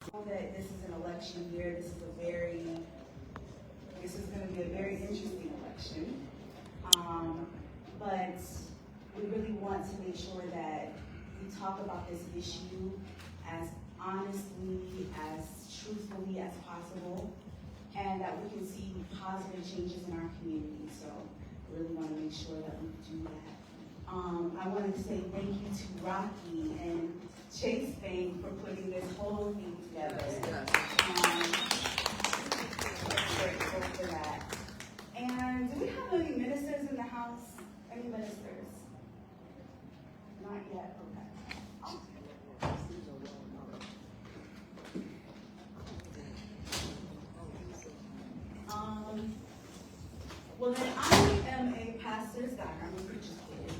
That this is an election year. This is going to be a very interesting election. But we really want to make sure that we talk about this issue as honestly, as truthfully as possible, and that we can see positive changes in our community. So we really want to make sure that we do that. I wanted to say thank you to Rocky and Chase Bank for putting this whole thing together. We're grateful for that. And do we have any ministers in the house? Any ministers? Not yet, okay. Well then I am a pastor's daughter, I'm a preacher's kid,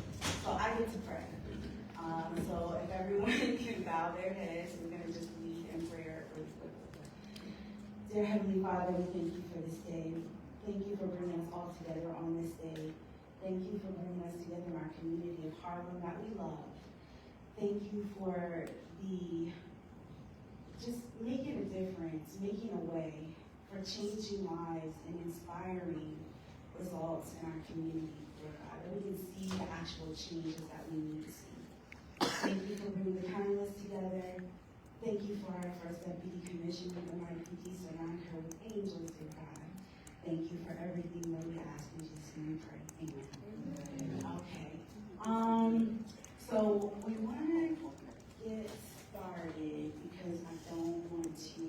so I get to pray. So if everyone can bow their heads, we're going to just lead in prayer really quickly. Dear Heavenly Father, we thank you for this day. Thank you for bringing us all together on this day. Thank you for bringing us together in our community of Harlem that we love. Thank you for just making a difference, making a way, for changing lives and inspiring results in our community, Lord God, that we can see the actual changes that we need to see. Thank you for bringing the kindness together. Thank you for our first deputy commissioner, the mighty PD, surround her with angels, dear God. Thank you for everything that we ask in Jesus' name we pray. Amen. Okay. So we want to get started because I don't want to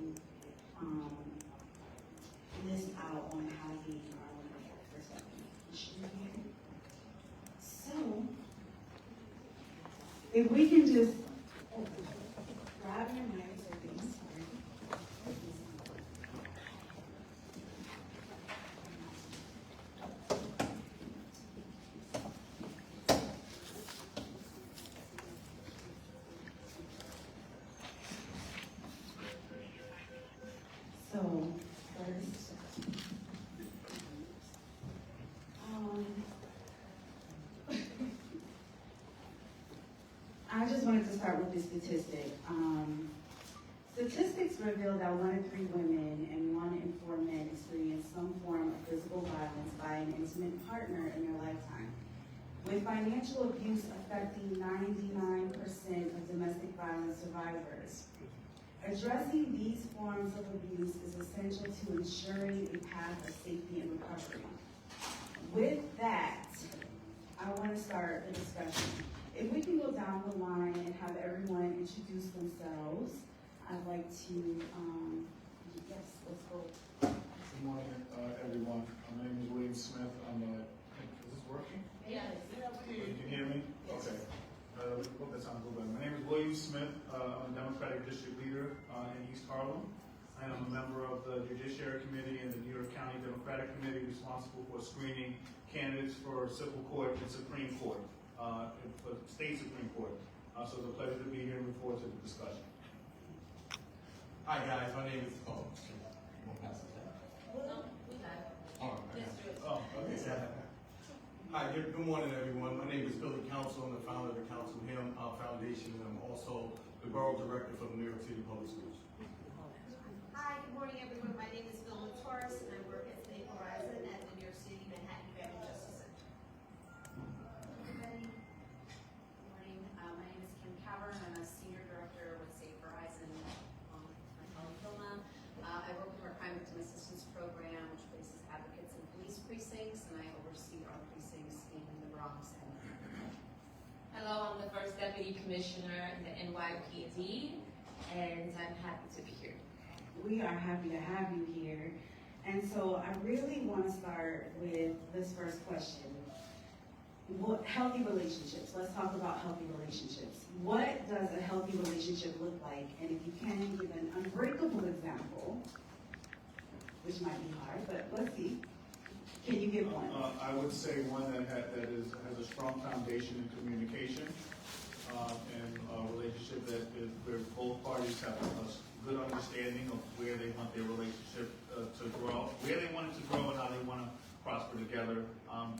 list out on how we are on the first deputy commissioner here. So if we can just grab your mics or things, sorry. So first, I just wanted to start with this statistic. Statistics reveal that 1 in 3 women and 1 in 4 men experience some form of physical violence by an intimate partner in their lifetime, with financial abuse affecting 99% of domestic violence survivors. Addressing these forms of abuse is essential to ensuring a path of safety and recovery. With that, I want to start the discussion. If we can go down the line and have everyone introduce themselves, I'd like to, yes, let's go. Good morning, everyone. My name is William Smith. Is this working? Yes. You can hear me? Okay. Hope that sounds a little better. My name is William Smith. I'm a Democratic District Leader in East Harlem. I am a member of the Judiciary Committee and the New York County Democratic Committee responsible for screening candidates for Civil Court and Supreme Court, for State Supreme Court. So it's a pleasure to be here and look forward to the discussion. Hi guys, my name is we'll pass it down. No, we got it. Oh, Let's do it. okay. Hi, good morning everyone. My name is Billy Council. I'm the founder of the Council Him Foundation, and I'm also the Borough Director for the New York City Public Schools. Hi, good morning, everyone. My name is Bill Torres, and I work at State Horizon at the New York City Manhattan Family Justice Center. Everybody. Good morning. My name is Kim Cowern. I'm a senior director with State Horizon. My colleague Hilma. I work with our crime victim assistance program, which places advocates in police precincts, and I oversee our precincts in the Bronx and Hello, I'm the First Deputy Commissioner in the NYPD, and I'm happy to be here. We are happy to have you here. And so I really want to start with this first question. Healthy relationships. Let's talk about healthy relationships. What does a healthy relationship look like? And if you can, give an unbreakable example, which might be hard, but let's see. Can you give one? I would say one that has a strong foundation in communication and a relationship where both parties have a good understanding of where they want their relationship to grow, where they want it to grow, and how they want to prosper together.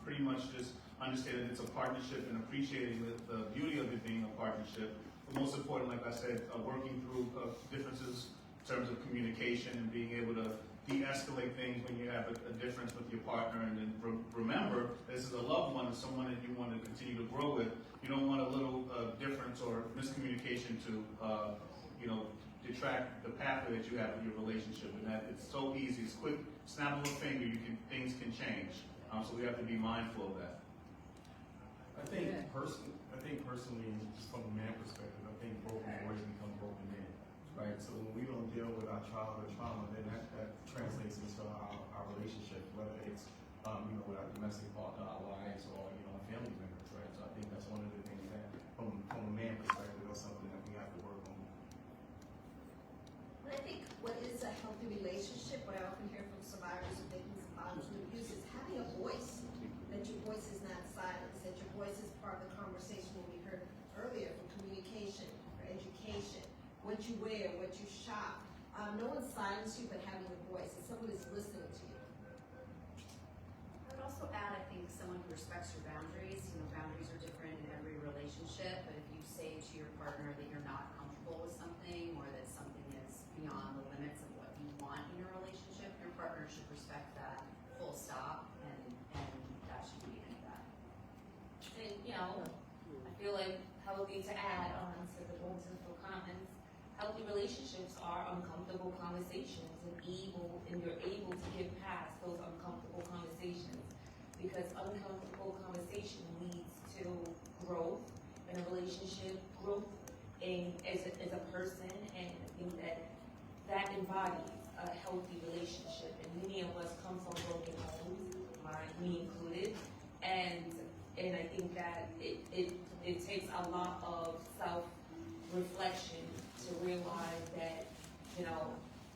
Pretty much just understanding it's a partnership and appreciating the beauty of it being a partnership. But most important, like I said, working through differences to terms of communication and being able to de-escalate things when you have a difference with your partner. And then remember, this is a loved one and someone that you want to continue to grow with. You don't want a little difference or miscommunication to, detract the pathway that you have in your relationship. And that it's so easy. It's quick snap of a finger. Things can change. So we have to be mindful of that. I think personally, just from a man perspective, I think broken boys become broken men, right? So when we don't deal with our childhood trauma, then that translates into our relationship, whether it's with our domestic partner, our wives, or our family members, right? So I think that's one of the things that, from a man perspective, that's something that we have to work on. And I think what is a healthy relationship, what I often hear from survivors of victims of violence and abuse, is having a voice, that your voice is not silenced, that your voice is part of the conversation when we heard earlier, for communication, for education, what you wear, what you shop. No one silences you, but having a voice, and someone is listening to you. I would also add, I think, someone who respects your boundaries. Boundaries are different in every relationship, but if you say to your partner that you're not comfortable with something, or that something is beyond the limits of what you want in your relationship, your partner should respect that, full stop, and that should be the end of that. And, I feel like healthy, to add on to the wonderful comments, healthy relationships are uncomfortable conversations, and you're able to get past those uncomfortable conversations, because uncomfortable conversation leads to growth in a relationship, growth as a person, and I think that embodies a healthy relationship. And many of us come from broken homes, me included, and I think that it takes a lot of self-reflection to realize that,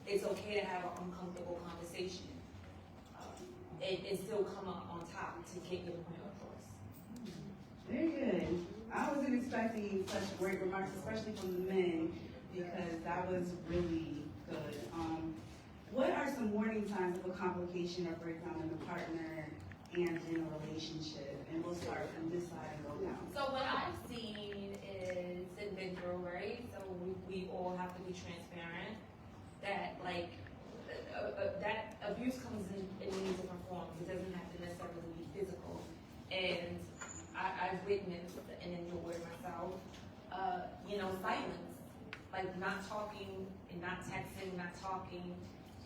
it's okay to have an uncomfortable conversation and still come up on top to get your point across. Very good. I wasn't expecting such great remarks, especially from the men, because that was really good. What are some warning signs of a complication or breakdown in a partner and in a relationship? And we'll start from this side and go down. So what I've seen is and been through, right? So we all have to be transparent that that abuse comes in many different forms. It doesn't have to necessarily be physical. And I've witnessed and endured myself, silence, like not talking and not texting, not talking,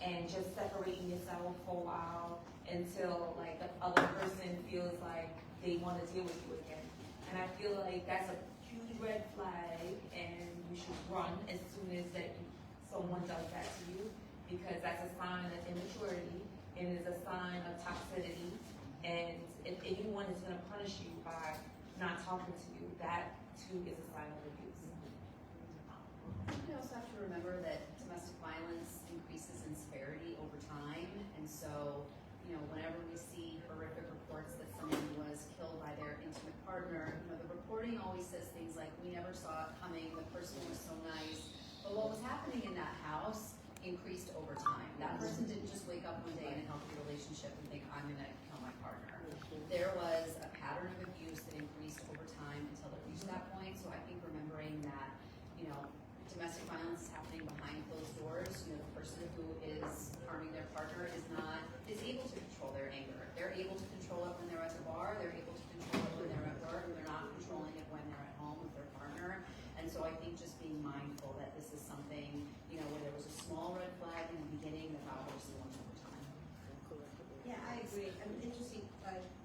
and just separating yourself for a while until the other person feels like they want to deal with you again. And I feel like that's a huge red flag, and you should run as soon as someone does that to you, because that's a sign of immaturity and is a sign of toxicity. And if anyone is going to punish you by not talking to you, that too is a sign of abuse. We also have to remember that domestic violence increases in severity over time, and so, whenever we see horrific reports that someone was killed by their intimate partner, the reporting always says things like, "We never saw it coming, the person was so nice," but what was happening in that house increased over time. That person didn't just wake up one day in a healthy relationship and think, "I'm gonna kill my partner." There was a pattern of abuse that increased over time until it reached that point. So I think remembering that, domestic violence is happening behind closed doors. The person who is harming their partner is able to control their anger. They're able to control it when they're at the bar. They're able to control it when they're at work. They're not controlling it when they're at home with their partner. And so I think just being mindful that this is something, where there was a small red flag in the beginning that got worse and worse over time. Yeah, I agree. I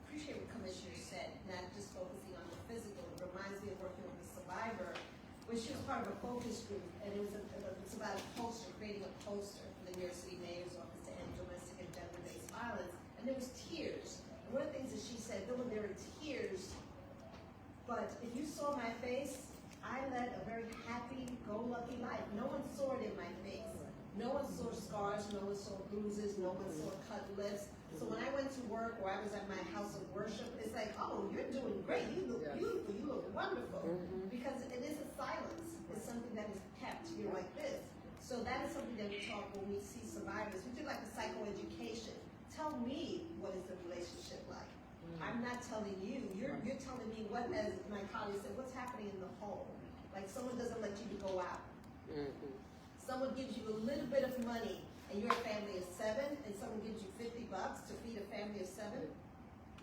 appreciate what Commissioner said, not just focusing on the physical. It reminds me of working with a survivor, when she was part of a focus group, and it's about a poster, creating a poster for the New York City Mayor's Office to end domestic and gender-based violence, and there was tears. And one of the things that she said, there were tears, but if you saw my face, I led a very happy-go-lucky life. No one saw it in my face. No one saw scars, no one saw bruises, no one saw cut lips. So when I went to work or I was at my house of worship, it's like, "Oh, you're doing great. You look beautiful. You look wonderful." Because it is a silence. It's something that is kept. You're like this. So that is something that we talk when we see survivors. We do like a psychoeducation. Tell me, what is the relationship like? I'm not telling you. You're telling me what, as my colleague said, what's happening in the home. Like someone doesn't let you go out. Someone gives you a little bit money and you're a family of 7 and someone gives you $50 to feed a family of 7,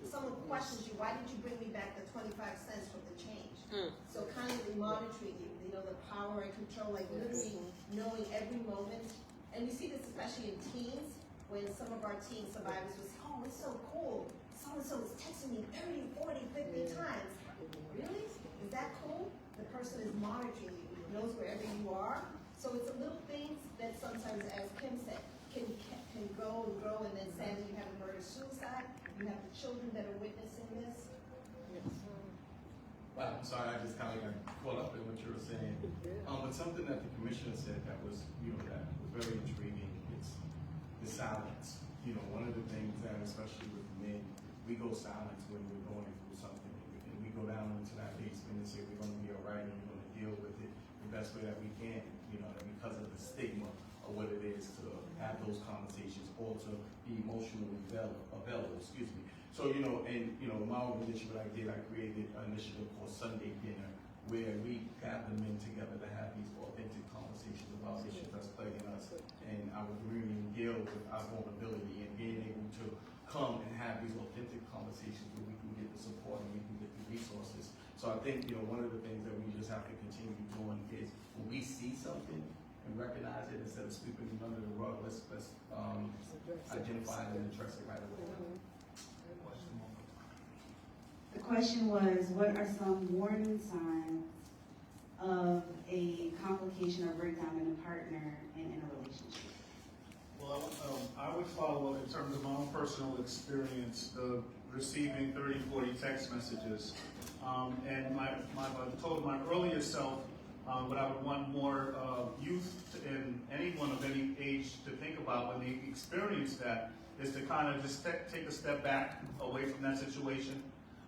someone questions you, why didn't you bring me back the 25 cents from the change? So constantly monitoring you, the power and control, like literally knowing every moment. And we see this especially in teens, when some of our teen survivors will say, oh, it's so cool. So-and-so is texting me 30, 40, 50 times. Really? Is that cool? The person is monitoring you, knows wherever you are. So it's the little things that sometimes, as Kim said, can go and grow, and then sadly you have a murder-suicide. You have the children that are witnessing this. Wow, I'm sorry, I just kind of got caught up in what you were saying. But something that the commissioner said that was, that was very intriguing. It's the silence. One of the things that, especially with men, we go silent when we're going through something, and we go down into that basement and say we're going to be all right and we're going to deal with it the best way that we can. Because of the stigma of what it is to have those conversations or to be emotionally available. So, my organization, what I did, I created an initiative called Sunday Dinner, where we gather men together to have these authentic conversations about issues that's plaguing us and our community and deal with our vulnerability and being able to come and have these authentic conversations where we can get the support and we can get the resources. So I think, one of the things that we just have to continue doing is when we see something and recognize it instead of sweeping it under the rug, let's identify it and address it right away. The question was, what are some warning signs of a complication or breakdown in a partner and in a relationship? Well, I would follow up in terms of my own personal experience, the receiving 30, 40 text messages. And I told my earlier self what I would want more youth and anyone of any age to think about when they experience that is to kind of just take a step back away from that situation.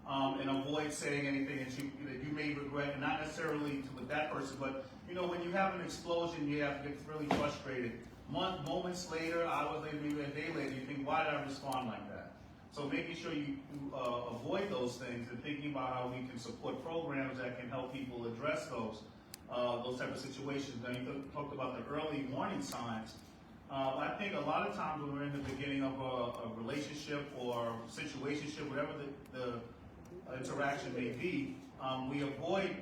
And avoid saying anything that you may regret, and not necessarily with that person, but when you have an explosion, you get really frustrated. Moments later, hours later, maybe a day later, you think, why did I respond like that? So making sure you avoid those things and thinking about how we can support programs that can help people address those type of situations. Now you talked about the early warning signs. I think a lot of times when we're in the beginning of a relationship or situationship, whatever the interaction may be, we avoid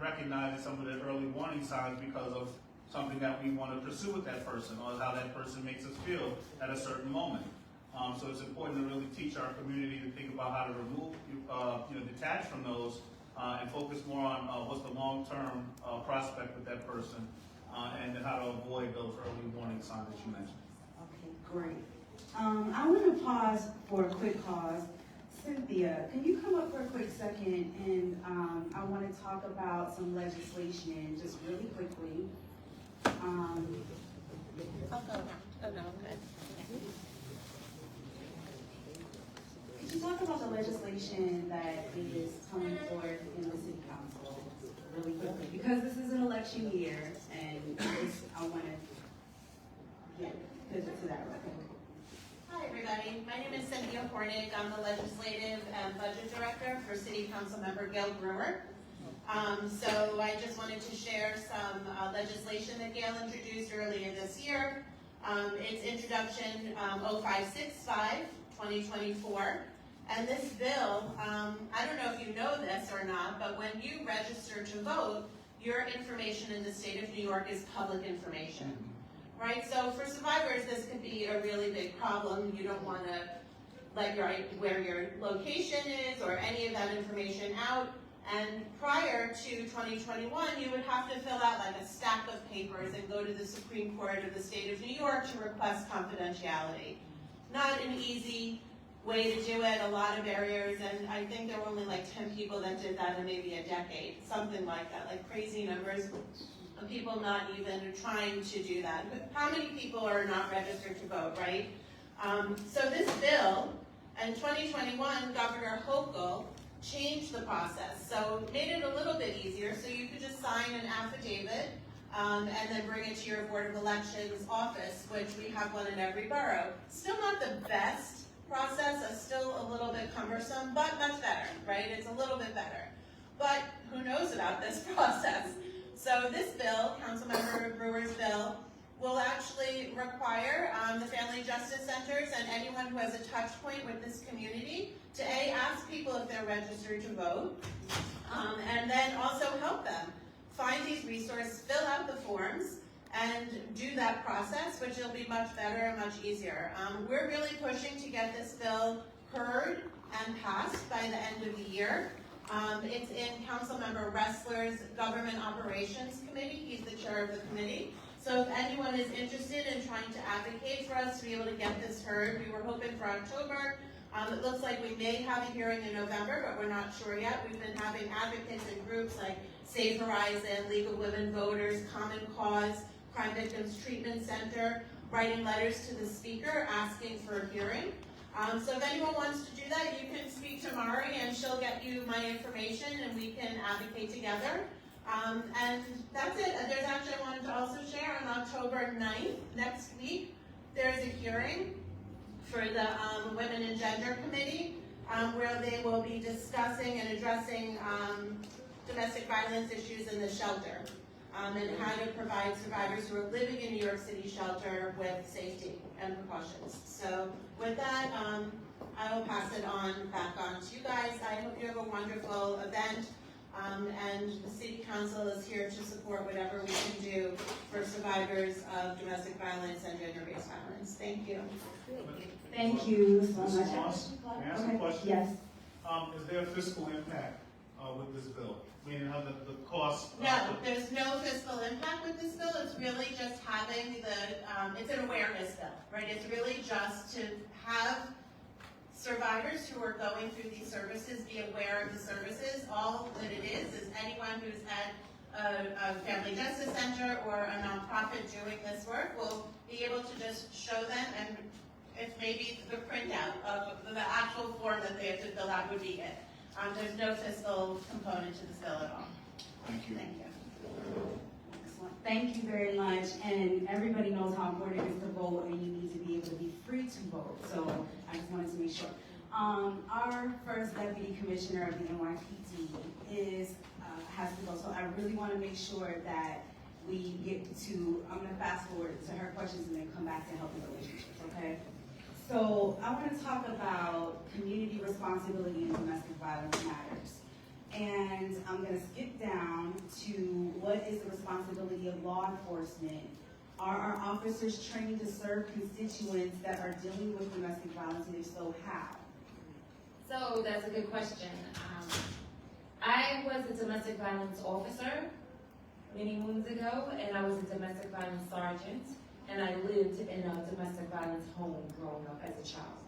recognizing some of the early warning signs because of something that we want to pursue with that person or how that person makes us feel at a certain moment. So it's important to really teach our community to think about how to remove, detach from those and focus more on what's the long-term prospect with that person and how to avoid those early warning signs that you mentioned. Okay, great. I want to pause for a quick pause. Cynthia, can you come up for a quick second? And I want to talk about some legislation just really quickly. Could you talk about the legislation that is coming forth in the city council really quickly? Because this is an election year, and I want to pivot to that real quick. Hi, everybody. My name is Cynthia Hornig. I'm the Legislative and Budget Director for City Council Member Gail Brewer. So I just wanted to share some legislation that Gail introduced earlier this year. It's introduction 0565, 2024. And this bill, I don't know if you know this or not, but when you register to vote, your information in the state of New York is public information. Right, so for survivors, this could be a really big problem. You don't want to let where your location is or any of that information out. And prior to 2021, you would have to fill out like a stack of papers and go to the Supreme Court of the state of New York to request confidentiality. Not an easy way to do it, a lot of barriers, and I think there were only like 10 people that did that in maybe a decade, something like that, like crazy numbers. Of people not even trying to do that. How many people are not registered to vote, right? So this bill, in 2021, Governor Hochul changed the process. So made it a little bit easier, so you could just sign an affidavit and then bring it to your Board of Elections office, which we have one in every borough. Still not the best process, it's still a little bit cumbersome, but much better, right? It's a little bit better. But who knows about this process? So this bill, Councilmember Brewer's bill, will actually require the Family Justice Centers and anyone who has a touch point with this community to ask people if they're registered to vote, and then also help them find these resources, fill out the forms, and do that process, which will be much better and much easier. We're really pushing to get this bill heard and passed by the end of the year. It's in Councilmember Ressler's Government Operations Committee. He's the chair of the committee. So if anyone is interested in trying to advocate for us to be able to get this heard, we were hoping for October. It looks like we may have a hearing in November, but we're not sure yet. We've been having advocates and groups like Save Horizon, League of Women Voters, Common Cause, Crime Victims Treatment Center, writing letters to the speaker asking for a hearing. So if anyone wants to do that, you can speak to Mari and she'll get you my information and we can advocate together. And that's it. There's actually, I wanted to also share on October 9th, next week, there's a hearing for the Women and Gender Committee where they will be discussing and addressing domestic violence issues in the shelter. And how to provide survivors who are living in New York City shelter with safety and precautions. So with that, I will pass it back on to you guys. I hope you have a wonderful event. And the City Council is here to support whatever we can do for survivors of domestic violence and gender-based violence. Thank you. Thank you so Mrs. much. Moss, may I ask a question? Yes. Is there a fiscal impact with this bill? Meaning how the cost? No, there's no fiscal impact with this bill. It's really just having it's an awareness bill, right? It's really just to have survivors who are going through these services be aware of the services. All that it is anyone who's at a family justice center or a nonprofit doing this work will be able to just show them, and if maybe the printout of the actual form that they have to fill out would be it. There's no fiscal component to this bill at all. Thank you. Thank you. Excellent. Thank you very much. And everybody knows how important it is to vote, and you need to be able to be free to vote. So I just wanted to make sure. Our first deputy commissioner of the NYPD has to go. So I really want to make sure that we get to, I'm going to fast forward to her questions and then come back to healthy relationships, okay? So I want to talk about community responsibility in domestic violence matters. And I'm going to skip down to what is the responsibility of law enforcement. Are our officers trained to serve constituents that are dealing with domestic violence, and if so, how? So that's a good question. I was a domestic violence officer many moons ago, and I was a domestic violence sergeant. And I lived in a domestic violence home growing up as a child.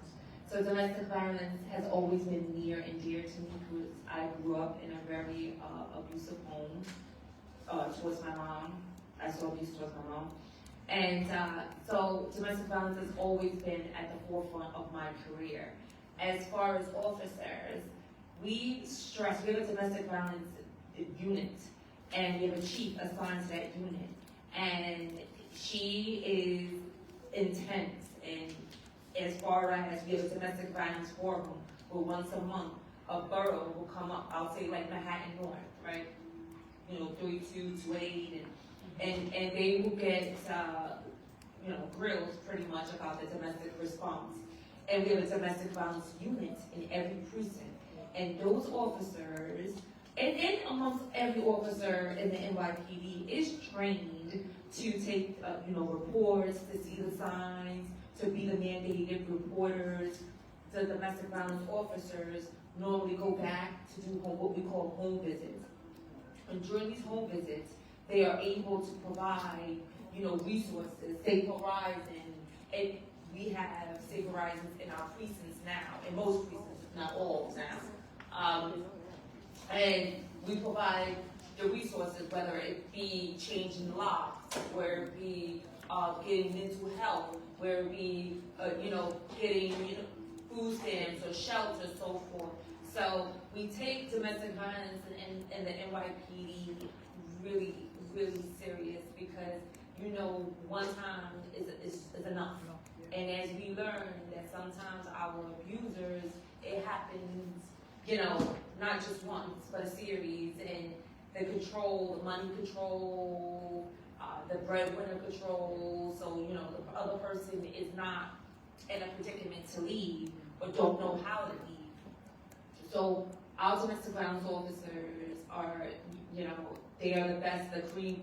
So domestic violence has always been near and dear to me because I grew up in a very abusive home towards my mom. I saw abuse towards my mom. And so domestic violence has always been at the forefront of my career. As far as officers, we have a domestic violence unit, and we have a chief assigned to that unit. And she is intense, and as far as we have a domestic violence forum, where once a month a borough will come up, I'll say like Manhattan North, right? 32, 28, and they will get grilled pretty much about the domestic response. And we have a domestic violence unit in every precinct, and those officers, and amongst every officer in the NYPD is trained to take, reports, to see the signs, to be the mandated reporters. The domestic violence officers normally go back to do what we call home visits. And during these home visits, they are able to provide, resources, Safe Horizon, and we have Safe Horizons in our precincts now, in most precincts, not all now. And we provide the resources, whether it be changing locks, where it be getting mental health, where it be getting food stamps or shelter, so forth. So we take domestic violence and the NYPD really, really serious because one time is enough. And as we learn that sometimes our abusers, it happens, not just once, but a series, and the control, the money control, the breadwinner control, so, the other person is not in a predicament to leave or don't know how to leave. So our domestic violence officers are, you know, they are the best, the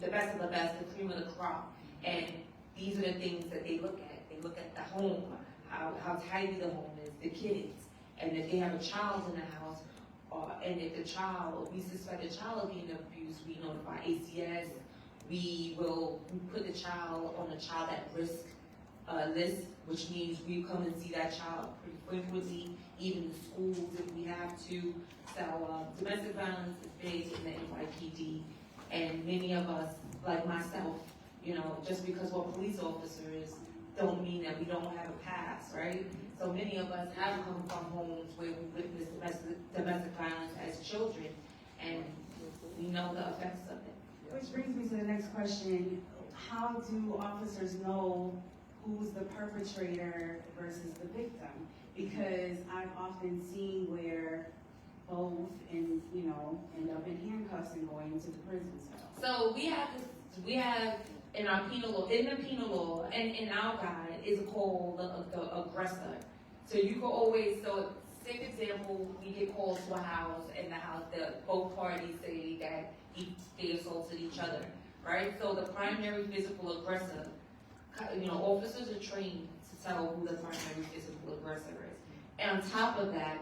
best of the best, the cream of the crop. And these are the things that they look at. They look at the home, how tidy the home is, the kids, and if they have a child in the house, and if the child, we suspect the child of being abused, we notify ACS. We will put the child on a child at risk list, which means we come and see that child pretty frequently, even in schools if we have to. So domestic violence is big in the NYPD, and many of us, like myself, you know, just because we're police officers don't mean that we don't have a past, right? So many of us have come from homes where we witnessed domestic violence as children, and we know the effects of it. Which brings me to the next question. How do officers know who's the perpetrator versus the victim? Because I've often seen where both and, you know, end up in handcuffs and going into the prison cell. So we have in our penal law, and in our guide is called the aggressor. So you can always, so say for example, we get called to a house and the house, both parties say that they assaulted each other, right? So the primary physical aggressor, you know, officers are trained to tell who the primary physical aggressor is. And on top of that,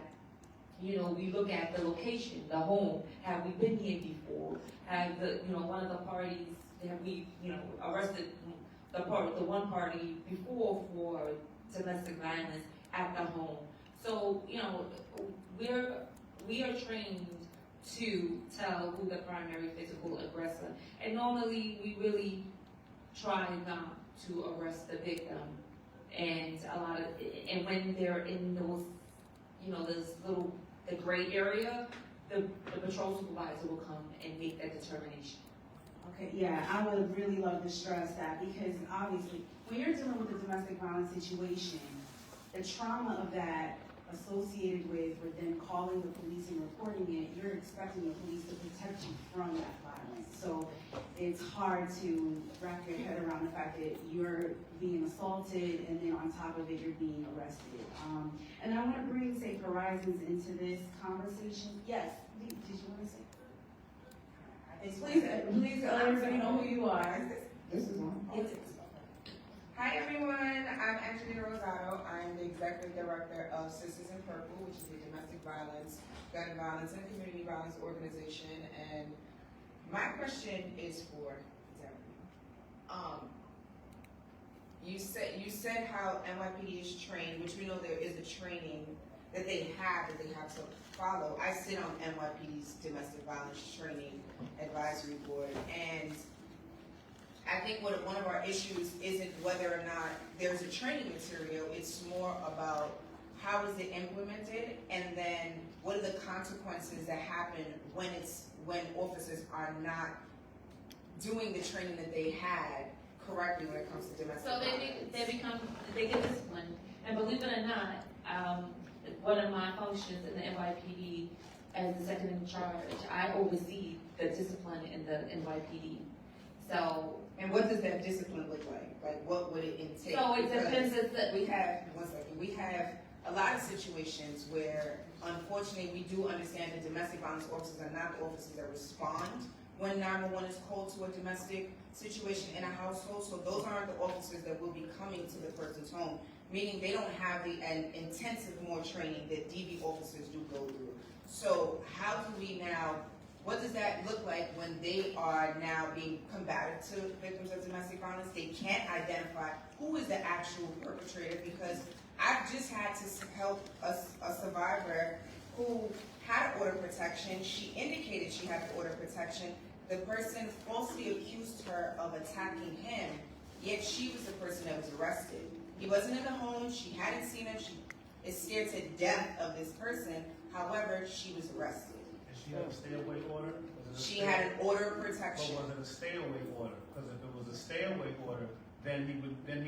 you know, we look at the location, the home. Have we been here before? Have the, you know, one of the parties, have we, you know, arrested the one party before for domestic violence at the home? So, you know, we are trained to tell who the primary physical aggressor. And normally we really try not to arrest the victim. And and when they're in those, you know, the gray area, the patrol supervisor will come and make that determination. Okay, yeah, I would really love to stress that, because obviously when you're dealing with a domestic violence situation, the trauma of that associated with then calling the police and reporting it, you're expecting the police to protect you from that violence. So it's hard to wrap your head around the fact that you're being assaulted and then on top of it you're being arrested. And I want to bring Safe Horizons into this conversation. Yes, did you want to say? Please let everybody know who you are. This is on. Hi everyone, I'm Angelina Rosado. I'm the Executive Director of Sisters in Purple, which is a domestic violence, gun violence, and community violence organization. And my question is for Zara. You said how NYPD is trained, which we know there is a training that they have to follow. I sit on NYPD's domestic violence training advisory board, and I think one of our issues isn't whether or not there's a training material, it's more about how is it implemented, and then what are the consequences that happen when officers are not doing the training that they had correctly when it comes to domestic violence. They get disciplined. And believe it or not, one of my functions in the NYPD as the second in charge, I oversee the discipline in the NYPD. So, and what does that discipline look like? Like, what would it entail? So it depends. We have a lot of situations where, unfortunately, we do understand that domestic violence officers are not the officers that respond when 911 is called to a domestic situation in a household. So those aren't the officers that will be coming to the person's home, meaning they don't have an intensive more training that DV officers do go through. So how do we now, what does that look like when they are now being combative to victims of domestic violence? They can't identify who is the actual perpetrator, because I've just had to help a survivor who had order protection. She indicated she had order protection. The person falsely accused her of attacking him, yet she was the person that was arrested. He wasn't in the home, she hadn't seen him, she is scared to death of this person, however, she was arrested. And she had a stay-away order? She had an order of protection. But was it a stay-away order? Because if it was a stay-away order, then he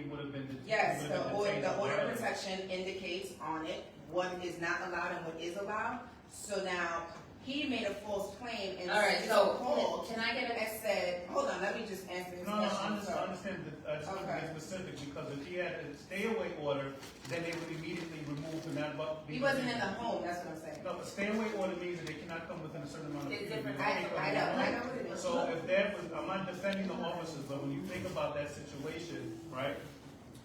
would have been detained. Yes, the order of protection indicates on it what is not allowed and what is allowed. So now he made a false claim and All right, it's so called can I get a and said, hold on, let me just answer his No, question. I sorry. understand, I just want to Okay. be specific, because if he had a stay-away order, then they would immediately remove him, that but. He wasn't in the home, that's what I'm saying. No, a stay-away order means that they cannot come within a certain amount of. It's feet. different. I know what it is. So if that was, I'm not defending the officers, but when you think about that situation, right?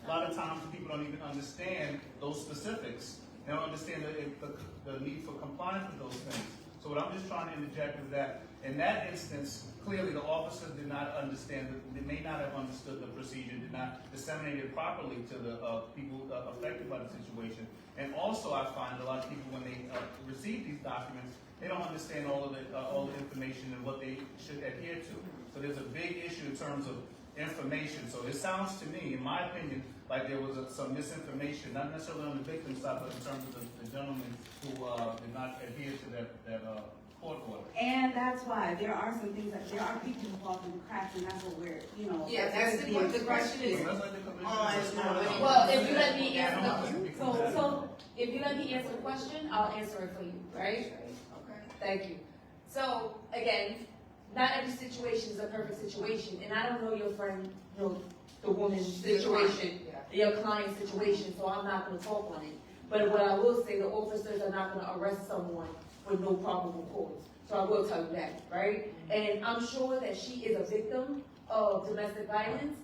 A lot of times people don't even understand those specifics. They don't understand the need for compliance with those things. So what I'm just trying to interject is that in that instance, clearly the officers did not understand, they may not have understood the procedure, did not disseminate it properly to the people affected by the situation. And also I find a lot of people, when they receive these documents, they don't understand all the information and what they should adhere to. So there's a big issue in terms of information. So it sounds to me, in my opinion, like there was some misinformation, not necessarily on the victim side, but in terms of the gentleman who did not adhere to that court order. And that's why there are some things that there are people who fall through the cracks, and that's what we're, Yeah, that's the question. The question is, That's like the commissioner. on- Well, if you let me I don't answer, want to be so combative. if you let me answer the question, I'll answer it for you, right? Okay. Thank you. So, again, not every situation is a perfect situation, and I don't know your friend, the woman's situation, your client's situation, so I'm not gonna talk on it. But what I will say, the officers are not gonna arrest someone with no probable cause. So I will tell you that, right? And I'm sure that she is a victim of domestic violence.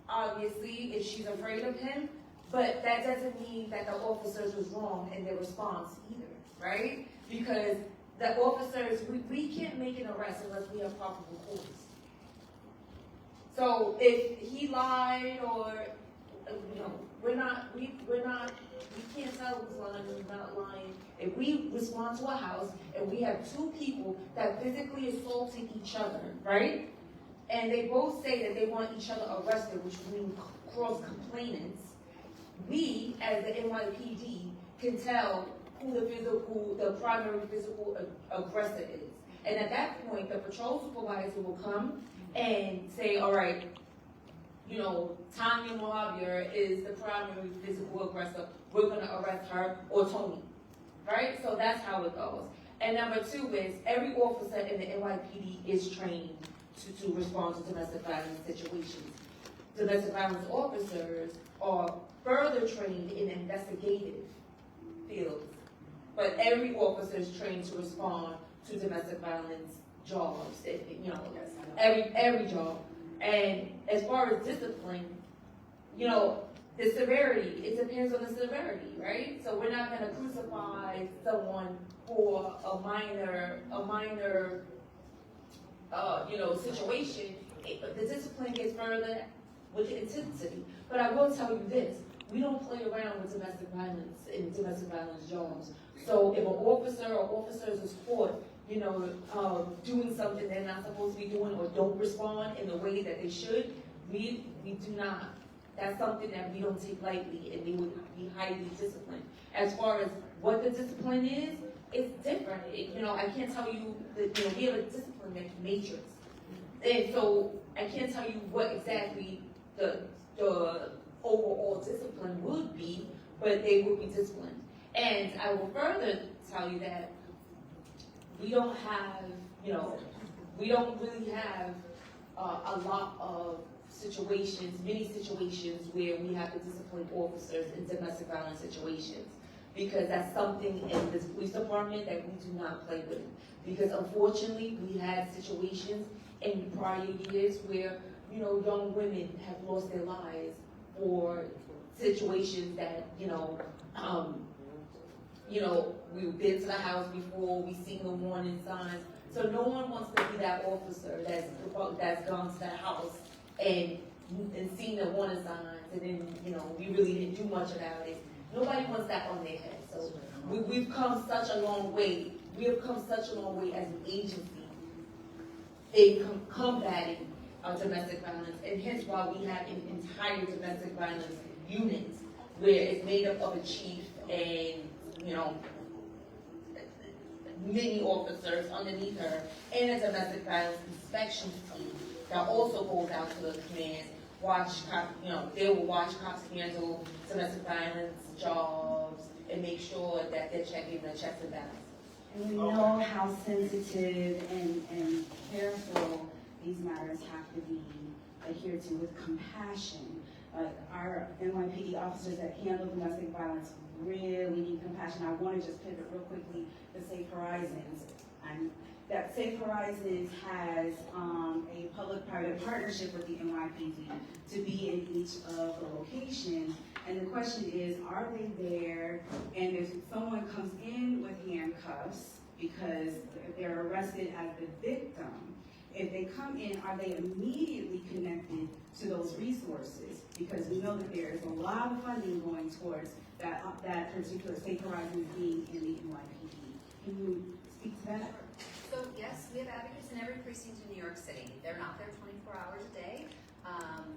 Obviously, if she's afraid of him, but that doesn't mean that the officers was wrong in their response either, right? Because the officers, we can't make an arrest unless we have probable cause. So if he lied or, we can't tell who's lying and who's not lying. If we respond to a house and we have two people that physically assaulted each other, right? And they both say that they want each other arrested, which means cross complainants, we, as the NYPD, can tell who the primary physical aggressor is. And at that point, the patrol supervisor will come and say, all right, Tanya Mojavier is the primary physical aggressor. We're gonna arrest her or Tony, right? So that's how it goes. And number two is every officer in the NYPD is trained to respond to domestic violence situations. Domestic violence officers are further trained in investigative fields, but every officer is trained to respond to domestic violence jobs. Every job. And as far as discipline, the severity, it depends on the severity, right? So we're not gonna crucify someone for a minor, situation. The discipline gets further with the intensity. But I will tell you this, we don't play around with domestic violence and domestic violence jobs. So if an officer or officers is caught, doing something they're not supposed to be doing or don't respond in the way that they should, we do not. That's something that we don't take lightly, and they would be highly disciplined. As far as what the discipline is, it's different. I can't tell you that, we have a discipline matrix. And so I can't tell you what exactly the overall discipline would be, but they would be disciplined. And I will further tell you that we don't have, we don't really have a lot of many situations where we have to discipline officers in domestic violence situations. Because that's something in this police department that we do not play with. Because unfortunately, we had situations in prior years where, young women have lost their lives or situations that, we've been to the house before, we've seen the warning signs. So no one wants to be that officer that's gone to that house and seen the warning signs, and then, we really didn't do much about it. Nobody wants that on their head. So we've come such a long way. We have come such a long way as an agency in combating domestic violence, and hence why we have an entire domestic violence unit where it's made up of a chief and, many officers underneath her, and a domestic violence inspection team that also goes out to the commands, they will watch cops handle domestic violence jobs and make sure that they're checking the checks and balances. And we know how sensitive and careful these matters have to be adhered to with compassion. Our NYPD officers that handle domestic violence really need compassion. I want to just pivot real quickly to Safe Horizons. And that Safe Horizons has a public-private partnership with the NYPD to be in each of the locations. And the question is, are they there? And if someone comes in with handcuffs because they're arrested as the victim, if they come in, are they immediately connected to those resources? Because we know that there is a lot of funding going towards that particular Safe Horizons being in the NYPD. Can you speak to that? So yes, we have advocates in every precinct in New York City. They're not there 24 hours a day,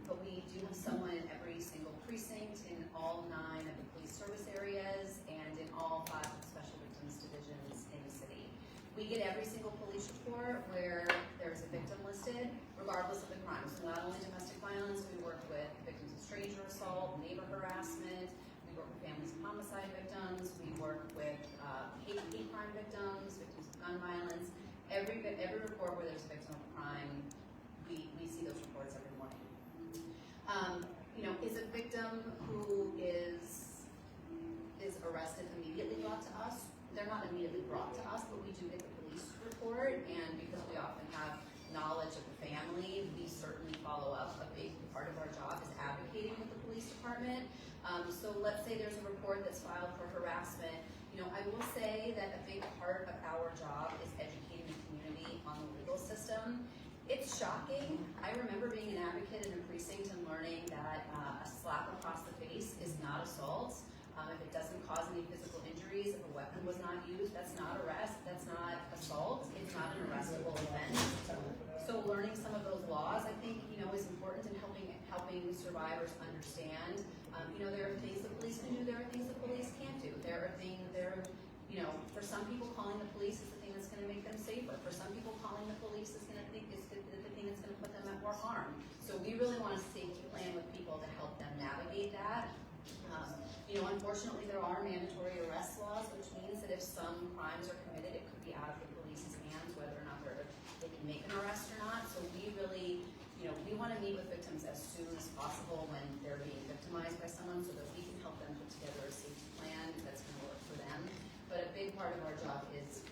but we do have someone in every single precinct in all 9 of the police service areas and in all 5 of the special victims divisions in the city. We get every single police report where there's a victim listed, regardless of the crime. So not only domestic violence, we work with victims of stranger assault, neighbor harassment, we work with families of homicide victims, we work with hate crime victims, victims of gun violence. Every report where there's a victim of crime, we see those reports every morning. Is a victim who is arrested immediately brought to us? They're not immediately brought to us, but we do get the police report, and because we often have knowledge of the family, we certainly follow up. A big part of our job is advocating with the police department. So let's say there's a report that's filed for harassment. I will say that a big part of our job is educating the community on the legal system. It's shocking. I remember being an advocate in a precinct and learning that a slap across the face is not assault. If it doesn't cause any physical injuries, if a weapon was not used, that's not arrest, that's not assault, it's not an arrestable offense. So learning some of those laws, I think, is important in helping survivors understand. There are things the police can do, there are things the police can't do. For some people, calling the police is the thing that's going to make them safer. For some people, calling the police is the thing that's going to put them at more harm. So we really want a safety plan with people to help them navigate that. Unfortunately, there are mandatory arrest laws, which means that if some crimes are committed, it could be out of the police's hands, whether or not they can make an arrest or not. So we really, we want to meet with victims as soon as possible when they're being victimized by someone so that we can help them put together a safety plan that's going to work for them. But a big part of our job is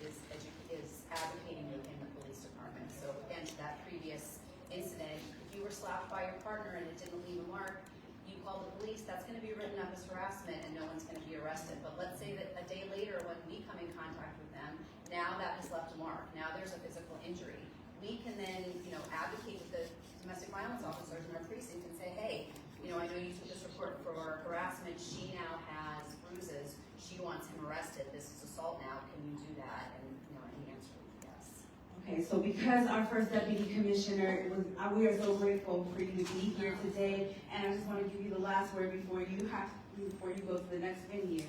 advocating within the police department. So again, to that previous incident, if you were slapped by your partner and it didn't leave a mark, you call the police, that's going to be written up as harassment and no one's going to be arrested. But let's say that a day later when we come in contact with them, now that has left a mark. Now there's a physical injury. We can then, advocate with the domestic violence officers in our precinct and say, hey, I know you took this report for harassment. She now has bruises. She wants him arrested. This is assault now. Can you do that? And the answer is yes. Okay, so because our first deputy commissioner we are so grateful for you to be here today, and I just want to give you the last word before you go to the next venue.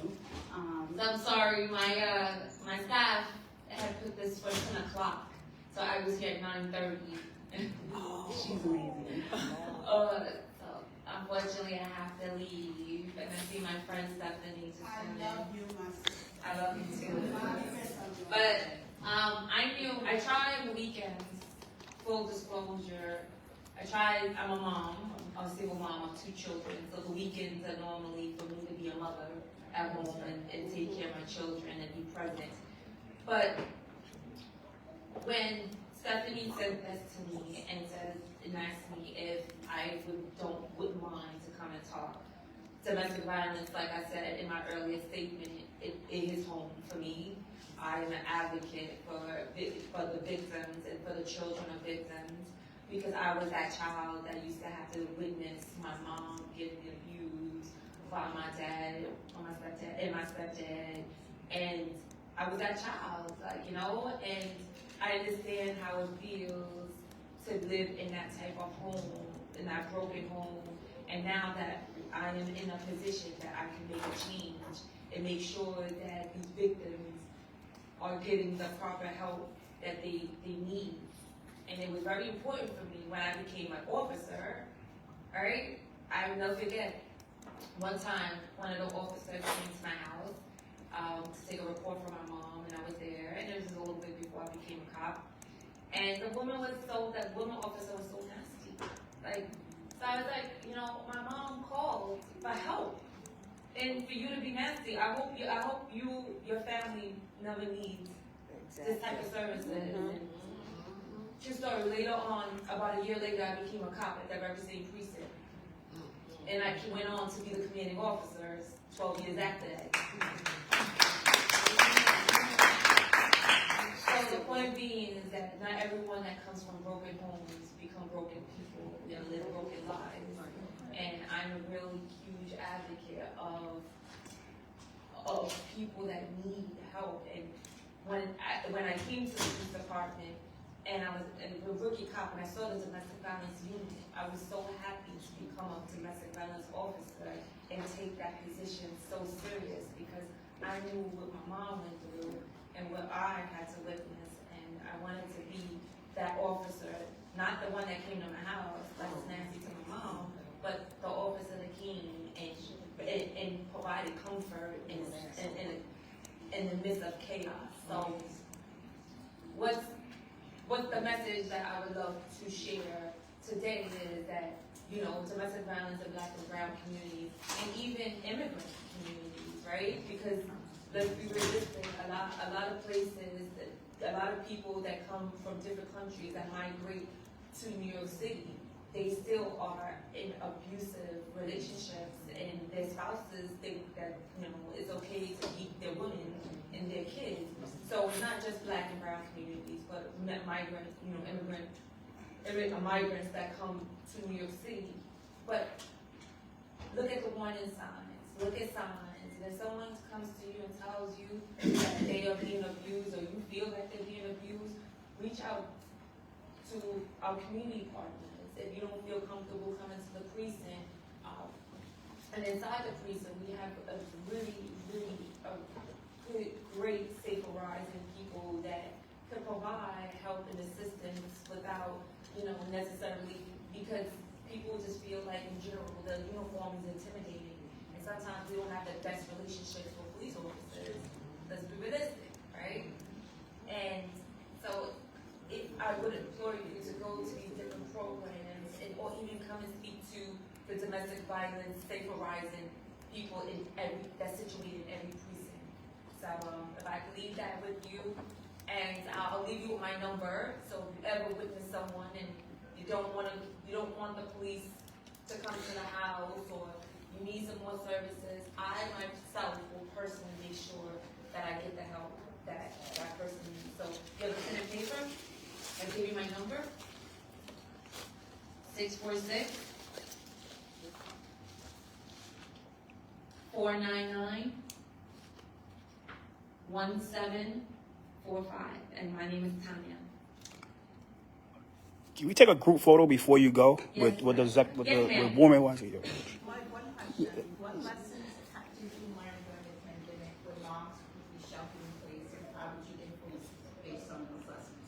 I'm sorry, my staff had put this for 10 o'clock, so I was here at 9:30. She's amazing. So unfortunately, I have to leave, and I see my friend Stephanie just coming in. I love you too. But I tried weekends, full disclosure. I'm a mom, a single mom of 2 children, so the weekends are normally for me to be a mother at home and take care of my children and be present. But when Stephanie said this to me and asked me if I wouldn't mind to come and talk. Domestic violence, like I said in my earlier statement, it is home for me. I am an advocate for the victims and for the children of victims because I was that child that used to have to witness my mom getting abused by my dad or my stepdad, and I was that child, and I understand how it feels to live in that type of home, in that broken home, and now that I am in a position that I can make a change and make sure that these victims are getting the proper help that they need. And it was very important for me when I became an officer, all right? I will never forget, one time, one of the officers came to my house. to take a report from my mom, and I was there, and it was a little bit before I became a cop. And the woman officer was so nasty. Like, so I was like, you know, my mom called for help. And for you to be nasty, I hope your family never needs this type of services. And true story, later on, about a year later, I became a cop at that very same precinct. And I went on to be the commanding officer 12 years after that. So the point being is that not everyone that comes from broken homes become broken people that live broken lives. And I'm a really huge advocate of people that need help. And when I came to the police department and I was a rookie cop and I saw the domestic violence unit, I was so happy to become a domestic violence officer and take that position so serious because I knew what my mom went through and what I had to witness, and I wanted to be that officer, not the one that came to my house, that was nasty to my mom, but the officer that came and provided comfort in the midst of chaos. So what's the message that I would love to share today is that, you know, domestic violence in Black and brown communities and even immigrant communities, right? Because let's be realistic, a lot of places, a lot of people that come from different countries that migrate to New York City, they still are in abusive relationships, and their spouses think that, you know, it's okay to keep their women and their kids. So it's not just Black and brown communities, but migrant, you know, migrants that come to New York City. But look at the warning signs. Look at signs. And if someone comes to you and tells you that they are being abused, or you feel that they're being abused, reach out to our community partners. If you don't feel comfortable coming to the precinct, and inside the precinct, we have a really good, great Safe Horizon people that can provide help and assistance without, you know, necessarily, because people just feel like in general the uniform is intimidating, and sometimes we don't have the best relationships with police officers. Let's be realistic, right? And so, if I would implore you to go to these different programs, or even come and speak to the domestic violence Safe Horizon people that's situated in every precinct. So if I could leave that with you, and I'll leave you with my number. So if you ever witness someone and you don't want the police to come to the house, or you need some more services, I myself will personally make sure that I get the help that person needs. So you have a pen and paper? I'll give you my number. 646-499-1745, and my name is Tanya. Can we take a group photo before you go Yes, with the woman wants to do? One question, what lessons did you learn during the pandemic when moms would be sheltered in place, and how would you influence based on those lessons?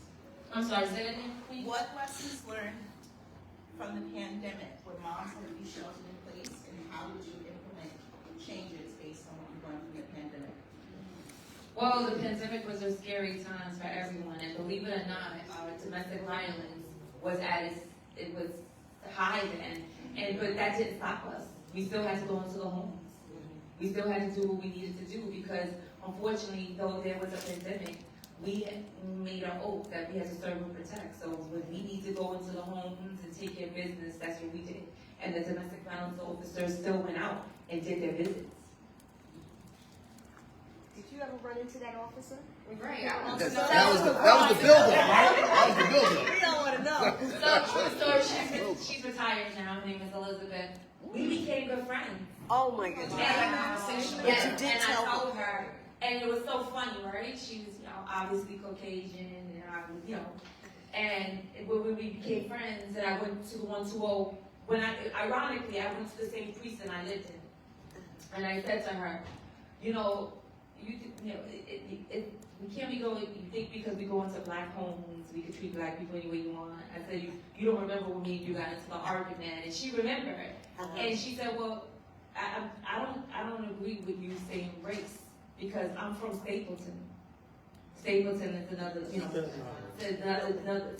I'm sorry, say that again, please? What lessons learned from the pandemic when moms had to be sheltered in place, and how would you implement changes based on what you learned from the pandemic? Well, the pandemic was a scary time for everyone, and believe it or not, domestic violence was it was high then, but that didn't stop us. We still had to go into the homes. We still had to do what we needed to do, because unfortunately, though there was a pandemic, we made an oath that we had to serve and protect. So when we need to go into the homes and take care of business, that's what we did. And the domestic violence officers still went out and did their visits. Did you ever run into that officer? Right. I want to know. That was the buildup, right? That was the buildup. We don't want to know. So she's retired now. Her name is Elizabeth. We became good friends. Oh my goodness. Yes, and I told her, and it was so funny, right? She was, you know, obviously Caucasian, and I was, you know, and when we became friends, and I went to the 120, ironically, I went to the same precinct I lived in, and I said to her, you know, we can't be going, you think because we go into Black homes, we can treat Black people any way you want. I said, you don't remember when me and you got into the argument, and she remembered, and she said, well, I don't agree with you saying race because I'm from Stapleton. Stapleton is another, you know, it's another,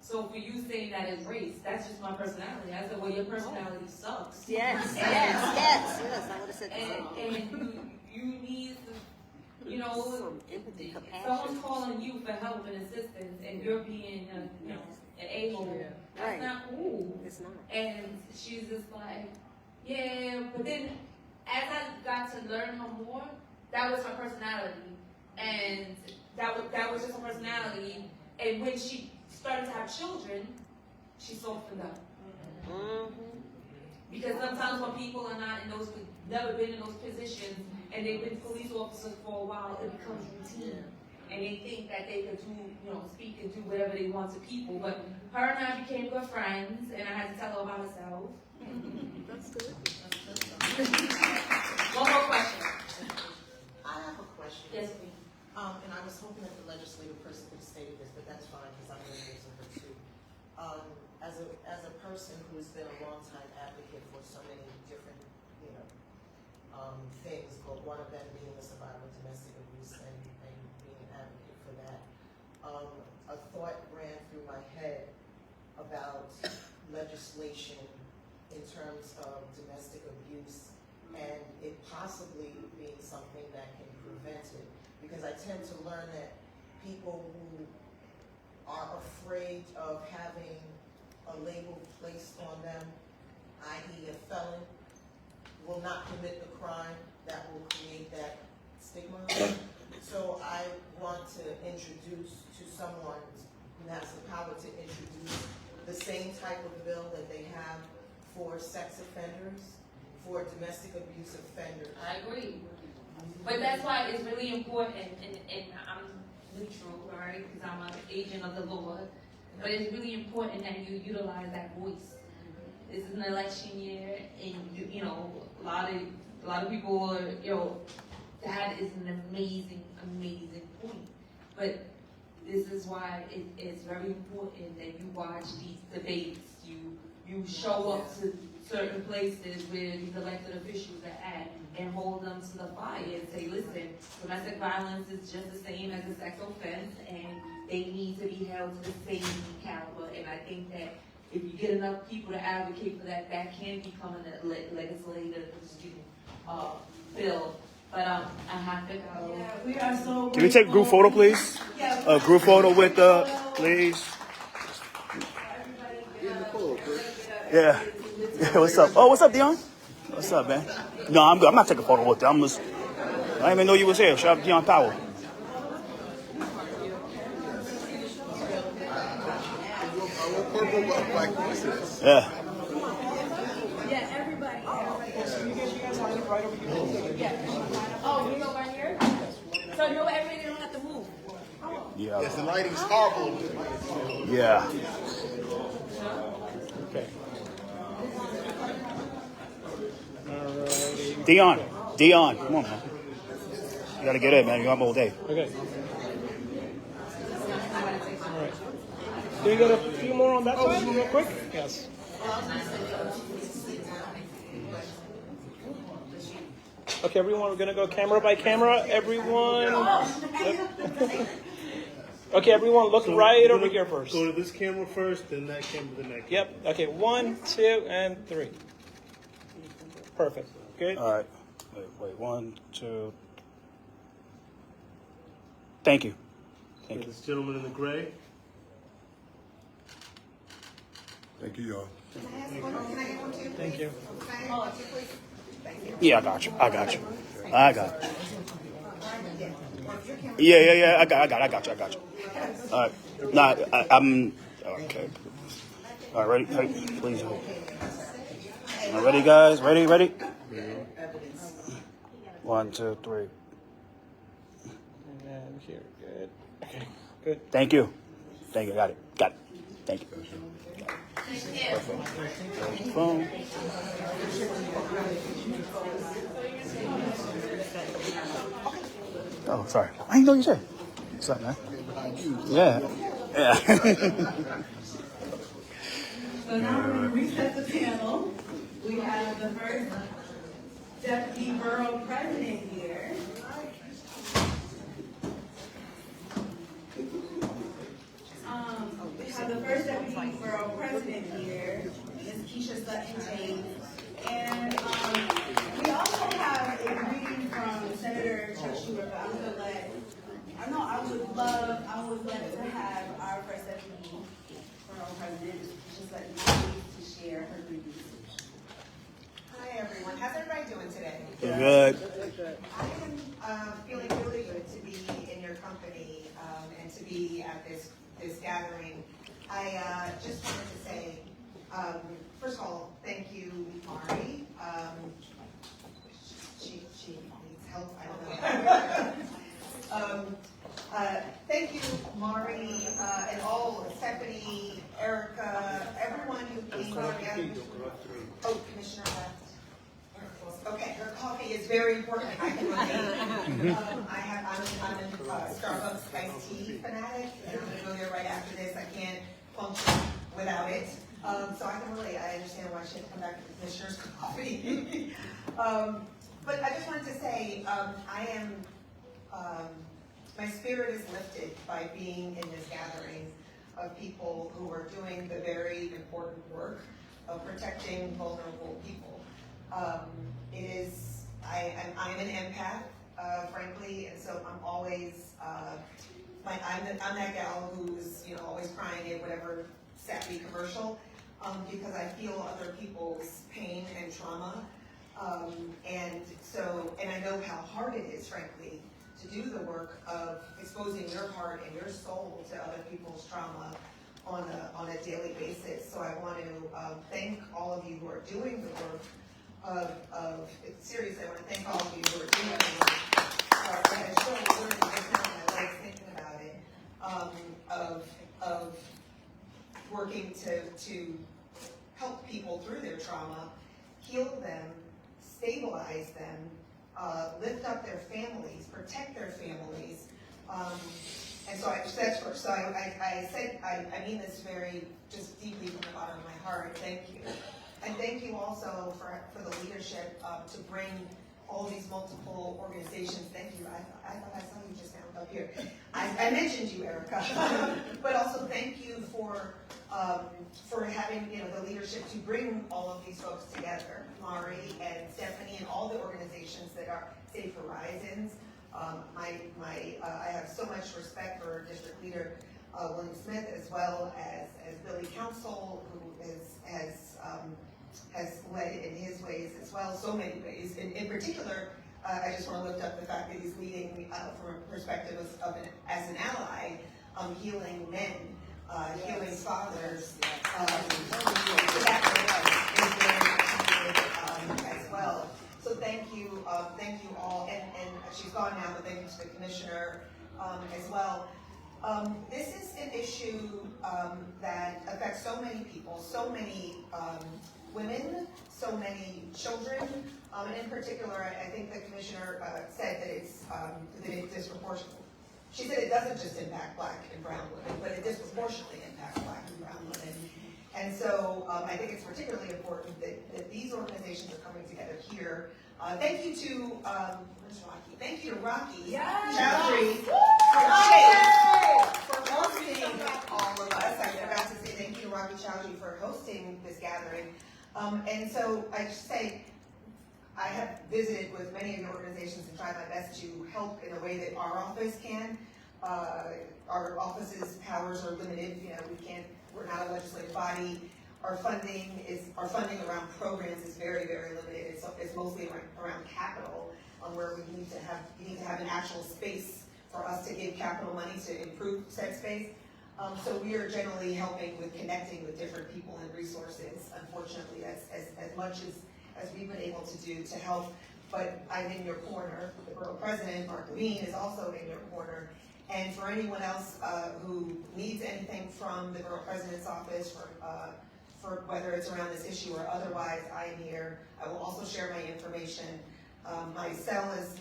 so for you saying that is race, that's just my personality. I said, well, your personality sucks. Yes, And- yes, I would have said the And, same. and you need to, you know, Some empathy, compassion. someone's calling you for help and assistance, and you're being, you know, an a-hole. That's Right. not cool. It's not. And she's just like, yeah, but then as I got to learn her more, that was her personality. And that was just her personality. And when she started to have children, she softened up. Mm-hmm. Because sometimes when people are not in those, never been in those positions, and they've been police officers for a while, it becomes routine. And they think that they could do, you know, speak and do whatever they want to people. But her and I became good friends, and I had to tell her about herself. That's good. One more question. I have a question. Yes, please. And I was hoping that the legislative person could have stated this, but that's fine because I'm going to use her too. As a person who has been a longtime advocate for so many different, you know, things, but one of them being the survivor of domestic abuse and being an advocate for that, a thought ran through my head about legislation in terms of domestic abuse and it possibly being something that can prevent it. Because I tend to learn that people who are afraid of having a label placed on them, i.e. a felon, will not commit the crime that will create that stigma. So I want to introduce to someone who has the power to introduce the same type of bill that they have for sex offenders, for domestic abuse offenders. I agree. But that's why it's really important, and I'm neutral, right, because I'm an agent of the Lord, but it's really important that you utilize that voice. This is an election year, and you know, a lot of people are, you know, that is an amazing point. But this is why it's very important that you watch these debates, you show up to certain places where these elected officials are at, and hold them to the fire and say, listen, domestic violence is just the same as a sex offense, and they need to be held to the same caliber. And I think that if you get enough people to advocate for that, that can become a legislative bill. But I have to go. Yeah, we are so Can we take a group photo, please? A group photo with please. Yeah. What's up? Oh, what's up, Dion? What's up, man? No, I'm good. I'm not taking a photo with them. I didn't even know you was here. Shout out to Dion Powell. Yeah. Yeah, everybody. Oh, you go right here? So you know everybody don't have to move. Yeah. Yes, the lighting's horrible. Yeah. Dion, come on, man. You gotta get in, man. You have all day. Okay. All right. Can we get a few more on that side real quick? Yes. Okay, everyone, we're gonna go camera by camera. Everyone. Okay, everyone, look right over here first. Go to this camera first, then that camera, the next. Yep. Okay, 1, 2, and 3. Perfect. Good. All right. Wait. 1, 2. Thank you. Thank you. This gentleman in the gray. Thank you, y'all. Can I ask one more? Can I get one too? Thank you. Oh, please. Thank you. Yeah, I got you. Yeah. I got you. All right. Nah, I'm okay. All right, ready? Please. All ready, guys? Ready? 1, 2, 3. And here, good. Okay, good. Thank you. Got it. Thank you. Phone. Oh, sorry. I didn't know you said. What's up, man? Yeah. So now we're going to reset the panel. We have the first Deputy Borough President here. the first deputy borough president here, Ms. Keisha Sutton-James. And we also have a greeting from Senator Chuck Schumer, but I'm gonna let, I would love to have our first deputy borough president, Keisha Sutton-James, to share her greetings. Hi everyone, how's everybody doing today? Good. I am feeling really good to be in your company and to be at this gathering. I just wanted to say, first of all, thank you, Mari. She needs help, I don't know. Thank you, Mari, and all, Stephanie, Erica, everyone who came together. Oh, Commissioner left. Okay, her coffee is very important. I can relate. I'm a Starbucks iced tea fanatic, and I'm gonna go there right after this. I can't function without it. So I can relate. I understand why she had to come back to the commissioner's coffee. But I just wanted to say, my spirit is lifted by being in this gathering of people who are doing the very important work of protecting vulnerable people. I'm an empath, frankly, and so I'm always, I'm that gal who's, always crying at whatever sappy commercial, because I feel other people's pain and trauma, and I know how hard it is, frankly, to do the work of exposing your heart and your soul to other people's trauma on a daily basis. So I want to thank all of you who are doing the work seriously, I want to thank all of you who are doing the work. I show literally just now my legs thinking about it, of working to help people through their trauma, heal them, stabilize them, lift up their families, protect their families. And so that's first. So I mean this very just deeply from the bottom of my heart. Thank you. And thank you also for the leadership to bring all these multiple organizations. Thank you. I thought I saw you just now up here. I mentioned you, Erica. But also thank you for having the leadership to bring all of these folks together. Mari and Stephanie and all the organizations that are Safe Horizons. I have so much respect for District Leader William Smith, as well as Billy Council, who has led in his ways as well, so many ways. In particular, I just want to lift up the fact that he's leading from a perspective as an ally, healing men, healing fathers. So that is very appreciated as well. So thank you all, and she's gone now, but thank you to the commissioner as well. This is an issue that affects so many people, so many women, so many children, and in particular, I think the commissioner said that it's disproportionate. She said it doesn't just impact Black and brown women, but it disproportionately impacts Black and brown women. And so I think it's particularly important that these organizations are coming together here. Thank you to where's Rocky? Thank you to Rocky Chowdhury for hosting all of us. I forgot to say thank you to Rocky Chowdhury for hosting this gathering. And so I just say I have visited with many of the organizations and tried my best to help in a way that our office can. Our office's powers are limited. We're not a legislative body. Our funding around programs is very, very limited. It's mostly around capital, where we need to have an actual space for us to give capital money to improve said space. So we are generally helping with connecting with different people and resources. Unfortunately, as much as we've been able to do to help. But I'm in your corner. The borough president, Mark Levine, is also in your corner. And for anyone else who needs anything from the borough president's office, for whether it's around this issue or otherwise, I am here. I will also share my information. My cell is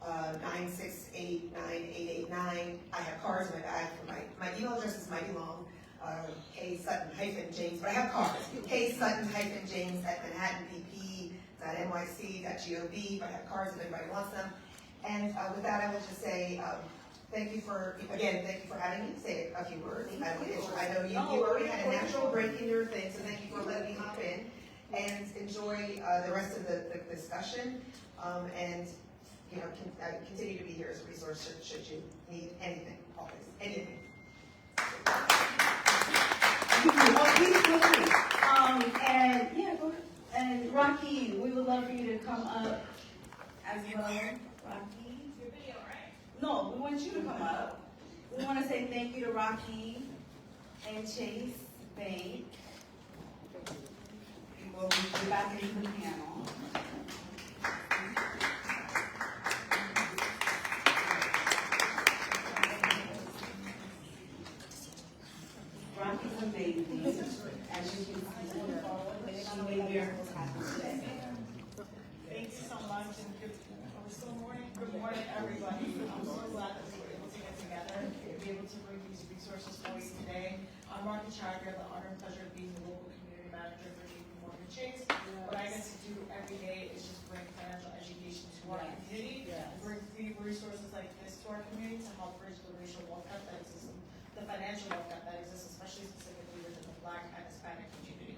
917-968-9889. I have cards in my bag for my email address is mighty long, K-Sutton-James, but I have cards. K-Sutton-James@manhattanpp.nyc.gov, but I have cards if anybody wants them. And with that, I will just say thank you for having me say a few words. I know you already had a natural break in your thing, so thank you for letting me hop in and enjoy the rest of the discussion. And continue to be here as a resource should you need anything, always, anything. And Rocky, we would love for you to come up as well. Rocky? Your video, right? No, we want you to come up. We want to say thank you to Rocky and Chase Bank. We'll be back into the panel. Rocky's amazing. As you can see, she made miracles happen today. Thanks so much, and good morning, everybody. I'm so glad that we were able to get together and be able to bring these resources for you today. I'm Martha Chagger, the honor and pleasure of being the local community manager for JPMorgan Chase. What I get to do every day is just bring financial education to our community, and bring free resources like this to our community to help bridge the racial wealth gap that exists, the financial wealth gap that exists, especially specifically within the Black and Hispanic community.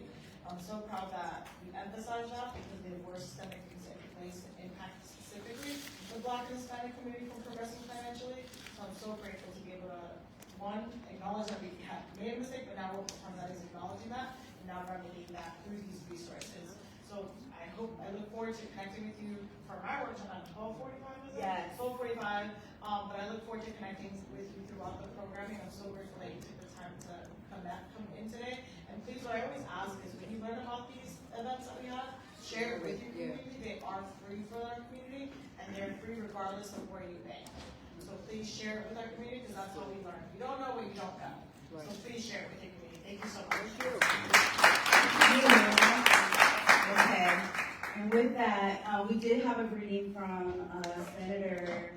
I'm so proud that we emphasize that because there were systemic things in place that impact specifically the Black and Hispanic community from progressing financially. So I'm so grateful to be able to, one, acknowledge that we have made a mistake, but now we're that is acknowledging that and now remedying that through these resources. So I look forward to connecting with you for my work tonight. 12:45 is it? Yes. 12:45. But I look forward to connecting with you throughout the programming. I'm so grateful that you took the time to come in today. And please, what I always ask is when you learn about these events that we have, share it with your community. They are free for our community, and they're free regardless of where you bank. So please share it with our community because that's how we learn. You don't know what you don't know. So please share it with your community. Thank you so much. Okay. And with that, we did have a greeting from Senator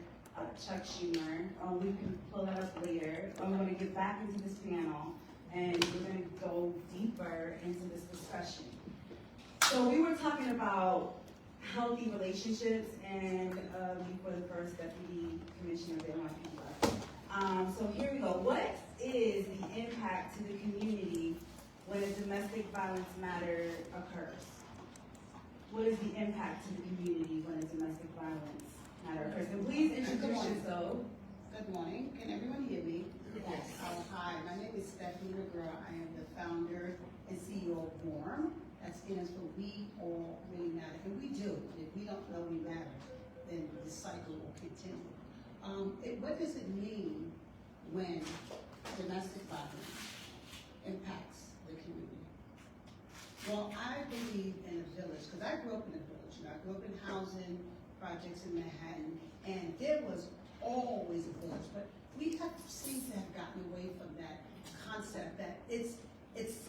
Chuck Schumer. We can pull that up later. I'm going to get back into this panel, and we're going to go deeper into this discussion. So we were talking about healthy relationships, and before the first Deputy Commissioner, they want to come up. So here we go. What is the impact to the community when a domestic violence matter occurs? What is the impact to the community when a domestic violence matter occurs? And please introduce yourself. Good morning. Can everyone hear me? Yes. Hi, my name is Stephanie McGraw. I am the founder and CEO of WARM. That stands for We All Really Matter. And we do. If we don't know we matter, then the cycle will continue. What does it mean when domestic violence impacts the community? Well, I believe in a village, because I grew up in a village. I grew up in housing projects in Manhattan, and there was always a village. But we seem to have gotten away from that concept that it's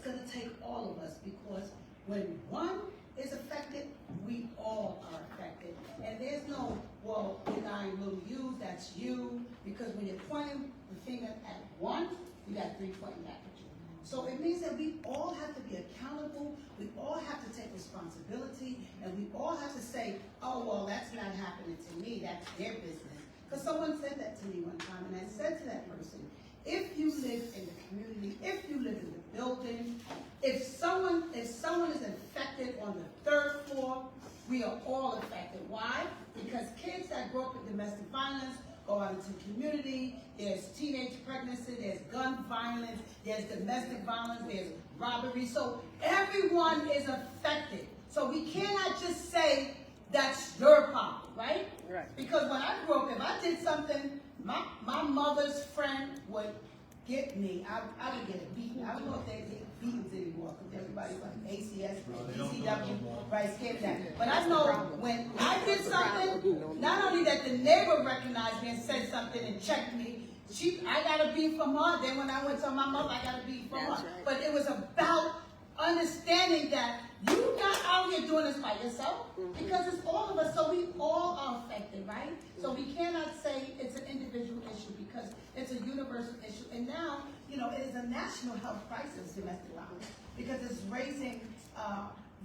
going to take all of us, because when one is affected, we all are affected. And there's no, well, if I will you, that's you, because when you're pointing the finger at one, you got three pointing back at you. So it means that we all have to be accountable, we all have to take responsibility, and we all have to say, oh, well, that's not happening to me, that's their business. Because someone said that to me one time, and I said to that person, if you live in the community, if you live in the building, if someone is infected on the third floor, we are all affected. Why? Because kids that grow up in domestic violence go out into the community, there's teenage pregnancy, there's gun violence, there's domestic violence, there's robbery. So everyone is affected. So we cannot just say that's your problem, right? Right. Because when I grew up, if I did something, my mother's friend would get me. I would get a beating. I don't know if they get beatings anymore because everybody's like ACS, ECW, right, scared of that. But I know when I did something, not only that the neighbor recognized me and said something and checked me, I got a beat from her. Then when I went to my mother, I got a beat from her. But it was about understanding that you're not out here doing this by yourself, because it's all of us, so we all are affected, right? So we cannot say it's an individual issue because it's a universal issue. And now, it is a national health crisis, domestic violence, because it's raising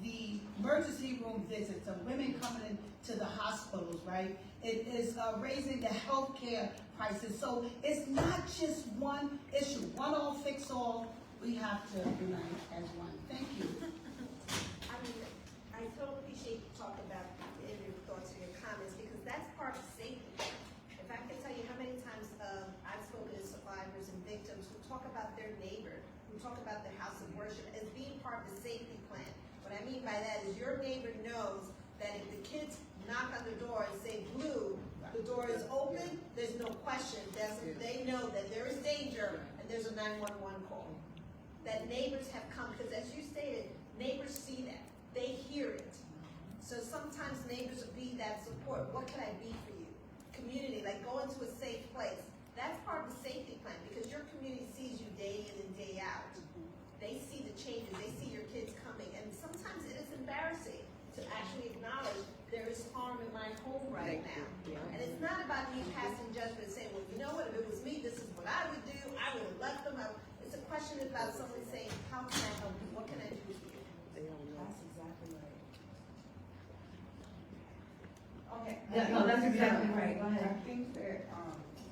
the emergency room visits, the women coming into the hospitals, right? It is raising the healthcare prices. So it's not just one issue, one all fix all. We have to unite as one. Thank you. I mean, I totally appreciate you talking about in your thoughts and your comments, because that's part of safety. If I can tell you how many times I've spoken to survivors and victims who talk about their neighbor, who talk about their house of worship as being part of the safety plan. What I mean by that is your neighbor knows that if the kids knock on the door and say blue, the door is open, there's no question. They know that there is danger and there's a 911 call. That neighbors have come, because as you stated, neighbors see that. They hear it. So sometimes neighbors will be that support. What can I be for you? Community, like going to a safe place. That's part of the safety plan, because your community sees you day in and day out. They see the changes. They see your kids coming. And sometimes it is embarrassing to actually acknowledge there is harm in my home right now. And it's not about me passing judgment and saying, well, you know what, if it was me, this is what I would do. I would have left them. It's a question about someone saying, how can I help you? What can I do for you? That's exactly right. Okay. Yeah, no, that's exactly right. Go ahead. I think that,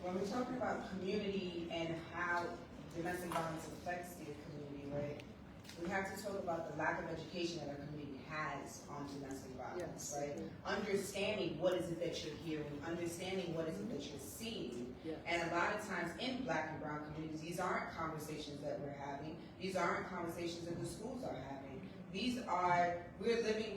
when we're talking about community and how domestic violence affects the community, right? We have to talk about the lack of education that our community has on domestic violence, right? Understanding what is it that you're hearing, understanding what is it that you're seeing. And a lot of times in Black and brown communities, these aren't conversations that we're having. These aren't conversations that the schools are having. We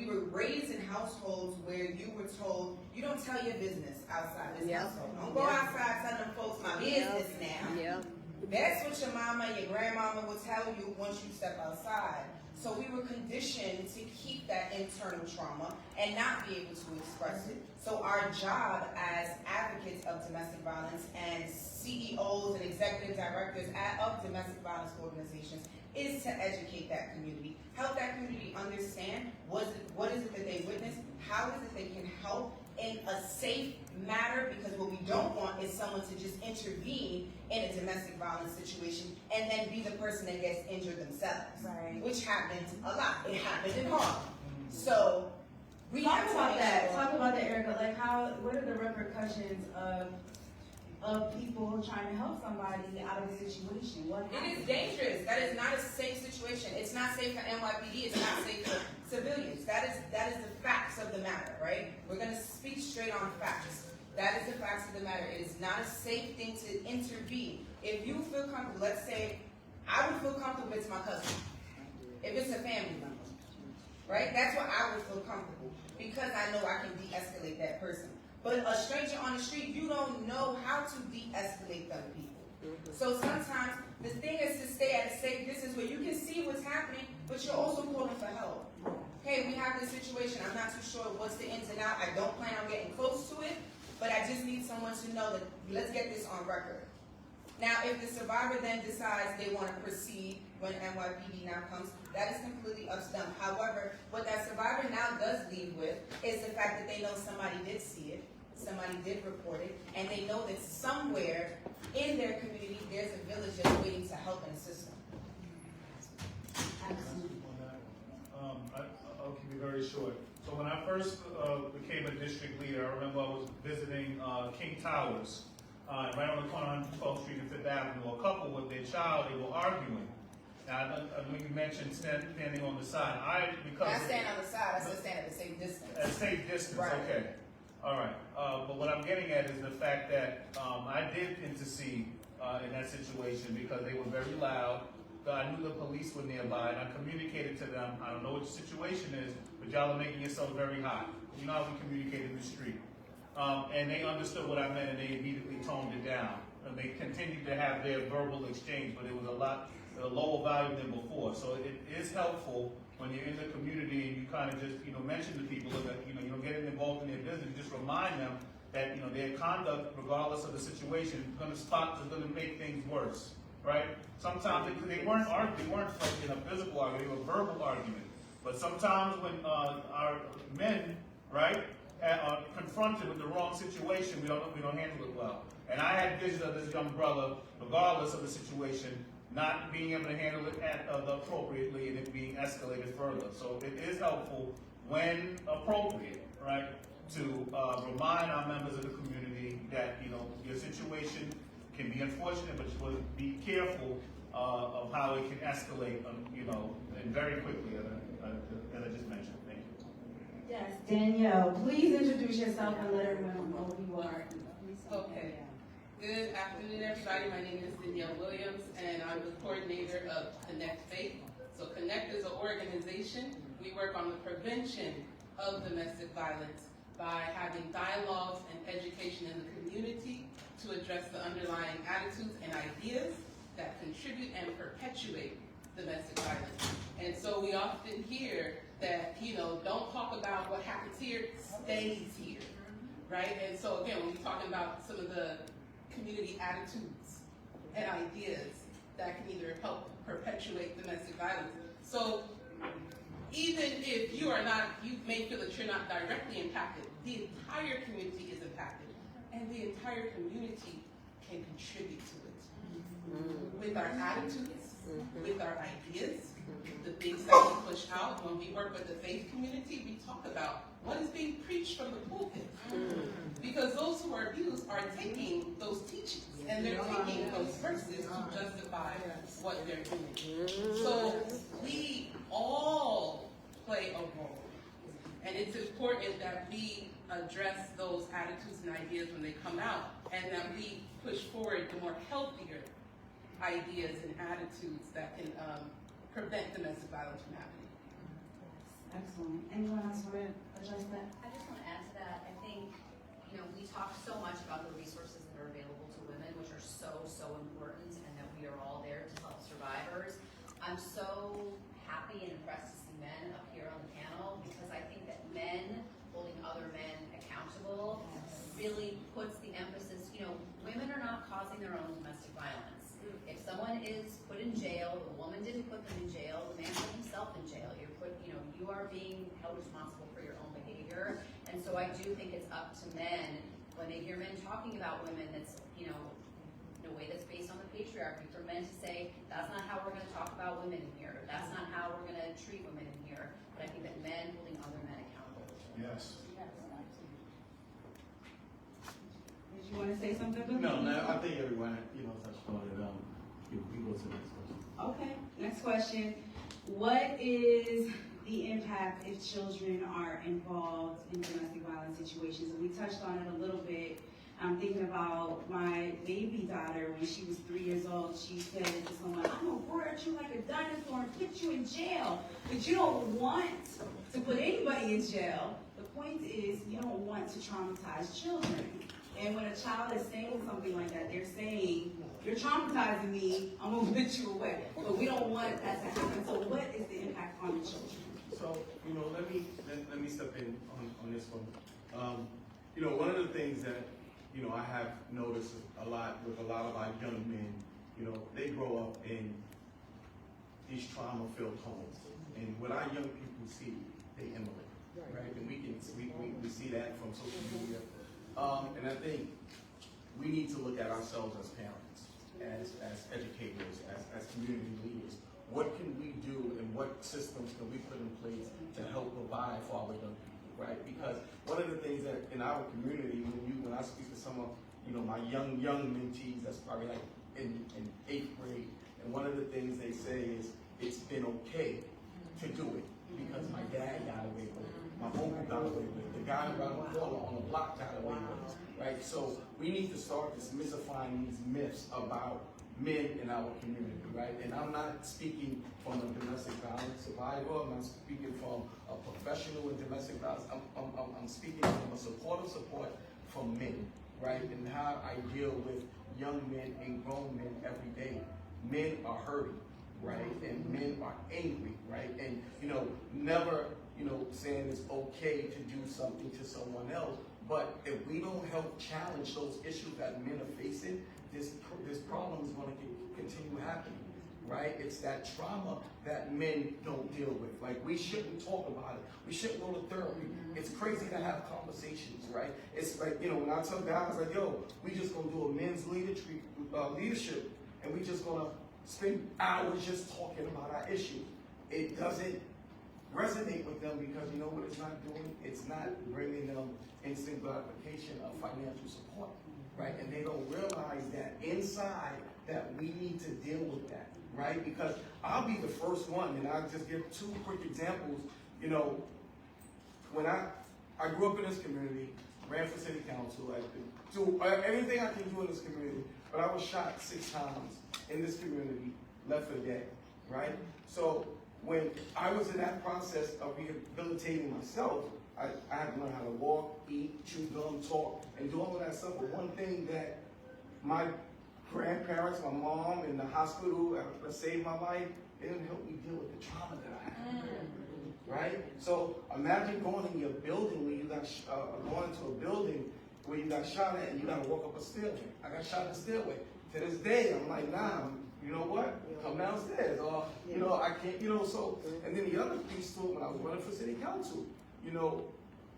were raised in households where you were told, you don't tell your business outside this household. Don't go outside telling them folks my business now. That's what your mama and your grandmama will tell you once you step outside. So we were conditioned to keep that internal trauma and not be able to express it. So our job as advocates of domestic violence and CEOs and executive directors of domestic violence organizations is to educate that community, help that community understand what is it that they witnessed, how is it they can help in a safe manner, because what we don't want is someone to just intervene in a domestic violence situation and then be the person that gets injured themselves, which happens a lot. It happens in Harlem. So we have to about that. Talk about that, Erica. Like, what are the repercussions of people trying to help somebody out of a situation? What happens? It is dangerous. That is not a safe situation. It's not safe for NYPD. It's not safe for civilians. That is the facts of the matter, right? We're going to speak straight on facts. That is the facts of the matter. It is not a safe thing to intervene. If you feel comfortable, let's say, I would feel comfortable if it's my cousin. If it's a family member, right? That's what I would feel comfortable, because I know I can de-escalate that person. But a stranger on the street, you don't know how to de-escalate them people. So sometimes the thing is to stay at a safe distance where you can see what's happening, but you're also calling for help. Hey, we have this situation. I'm not too sure what's the ins and outs. I don't plan on getting close to it, but I just need someone to know that let's get this on record. Now, if the survivor then decides they want to proceed when NYPD now comes, that is completely up to them. However, what that survivor now does leave with is the fact that they know somebody did see it, somebody did report it, and they know that somewhere in their community there's a village that's waiting to help and assist them. Absolutely. I'll keep it very short. So when I first became a district leader, I remember I was visiting King Towers, right on the corner on 12th Street and 5th Avenue. A couple with their child, they were arguing. Now, when you mentioned standing on the side, I stand on the side, I said stand at a safe distance. At a safe distance, right. Okay. All right. But what I'm getting at is the fact that I did intercede in that situation because they were very loud. I knew the police were nearby, and I communicated to them, I don't know what your situation is, but y'all are making yourself very hot. You know how we communicate in the street. And they understood what I meant, and they immediately toned it down. And they continued to have their verbal exchange, but it was a lower value than before. So it is helpful when you're in the community and you kind of just, mention to people that, you don't get involved in their business. Just remind them that, their conduct, regardless of the situation, is going to make things worse. Right? Sometimes they weren't like in a physical argument, they were verbal argument. But sometimes when our men, right, are confronted with the wrong situation, we don't handle it well. And I had visions of this young brother, regardless of the situation, not being able to handle it appropriately and it being escalated further. So it is helpful when appropriate, right, to remind our members of the community that, you know, your situation can be unfortunate, but you want to be careful of how it can escalate, you know, and very quickly, as I just mentioned. Thank you. Yes, Danielle, please introduce yourself and let everyone know who you are. Okay. Good afternoon, everybody. My name is Danielle Williams, and I'm the coordinator of Connect Faith. So Connect is an organization. We work on the prevention of domestic violence by having dialogues and education in the community to address the underlying attitudes and ideas that contribute and perpetuate domestic violence. And so we often hear that, you know, don't talk about what happens here, stays here, right? And so again, when we're talking about some of the community attitudes and ideas that can either help perpetuate domestic violence. So even if you are not, you may feel that you're not directly impacted, the entire community is impacted, and the entire community can contribute to it. With our attitudes, with our ideas, the things that we push out. When we work with the faith community, we talk about what is being preached from the pulpit. Because those who are abused are taking those teachings and they're taking those verses to justify what they're doing. So we all play a role. And it's important that we address those attitudes and ideas when they come out, and that we push forward the more healthier ideas and attitudes that can prevent domestic violence from happening. Excellent. Anyone else want to address that? I just want to add to that. I think, you know, we talk so much about the resources that are available to women, which are so, so important, and that we are all there to help survivors. I'm so happy and impressed to see men up here on the panel, because I think that men holding other men accountable really puts the emphasis, you know, women are not causing their own domestic violence. If someone is put in jail, the woman didn't put them in jail, the man put himself in jail. You are being held responsible for your own behavior. And so I do think it's up to men, when they hear men talking about women, that's, you know, in a way that's based on the patriarchy, for men to say, that's not how we're going to talk about women in here. That's not how we're going to treat women in here. But I think that men holding other men accountable. Yes. Did you want to say something? No, I think everyone, you know, touched on it. We go to the next question. Okay, next question. What is the impact if children are involved in domestic violence situations? And we touched on it a little bit. I'm thinking about my baby daughter when she was 3 years old. She said to someone, I'm gonna roar at you like a dinosaur and put you in jail. But you don't want to put anybody in jail. The point is, you don't want to traumatize children. And when a child is saying something like that, they're saying, you're traumatizing me, I'm gonna put you away. But we don't want that to happen. So what is the impact on the children? So, you know, let me step in on this one. You know, one of the things that, you know, I have noticed a lot with a lot of our young men, you know, they grow up in these trauma-filled homes. And what our young people see, they emulate, right? And we see that from social media. And I think we need to look at ourselves as parents, as educators, as community leaders. What can we do and what systems can we put in place to help provide for our young people, right? Because one of the things that in our community, when I speak to some of, you know, my young mentees, that's probably like in 8th grade, and one of the things they say is, it's been okay to do it because my dad got away with it, my uncle got away with it, the guy around the corner on the block got away with it, right? So we need to start demystifying these myths about men in our community, right? And I'm not speaking from a domestic violence survivor. I'm not speaking from a professional in domestic violence. I'm speaking from a supportive support from men, right? And how I deal with young men and grown men every day. Men are hurting, right? And men are angry, right? And, you know, never, you know, saying it's okay to do something to someone else. But if we don't help challenge those issues that men are facing, this problem is going to continue happening, right? It's that trauma that men don't deal with. Like, we shouldn't talk about it. We shouldn't go to therapy. It's crazy to have conversations, right? It's like, you know, when I tell guys, like, yo, we just going to do a men's leadership, and we just going to spend hours just talking about our issue. It doesn't resonate with them because you know what it's not doing? It's not bringing them instant gratification of financial support, right? And they don't realize that inside that we need to deal with that, right? Because I'll be the first one, and I'll just give 2 quick examples. You know, when I grew up in this community, ran for city council, I do everything I can do in this community, but I was shot 6 times in this community, left for dead, right? So when I was in that process of rehabilitating myself, I had to learn how to walk, eat, chew gum, talk, and do all of that stuff. But one thing that my grandparents, my mom in the hospital that saved my life, they didn't help me deal with the trauma that I had. Right? So imagine going in your building where you got going into a building where you got shot at and you got to walk up a stairway. I got shot in the stairway. To this day, I'm like, nah, you know what? Come downstairs. Or, you know, I can't, you know, so. And then the other piece too, when I was running for city council, you know,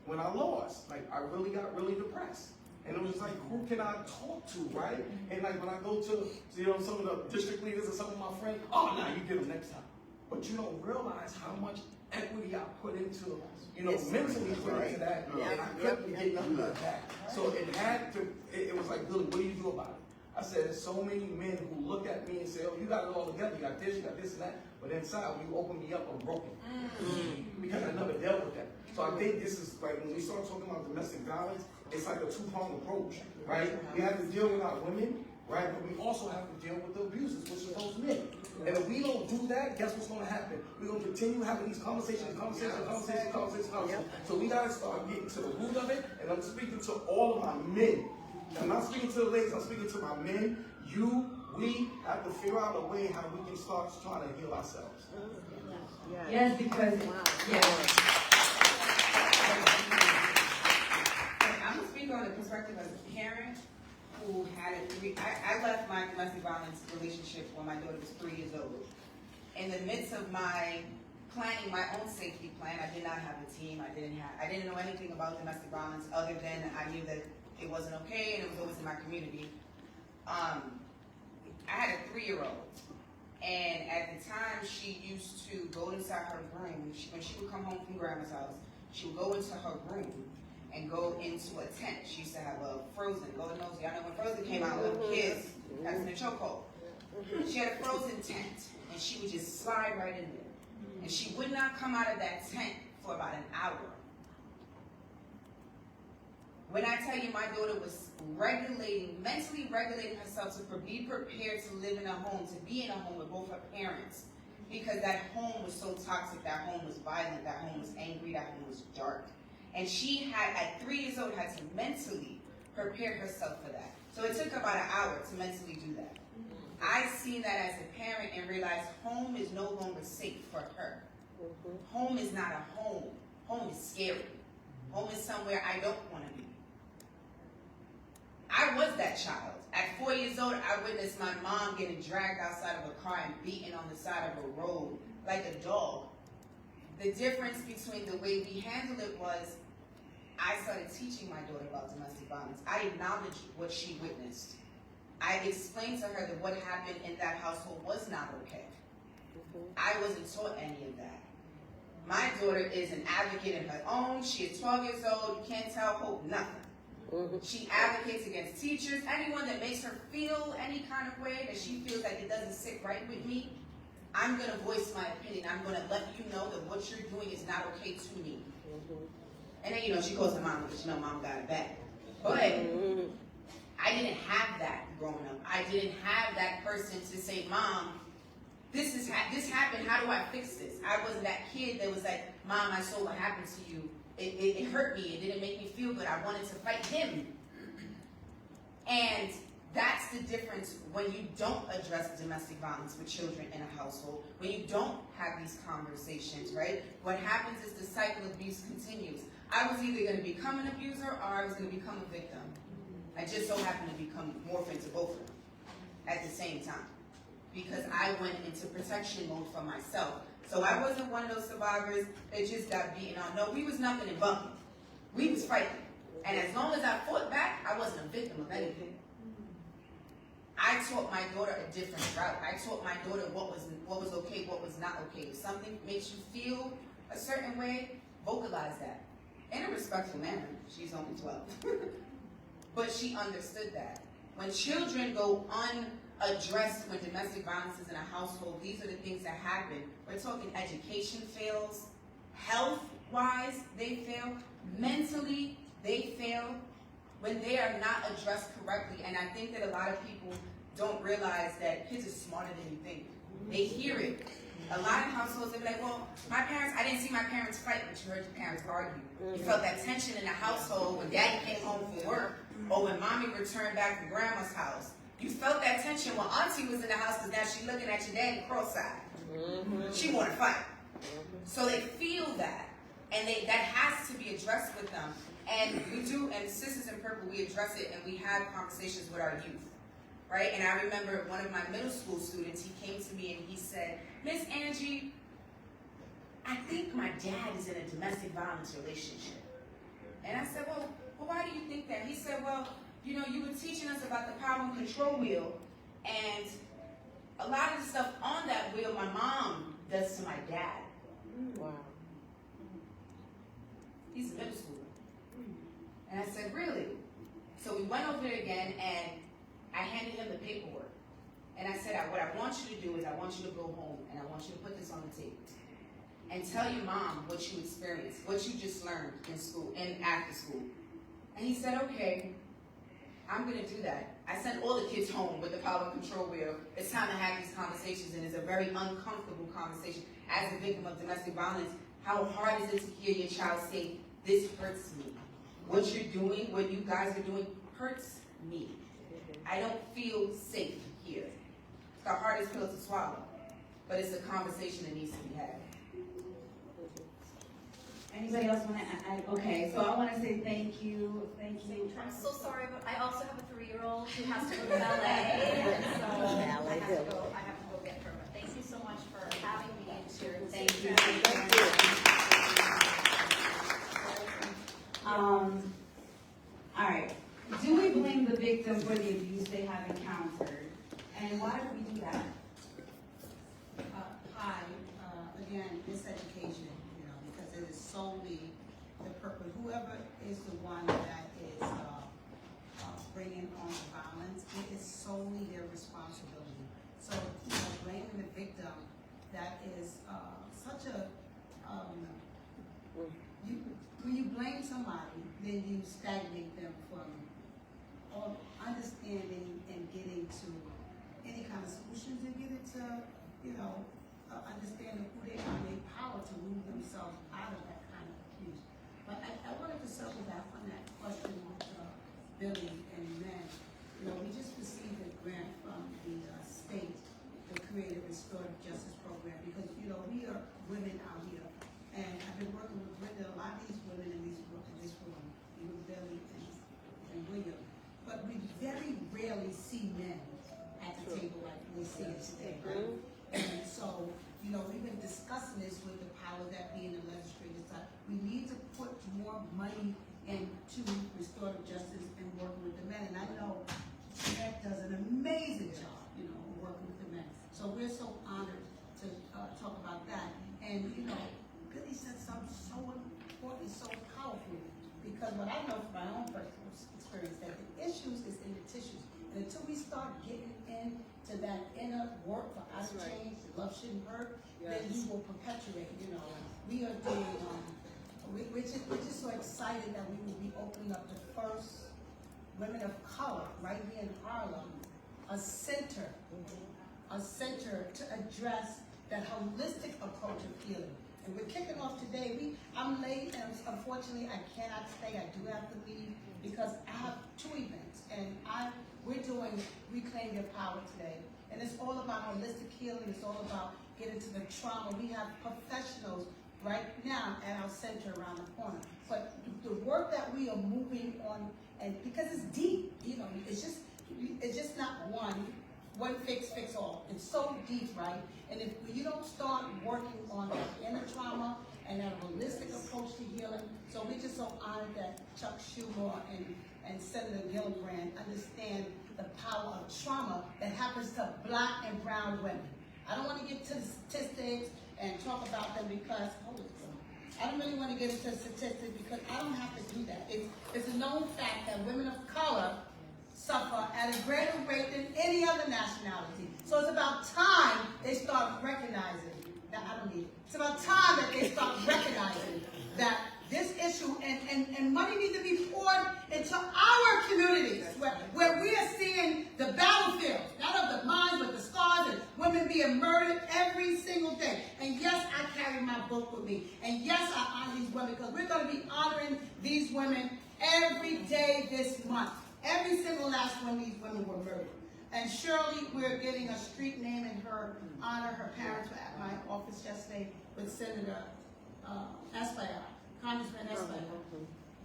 when I lost, like, I really got really depressed. And it was like, who can I talk to, right? And like, when I go to, you know, some of the district leaders and some of my friends, oh, nah, you get them next time. But you don't realize how much equity I put into, you know, mentally put into that, and I couldn't get nothing like that. So it had to, it was like, Billy, what do you do about it? I said, there's so many men who look at me and say, oh, you got it all together, you got this and that, but inside, when you open me up, I'm broken. Because I never dealt with that. So I think this is, like, when we start talking about domestic violence, it's like a 2-pronged approach, right? We have to deal with our women, right? But we also have to deal with the abusers, which are those men. And if we don't do that, guess what's going to happen? We're going to continue having these conversations. So we got to start getting to the root of it. And I'm speaking to all of my men. I'm not speaking to the ladies. I'm speaking to my men. We have to figure out a way how we can start trying to heal ourselves. Yes, because I'm going to speak on the perspective as a parent who had I left my domestic violence relationship when my daughter was 3 years old. In the midst of my planning my own safety plan, I did not have a team. I didn't know anything about domestic violence other than I knew that it wasn't okay and it was always in my community. I had a 3-year-old, and at the time she used to go inside her room. When she would come home from grandma's house, she would go into her room and go into a tent. She used to have a Frozen. Lord knows, y'all know when Frozen came out, little kids had us in a chokehold. She had a Frozen tent, and she would just slide right in there. And she would not come out of that tent for about an hour. When I tell you my daughter was mentally regulating herself to be prepared to live in a home, to be in a home with both her parents, because that home was so toxic, that home was violent, that home was angry, that home was dark. And she had, at 3 years old, had to mentally prepare herself for that. So it took about an hour to mentally do that. I seen that as a parent and realized home is no longer safe for her. Home is not a home. Home is scary. Home is somewhere I don't want to be. I was that child. At 4 years old, I witnessed my mom getting dragged outside of a car and beaten on the side of a road like a dog. The difference between the way we handled it was I started teaching my daughter about domestic violence. I acknowledged what she witnessed. I explained to her that what happened in that household was not okay. I wasn't taught any of that. My daughter is an advocate in her own. She is 12 years old. You can't tell hope nothing. She advocates against teachers, anyone that makes her feel any kind of way that she feels like it doesn't sit right with me. I'm going to voice my opinion. I'm going to let you know that what you're doing is not okay to me. And then, you know, she calls her mom because, you know, mom got it back. But I didn't have that growing up. I didn't have that person to say, Mom, this happened. How do I fix this? I wasn't that kid that was like, Mom, I saw what happened to you. It hurt me. It didn't make me feel good. I wanted to fight him. And that's the difference when you don't address domestic violence with children in a household, when you don't have these conversations, right? What happens is the cycle of abuse continues. I was either going to become an abuser or I was going to become a victim. I just so happened to become morphed into both of them at the same time because I went into protection mode for myself. So I wasn't one of those survivors that just got beaten on. No, we was nothing and bumping. We was fighting. And as long as I fought back, I wasn't a victim of anything. I taught my daughter a different route. I taught my daughter what was okay, what was not okay. If something makes you feel a certain way, vocalize that. In a respectful manner. She's only 12. But she understood that. When children go unaddressed when domestic violence is in a household, these are the things that happen. We're talking education fails, health-wise they fail, mentally they fail, when they are not addressed correctly. And I think that a lot of people don't realize that kids are smarter than you think. They hear it. A lot of households, they're like, well, my parents, I didn't see my parents fight, but you heard your parents argue. You felt that tension in the household when daddy came home from work, or when mommy returned back from grandma's house. You felt that tension when auntie was in the house because now she's looking at your daddy cross-eyed. She want to fight. So they feel that, and that has to be addressed with them. And we do, and Sisters in Purple, we address it, and we have conversations with our youth, right? And I remember one of my middle school students, he came to me and he said, Miss Angie, I think my dad is in a domestic violence relationship. And I said, well, why do you think that? He said, well, you know, you were teaching us about the power and control wheel, and a lot of the stuff on that wheel my mom does to my dad. Wow. He's a middle schooler. And I said, really? So we went over there again, and I handed him the paperwork. And I said, what I want you to do is I want you to go home, and I want you to put this on the table. And tell your mom what you experienced, what you just learned in school, and after school. And he said, okay, I'm going to do that. I sent all the kids home with the power and control wheel. It's time to have these conversations, and it's a very uncomfortable conversation. As a victim of domestic violence, how hard is it to hear your child say, this hurts me? What you're doing, what you guys are doing, hurts me. I don't feel safe here. It's the hardest pill to swallow, but it's a conversation that needs to be had. Anybody else want to add? Okay, so I want to say thank you. Thank you. I'm so sorry, but I also have a 3-year-old who has to go to ballet, and so I have to go get her. But thank you so much for having me and sharing. Thank you. All right. Do we blame the victim for the abuse they have encountered? And why do we do that? Hi, again, miseducation, because it is solely the purpose, whoever is the one that is bringing on the violence, it is solely their responsibility. So, blaming the victim, that is such a, when you blame somebody, then you stagnate them from understanding and getting to any kind of solutions and getting to, understanding who they are, their power to move themselves out of that kind of abuse. But I wanted to circle back on that question with Billy and men. We just received a grant from the state, the Creative Restorative Justice Program, because, we are women out here. And I've been working with Brenda, a lot of these women in this room, even Billy and William. But we very rarely see men at the table like we see it today, right? And so, we've been discussing this with the powers that be in the legislative side. We need to put more money into restorative justice and working with the men. And I know Jeanette does an amazing job, working with the men. So we're so honored to talk about that. And, Billy said something so important, so powerful, because what I know from my own personal experience, that the issues is in the tissues. And until we start getting into that inner work for out of change, love shouldn't hurt, then we will perpetuate, We are doing, we're just so excited that we will be opening up the first women of color right here in Harlem, a center to address that holistic approach of healing. And we're kicking off today. I'm late, and unfortunately I cannot stay. I do have to leave because I have 2 events, and we're doing Reclaim Your Power today. And it's all about holistic healing. It's all about getting to the trauma. We have professionals right now at our center around the corner. But the work that we are moving on, and because it's deep, it's just not one fix all. It's so deep, right? And if you don't start working on the inner trauma and that holistic approach to healing. So we just so honored that Chuck Schumer and Senator Gillibrand understand the power of trauma that happens to Black and brown women. I don't want to get to the statistics and talk about them because, I don't really want to get into statistics because I don't have to do that. It's a known fact that women of color suffer at a greater rate than any other nationality. So it's about time they start recognizing that I don't need it. It's about time that they start recognizing that this issue and money needs to be poured into our communities where we are seeing the battlefield, not of the minds but the scars, and women being murdered every single day. And yes, I carry my book with me. And yes, I honor these women because we're going to be honoring these women every day this month. Every single last one of these women were murdered. And Shirley, we're getting a street name in her honor. Her parents were at my office yesterday with Senator Esquire, Congressman Esquire,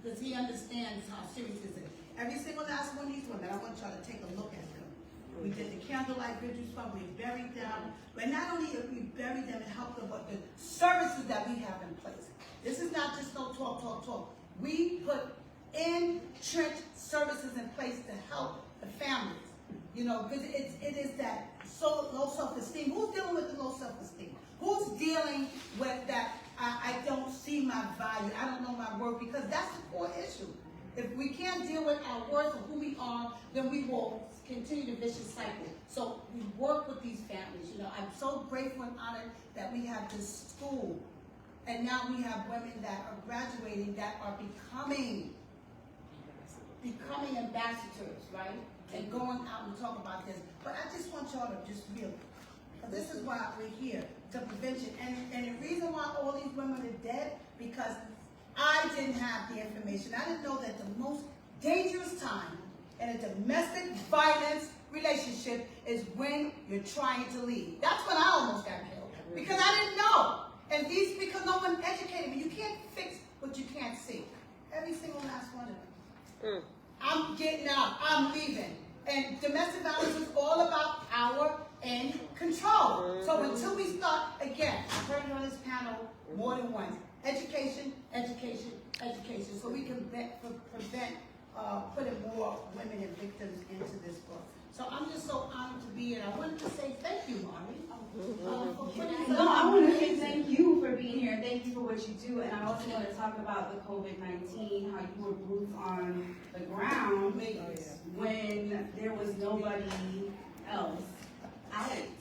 because he understands how serious this is. Every single last one of these women, I want y'all to take a look at them. We did the candlelight vigils for them, we buried them. But not only did we bury them and help them, but the services that we have in place. This is not just no talk. We put entrenched services in place to help the families. You know, because it is that so low self-esteem. Who's dealing with the low self-esteem? Who's dealing with that I don't see my value, I don't know my worth? Because that's the core issue. If we can't deal with our worth or who we are, then we will continue the vicious cycle. So we work with these families. You know, I'm so grateful and honored that we have this school. And now we have women that are graduating that are becoming ambassadors, right? And going out and talk about this. But I just want y'all to just really, this is why we're here, to prevention. And the reason why all these women are dead, because I didn't have the information. I didn't know that the most dangerous time in a domestic violence relationship is when you're trying to leave. That's when I almost got killed, because I didn't know. And because no one educated me. You can't fix what you can't see. Every single last one of them. I'm getting out. I'm leaving. And domestic violence is all about power and control. So until we start, again, I've heard it on this panel more than once, education, so we can prevent putting more women and victims into this book. So I'm just so honored to be here. I wanted to say thank you, Mari. No, I want to say thank you for being here. Thank you for what you do. And I also want to talk about the COVID-19, how you were boots on the ground when there was nobody else.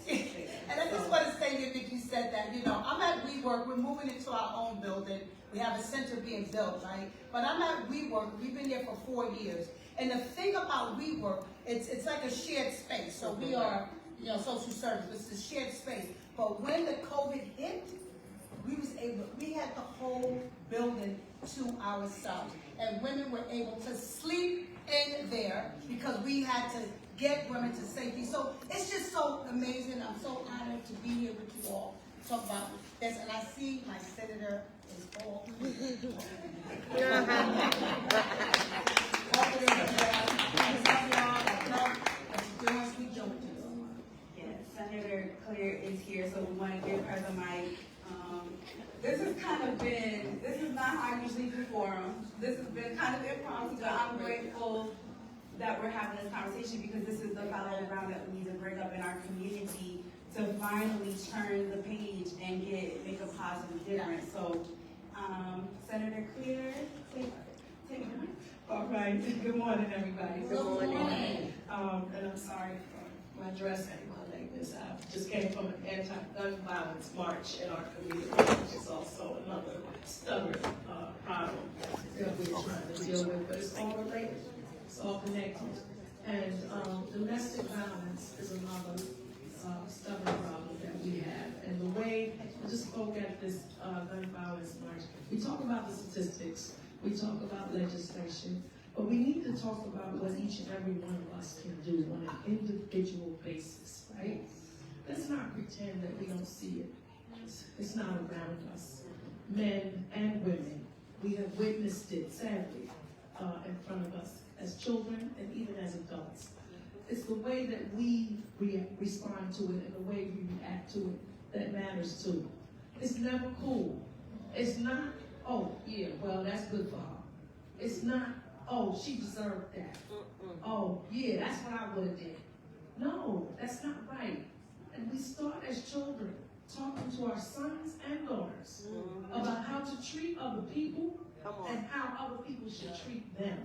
And I just want to say here that you said that, you know, I'm at WeWork, we're moving into our own building. We have a center being built, right? But I'm at WeWork, we've been there for 4 years. And the thing about WeWork, it's like a shared space. So we are, you know, social service, it's a shared space. But when the COVID hit, we had the whole building to ourselves. And women were able to sleep in there because we had to get women to safety. So it's just so amazing. I'm so honored to be here with you all to talk about this. And I see my senator is all Yes, Senator Clear is here, so we want to give her the mic. This is not how I usually do forums. This has been kind of impromptu, but I'm grateful that we're having this conversation because this is the fallow ground that we need to break up in our community to finally turn the page and make a positive difference. So, Senator Clear, take it. All right. Good morning, everybody. Good morning. And I'm sorry for my dress and my lateness. I just came from an anti-gun violence march in our community, which is also another stubborn problem that we're trying to deal with. But it's all related. It's all connected. And domestic violence is another stubborn problem that we have. And the way I just spoke at this gun violence march, we talk about the statistics. We talk about legislation, but we need to talk about what each and every one of us can do on an individual basis, right? Let's not pretend that we don't see it. It's not around us. Men and women, we have witnessed it, sadly, in front of us as children and even as adults. It's the way that we respond to it and the way we react to it that matters too. It's never cool It's not, oh, yeah, well, that's good for her. It's not, oh, she deserved that. Oh, yeah, that's what I would have did. No, that's not right. And we start as children talking to our sons and daughters about how to treat other people and how other people should treat them.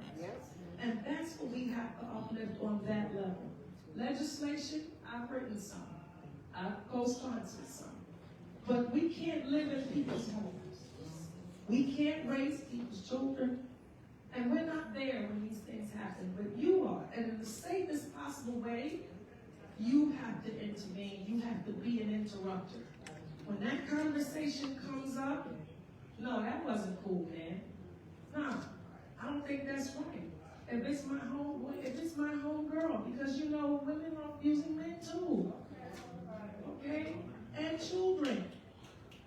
And that's what we have to uplift on that level. Legislation, I've written some. I've co-sponsored some. But we can't live in people's homes. We can't raise people's children. And we're not there when these things happen, but you are. And in the safest possible way, you have to intervene. You have to be an interrupter. When that conversation comes up, no, that wasn't cool, man. No, I don't think that's right. If it's my home girl, because you know women are abusing men too. Okay? And children.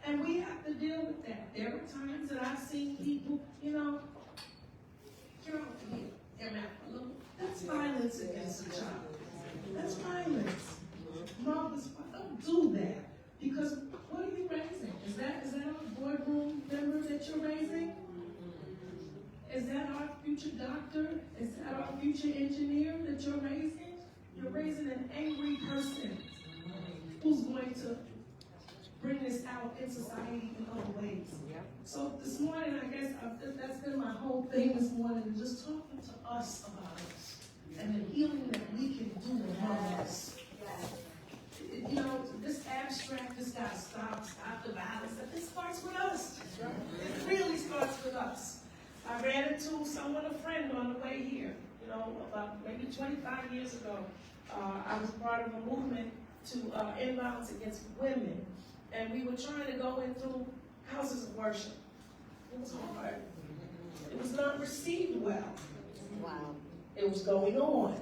And we have to deal with that. There are times that I've seen people, get off here. That's violence against a child. That's violence. Mothers, don't do that. Because what are you raising? Is that a boardroom member that you're raising? Is that our future doctor? Is that our future engineer that you're raising? You're raising an angry person who's going to bring this out in society in other ways. So this morning, I guess that's been my whole thing this morning, just talking to us about us and the healing that we can do among us. This abstract, this gotta stop the violence. It starts with us. It really starts with us. I ran into a friend on the way here, about maybe 25 years ago. I was part of a movement to end violence against women. And we were trying to go into houses of worship. It was hard. It was not received well. Wow. It was going on.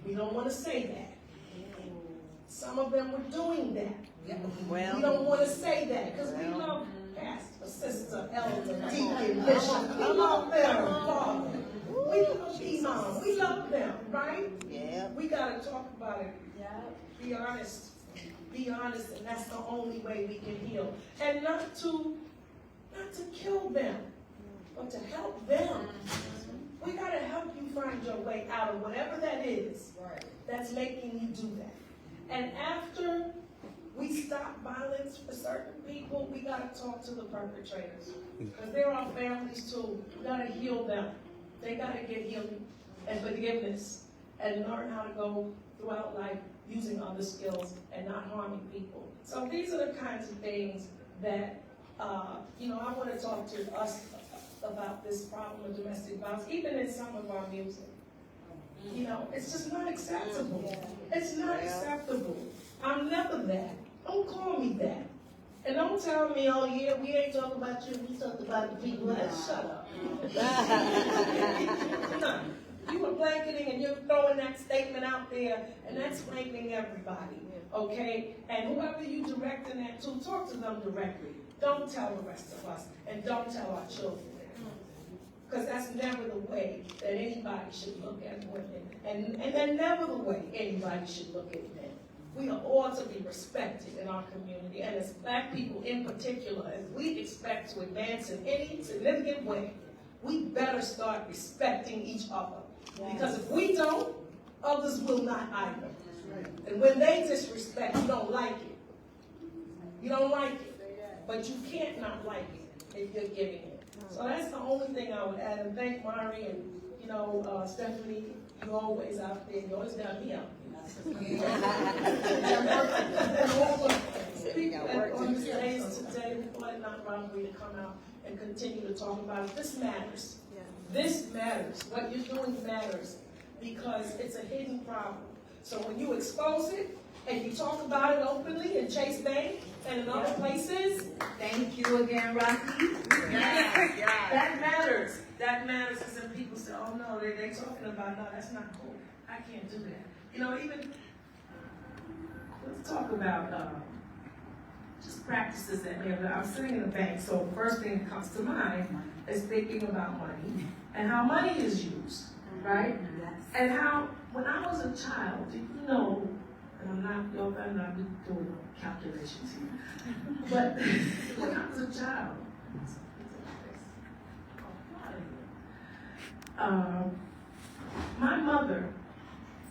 We don't want to say that. Some of them were doing that. Well, we don't want to say that because we love pastor, sister, elder, deacon, bishop. We love them, Father. We love imam. We love them, right? Yeah. We got to talk about it. Yeah. Be honest. Be honest, and that's the only way we can heal. And not to kill them, but to help them. We got to help you find your way out of whatever that is that's making you do that. And after we stop violence for certain people, we got to talk to the perpetrators. Because they're our families too. We got to heal them. They got to get healing and forgiveness and learn how to go throughout life using other skills and not harming people. So these are the kinds of things that, I want to talk to us about this problem of domestic violence, even in some of our music. It's just not acceptable. It's not acceptable. I'm never that. Don't call me that. And don't tell me, oh yeah, we ain't talking about you, we talking about the people. Shut up. No. You are blanketing and you're throwing that statement out there, and that's blanketing everybody, okay? And whoever you directing that to, talk to them directly. Don't tell the rest of us, and don't tell our children. Because that's never the way that anybody should look at women, and that's never the way anybody should look at men. We are all to be respected in our community, and as Black people in particular, as we expect to advance in any significant way, we better start respecting each other. Because if we don't, others will not either. And when they disrespect, you don't like it. You don't like it. But you can't not like it if you're giving it. So that's the only thing I would add. And thank Mari and, Stephanie, you're always out there. You always got me out there. People on the stage today, we thought it not robbery to come out and continue to talk about it. This matters. This matters. What you're doing matters because it's a hidden problem. So when you expose it and you talk about it openly in Chase Bank and in other places, thank you again, Rocky. That matters. That matters because then people say, oh no, they're talking about, no, that's not cool. I can't do that. Even, let's talk about just practices that I'm sitting in a bank, so the first thing that comes to mind is thinking about money and how money is used, right? And how, when I was a child, did you know, and I'm not doing calculations here, but when I was a child, My mother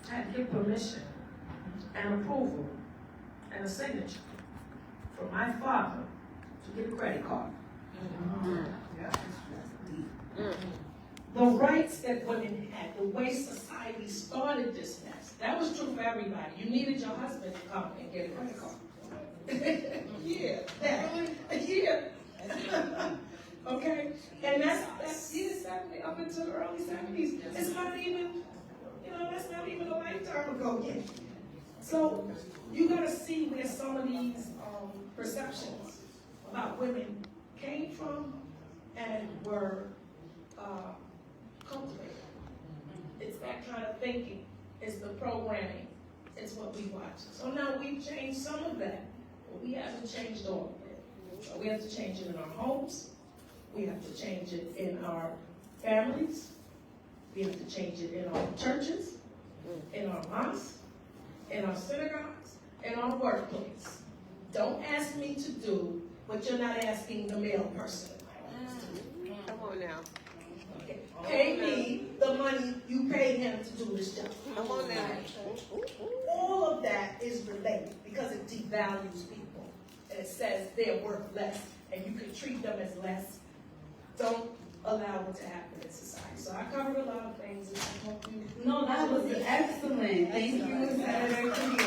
had to get permission and approval and a signature from my father to get a credit card. The rights that women had, the way society started this mess, that was true for everybody. You needed your husband to come and get a credit card. Yeah, okay, and that's yeah, 70 up into the early 70s. It's not even, that's not even a lifetime ago yet. So you gotta see where some of these perceptions about women came from and were cultivated. It's that kind of thinking. It's the programming. It's what we watch. So now we've changed some of that, but we haven't changed all of it. So we have to change it in our homes. We have to change it in our families. We have to change it in our churches, in our mosques, in our synagogues, in our workplace. Don't ask me to do what you're not asking the male person. Come on now. Okay. Pay me the money you pay him to do this job. Come on now. All of that is related because it devalues people. And it says they're worth less and you can treat them as less. Don't allow it to happen in society. So I covered a lot of things. And I hope you. No, that was excellent. Thank you, Senator Kennedy.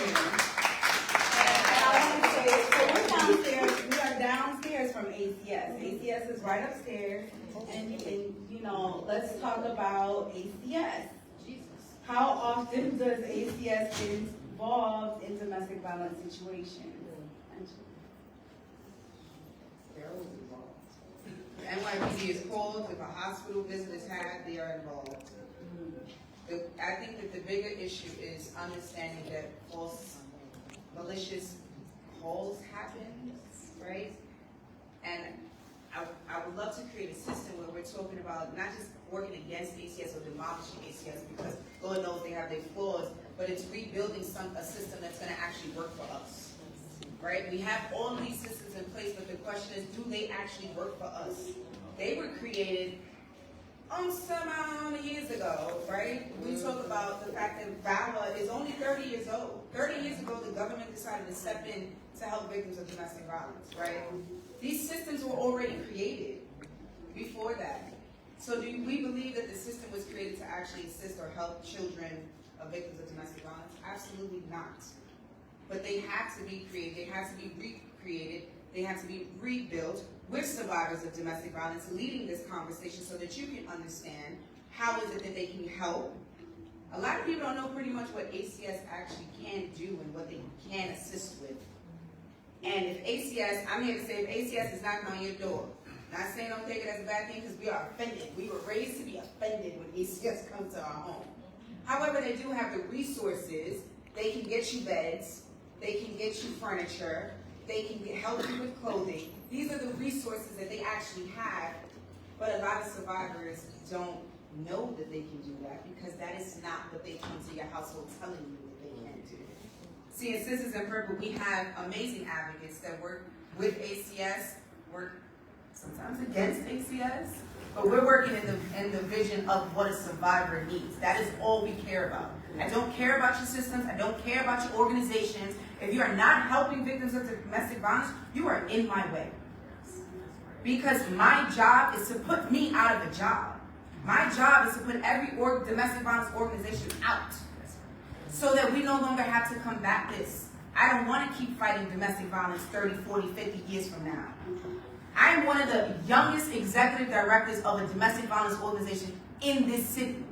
So we're downstairs. We are downstairs from ACS. ACS is right upstairs. And let's talk about ACS. How often does ACS get involved in domestic violence situations? NYPD is called, if a hospital visit is had, they are involved. I think that the bigger issue is understanding that false, malicious calls happen, right? And I would love to create a system where we're talking about not just working against ACS or demolishing ACS, because Lord knows they have their flaws, but it's rebuilding a system that's going to actually work for us, right? We have all these systems in place, but the question is, do they actually work for us? They were created some amount of years ago, right? We talk about the fact that VAWA is only 30 years old. 30 years ago, the government decided to step in to help victims of domestic violence, right? These systems were already created before that. So do we believe that the system was created to actually assist or help children of victims of domestic violence? Absolutely not. But they have to be created, they have to be recreated, they have to be rebuilt with survivors of domestic violence leading this conversation so that you can understand how is it that they can help. A lot of people don't know pretty much what ACS actually can do and what they can assist with. And if ACS, I'm here to say if ACS is knocking on your door, not saying don't take it as a bad thing because we are offended. We were raised to be offended when ACS comes to our home. However, they do have the resources. They can get you beds. They can get you furniture. They can help you with clothing. These are the resources that they actually have, but a lot of survivors don't know that they can do that because that is not what they come to your household telling you that they can do. See, in Sisters in Purple, we have amazing advocates that work with ACS, work sometimes against ACS, but we're working in the vision of what a survivor needs. That is all we care about. I don't care about your systems. I don't care about your organizations. If you are not helping victims of domestic violence, you are in my way. Because my job is to put me out of a job. My job is to put every domestic violence organization out so that we no longer have to combat this. I don't want to keep fighting domestic violence 30, 40, 50 years from now. I'm one of the youngest executive directors of a domestic violence organization in this city.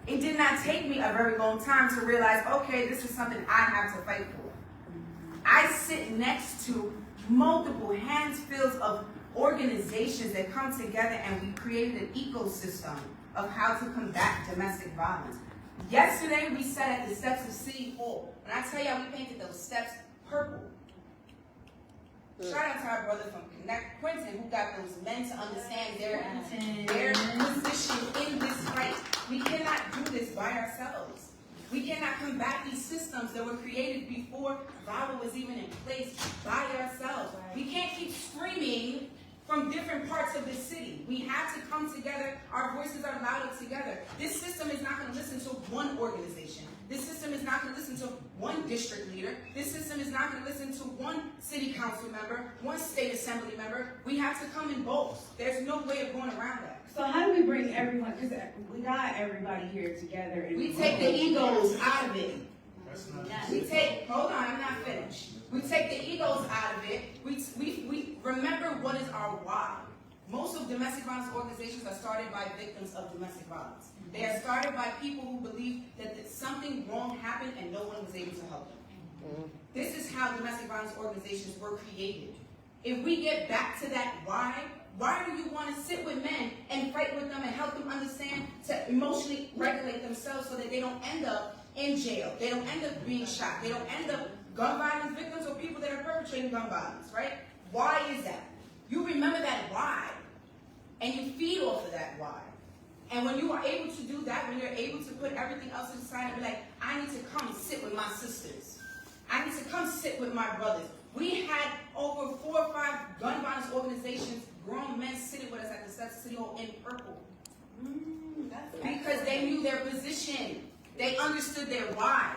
It did not take me a very long time to realize, okay, this is something I have to fight for. I sit next to multiple handfuls of organizations that come together and we created an ecosystem of how to combat domestic violence. Yesterday, we sat at the steps of City Hall. When I tell y'all, we painted those steps purple. Shout out to our brother from Connect, Quentin, who got those men to understand their position in this fight. We cannot do this by ourselves. We cannot combat these systems that were created before VAWA was even in place by ourselves. We can't keep screaming from different parts of the city. We have to come together. Our voices are louder together. This system is not going to listen to one organization. This system is not going to listen to one district leader. This system is not going to listen to one city council member, one state assembly member. We have to come in bulks. There's no way of going around that. So how do we bring everyone, because we got everybody here together. And We take the egos out of it. We take, hold on, I'm not finished. We take the egos out of it. We remember what is our why. Most of domestic violence organizations are started by victims of domestic violence. They are started by people who believe that something wrong happened and no one was able to help them. This is how domestic violence organizations were created. If we get back to that why do you want to sit with men and fight with them and help them understand to emotionally regulate themselves so that they don't end up in jail, they don't end up being shot, they don't end up gun violence victims or people that are perpetrating gun violence, right? Why is that? You remember that why, and you feed off of that why. And when you are able to do that, when you're able to put everything else to the side and be like, I need to come sit with my sisters. I need to come sit with my brothers. We had over 4 or 5 gun violence organizations, grown men sitting with us at the City Hall in purple. Because they knew their position. They understood their why.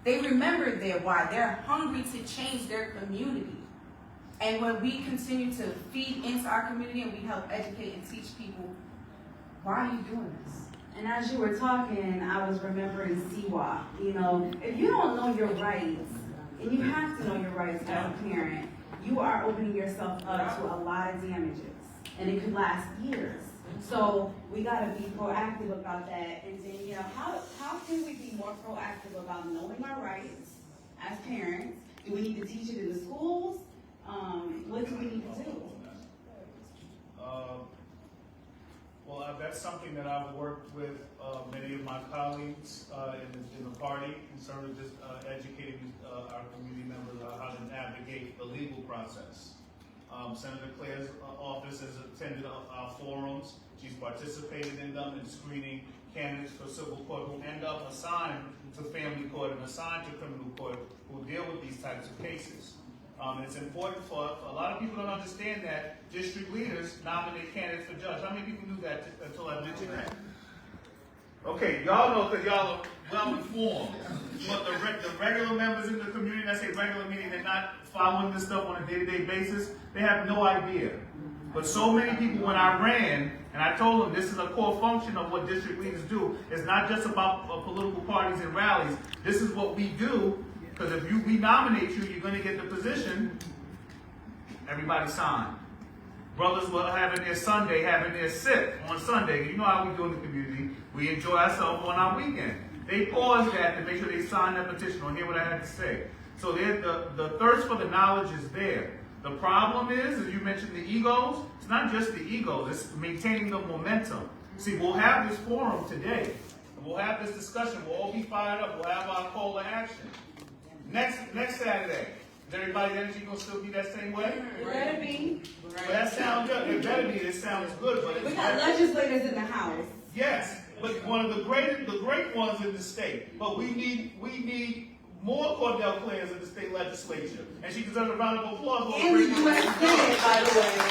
They remembered their why. They're hungry to change their community. And when we continue to feed into our community and we help educate and teach people, why are you doing this? And as you were talking, I was remembering CWAP. You know, if you don't know your rights, and you have to know your rights as a parent, you are opening yourself up to a lot of damages. And it could last years. So we got to be proactive about that. And Danielle, how can we be more proactive about knowing our rights as parents? Do we need to teach it in the schools? What do we need to do? Well, that's something that I've worked with many of my colleagues in the party, in terms of just educating our community members on how to navigate the legal process. Senator Claire's office has attended our forums. She's participated in them and screening candidates for civil court who end up assigned to family court and assigned to criminal court who deal with these types of cases. And it's important for a lot of people don't understand that district leaders nominate candidates for judge. How many people knew that until I mentioned that? Okay, y'all know because y'all are well informed. But the regular members in the community, and I say regular meaning they're not following this stuff on a day-to-day basis, they have no idea. But so many people, when I ran, and I told them this is a core function of what district leaders do, it's not just about political parties and rallies. This is what we do, because if we nominate you, you're going to get the position. Everybody sign. Brothers were having their Sunday, having their sip on Sunday. You know how we do in the community. We enjoy ourselves on our weekend. They paused that to make sure they signed that petition or hear what I had to say. So the thirst for the knowledge is there. The problem is, as you mentioned, the egos. It's not just the egos. It's maintaining the momentum. See, we'll have this forum today. We'll have this discussion. We'll all be fired up. We'll have our call to action. Next Saturday. Is everybody's energy going to still be that same way? It better be. Well, that sounds good. It better be. It sounds good. But We got legislators in the House. Yes, but one of the great ones in the state. But we need more Cordell players in the state legislature. And she deserves a round of applause. And the U.S. Senate, by the way. The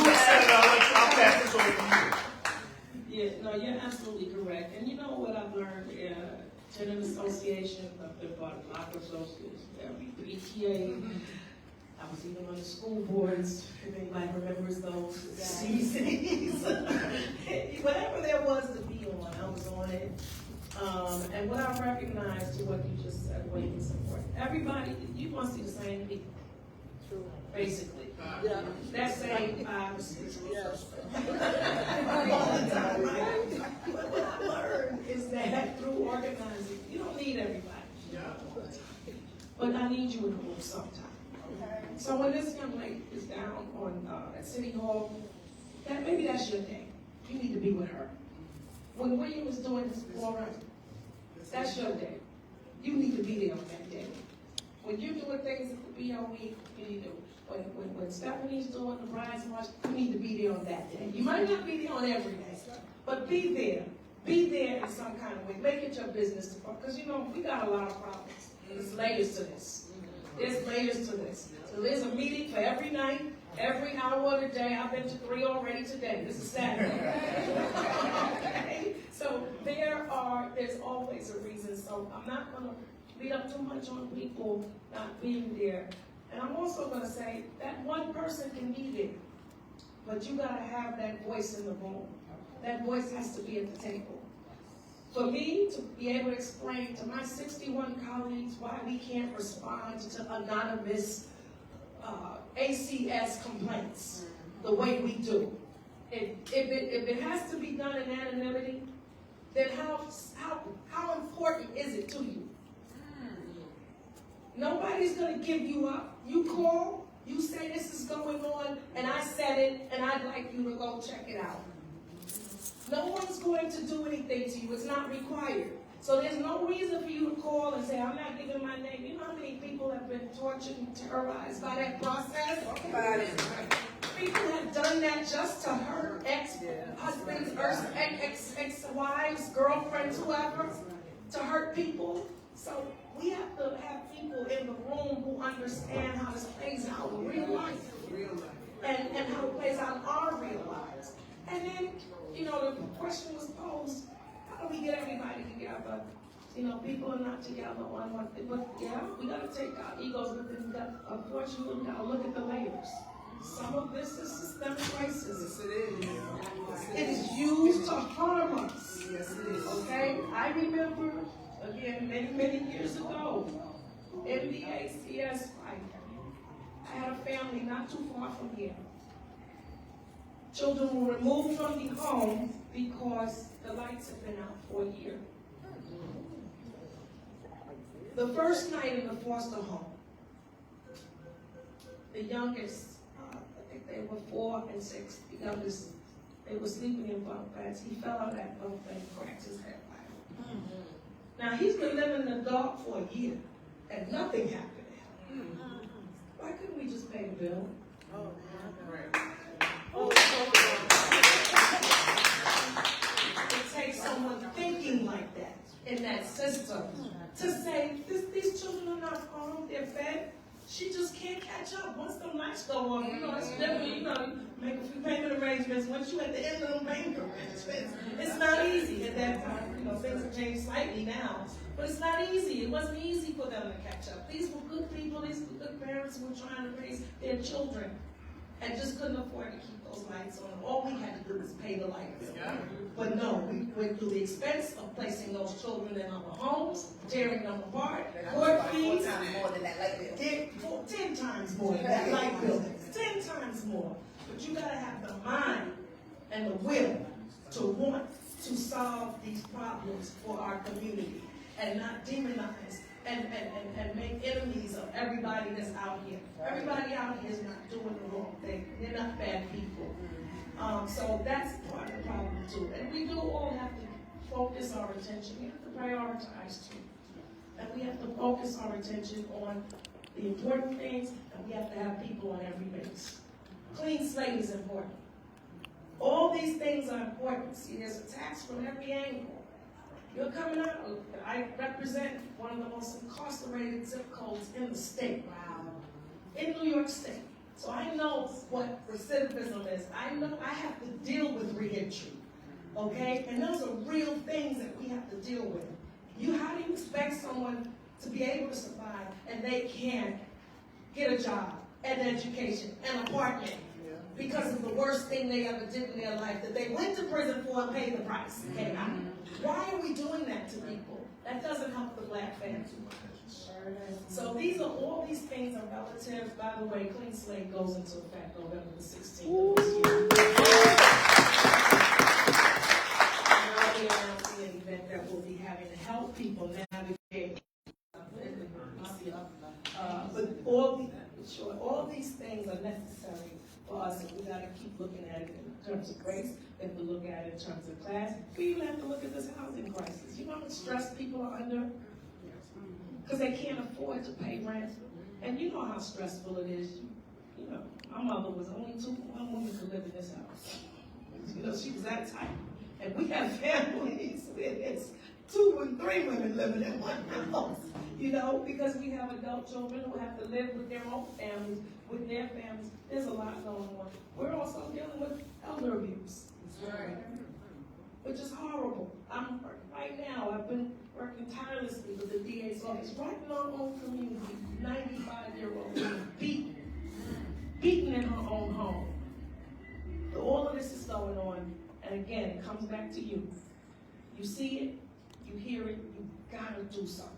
U.S. Senate, I'll pass this over to you. Yeah, no, you're absolutely correct. And you know what I've learned? Tenant Association, I've been part of Locker Association, PTA. I was even on the school boards, if anybody remembers those CCs. Whatever there was to be on, I was on it. And what I recognized to what you just said, what you support. Everybody, you want to see the same people. True. Basically. Yeah. That same 5 or 6 years. What I learned is that through organizing, you don't need everybody. Yeah. But I need you in the room sometime. Okay. So when this young lady is down on at City Hall, maybe that's your day. You need to be with her. When William was doing his forum, that's your day. You need to be there on that day. When you're doing things at the BOE, you need to. When Stephanie's doing the Brides March, you need to be there on that day. You might not be there on every day, but be there. Be there in some kind of way. Make it your business, because you know we got a lot of problems. There's layers to this. There's layers to this. So there's a meeting for every night, Every hour of the day, I've been to 3 already today. This is Saturday. Okay? So there's always a reason. So I'm not going to beat up too much on people not being there. And I'm also going to say that one person can be there, but you got to have that voice in the room. That voice has to be at the table. For me to be able to explain to my 61 colleagues why we can't respond to anonymous ACS complaints the way we do. If it has to be done in anonymity, then how important is it to you? Nobody's going to give you up. You call, you say this is going on, and I said it, and I'd like you to go check it out. No one's going to do anything to you. It's not required. So there's no reason for you to call and say, I'm not giving my name. You know how many people have been tortured and terrorized by that process? Talk about it. People have done that just to hurt ex-husbands, ex-wives, girlfriends, whoever, to hurt people. So we have to have people in the room who understand how this plays out in real life. And how it plays out in our real lives. And then, you know, the question was posed, how do we get everybody together? You know, people are not together on one thing, but yeah, we gotta take our egos, but then unfortunately, we gotta look at the layers. Some of this is systemic racism. Yes, it is. It is used to harm us. Yes, it is. Okay? I remember, again, many years ago, in the ACS fight, I had a family not too far from here. Children were removed from the home because the lights had been out for a year. The first night in the foster home, the youngest, I think they were 4 and 6, the youngest, they were sleeping in bunk beds. He fell out of that bunk bed and cracked his head wide. Now he's been living in the dark for a year and nothing happened to him. Why couldn't we just pay the bill? It takes someone thinking like that in that system to say, these children are not harmed, they're fed. She just can't catch up. Once the lights go on, you know, it's definitely, you know, make a few payment arrangements. Once you're at the end of the payment arrangements, it's not easy at that time. You know, things have changed slightly now, but it's not easy. It wasn't easy for them to catch up. These were good people, these were good parents who were trying to raise their children and just couldn't afford to keep those lights on. All we had to do was pay the light bill. But no, we went through the expense of placing those children in our homes, tearing them apart, court fees. 4 times more than that light bill. 10 times more than that light bill. 10 times more. But you gotta have the mind and the will to want to solve these problems for our community and not demonize and make enemies of everybody that's out here. Everybody out here is not doing the wrong thing. They're not bad people. So that's part of the problem too. And we do all have to focus our attention. We have to prioritize too. And we have to focus our attention on the important things, and we have to have people on every base. Clean slate is important. All these things are important. See, there's attacks from every angle. You're coming out, I represent one of the most incarcerated zip codes in the state. Wow. In New York State. So I know what recidivism is. I know I have to deal with reentry. Okay? And those are real things that we have to deal with. How do you expect someone to be able to survive and they can't get a job, an education, an apartment because of the worst thing they ever did in their life that they went to prison for and paid the price? Okay? Why are we doing that to people? That doesn't help the black family too much. So all these things are relative. By the way, Clean Slate goes into effect November the 16th of this year. And I'll be announcing an event that we'll be having to help people navigate. But all these things are necessary for us, and we got to keep looking at it in terms of race. We have to look at it in terms of class. We even have to look at this housing crisis. You know how much stress people are under? Because they can't afford to pay rent. And you know how stressful it is. You know, my mother was only one woman could live in this house. You know, she was that type. And we have families where it's 2 and 3 women living in one house. You know, because we have adult children who have to live with their own families with their families. There's a lot going on. We're also dealing with elder abuse, which is horrible. I'm working right now. I've been working tirelessly with the DA's office, right in our own community. 95-year-old woman beaten in her own home. All of this is going on, and again, it comes back to you. You see it, you hear it, you gotta do something.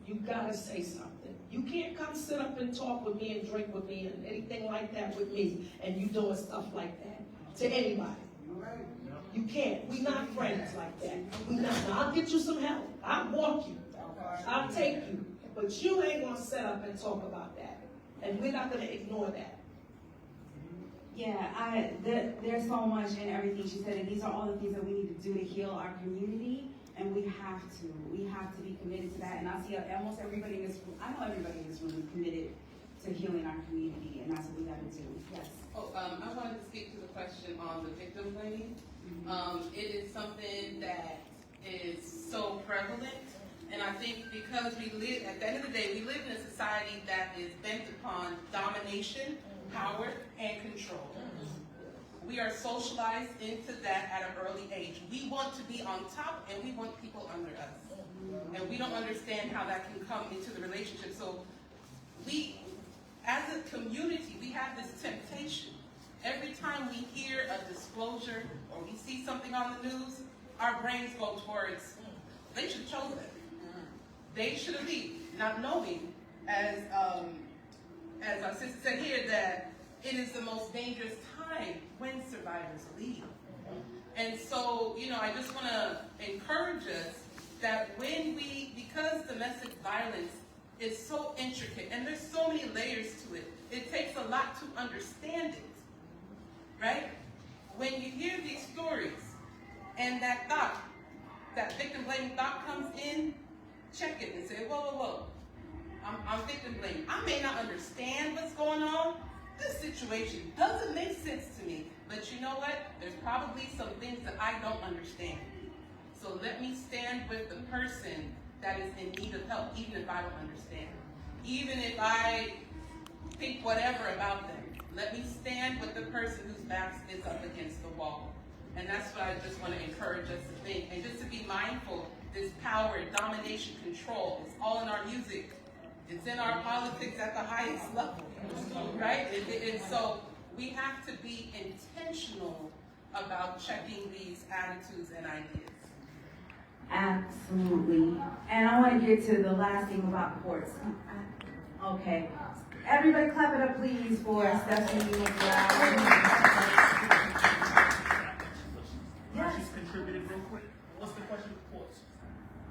You gotta say something. You can't come sit up and talk with me and drink with me and anything like that with me, and you doing stuff like that to anybody. You can't. We're not friends like that. We not. Now, I'll get you some help. I'll walk you. I'll take you. But you ain't gonna sit up and talk about that. And we're not gonna ignore that. Yeah, there's so much in everything she said, and these are all the things that we need to do to heal our community, and we have to be committed to that. And I see almost everybody in this room, I know everybody in this room is committed to healing our community, and that's what we got to do. Yes. I wanted to speak to the question on the victim blaming. It is something that is so prevalent, and I think because we live, at the end of the day, we live in a society that is bent upon domination, power, and control. We are socialized into that at an early age. We want to be on top, and we want people under us. And we don't understand how that can come into the relationship. So we, as a community, we have this temptation. Every time we hear a disclosure or we see something on the news, our brains go towards, they should have chosen it. They should have leave, not knowing, as our sister said here, that it is the most dangerous time when survivors leave. And so, I just want to encourage us that because domestic violence is so intricate and there's so many layers to it, it takes a lot to understand it, right? When you hear these stories and that victim blaming thought comes in, check it and say, whoa. I'm victim blaming. I may not understand what's going on. This situation doesn't make sense to me. But you know what? There's probably some things that I don't understand. So let me stand with the person that is in need of help, even if I don't understand. Even if I think whatever about them. Let me stand with the person whose back is up against the wall. And that's what I just want to encourage us to think. And just to be mindful, this power, domination, control, it's all in our music. It's in our politics at the highest level, right? And so we have to be intentional about checking these attitudes and ideas. Absolutely. And I want to get to the last thing about courts. Okay. Everybody clap it up, please, for Stephanie McGraw. Yes. Just contributed real quick. What's the question of the courts?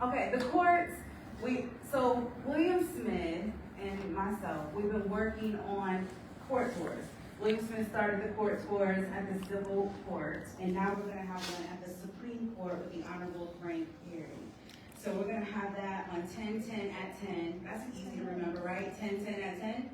Okay, the courts, so William Smith and myself, we've been working on court tours. William Smith started the court tours at the civil court, and now we're going to have one at the Supreme Court with the Honorable Frank Perry. So we're going to have that on 10-10 at 10. That's easy to remember, right? 10-10 at 10.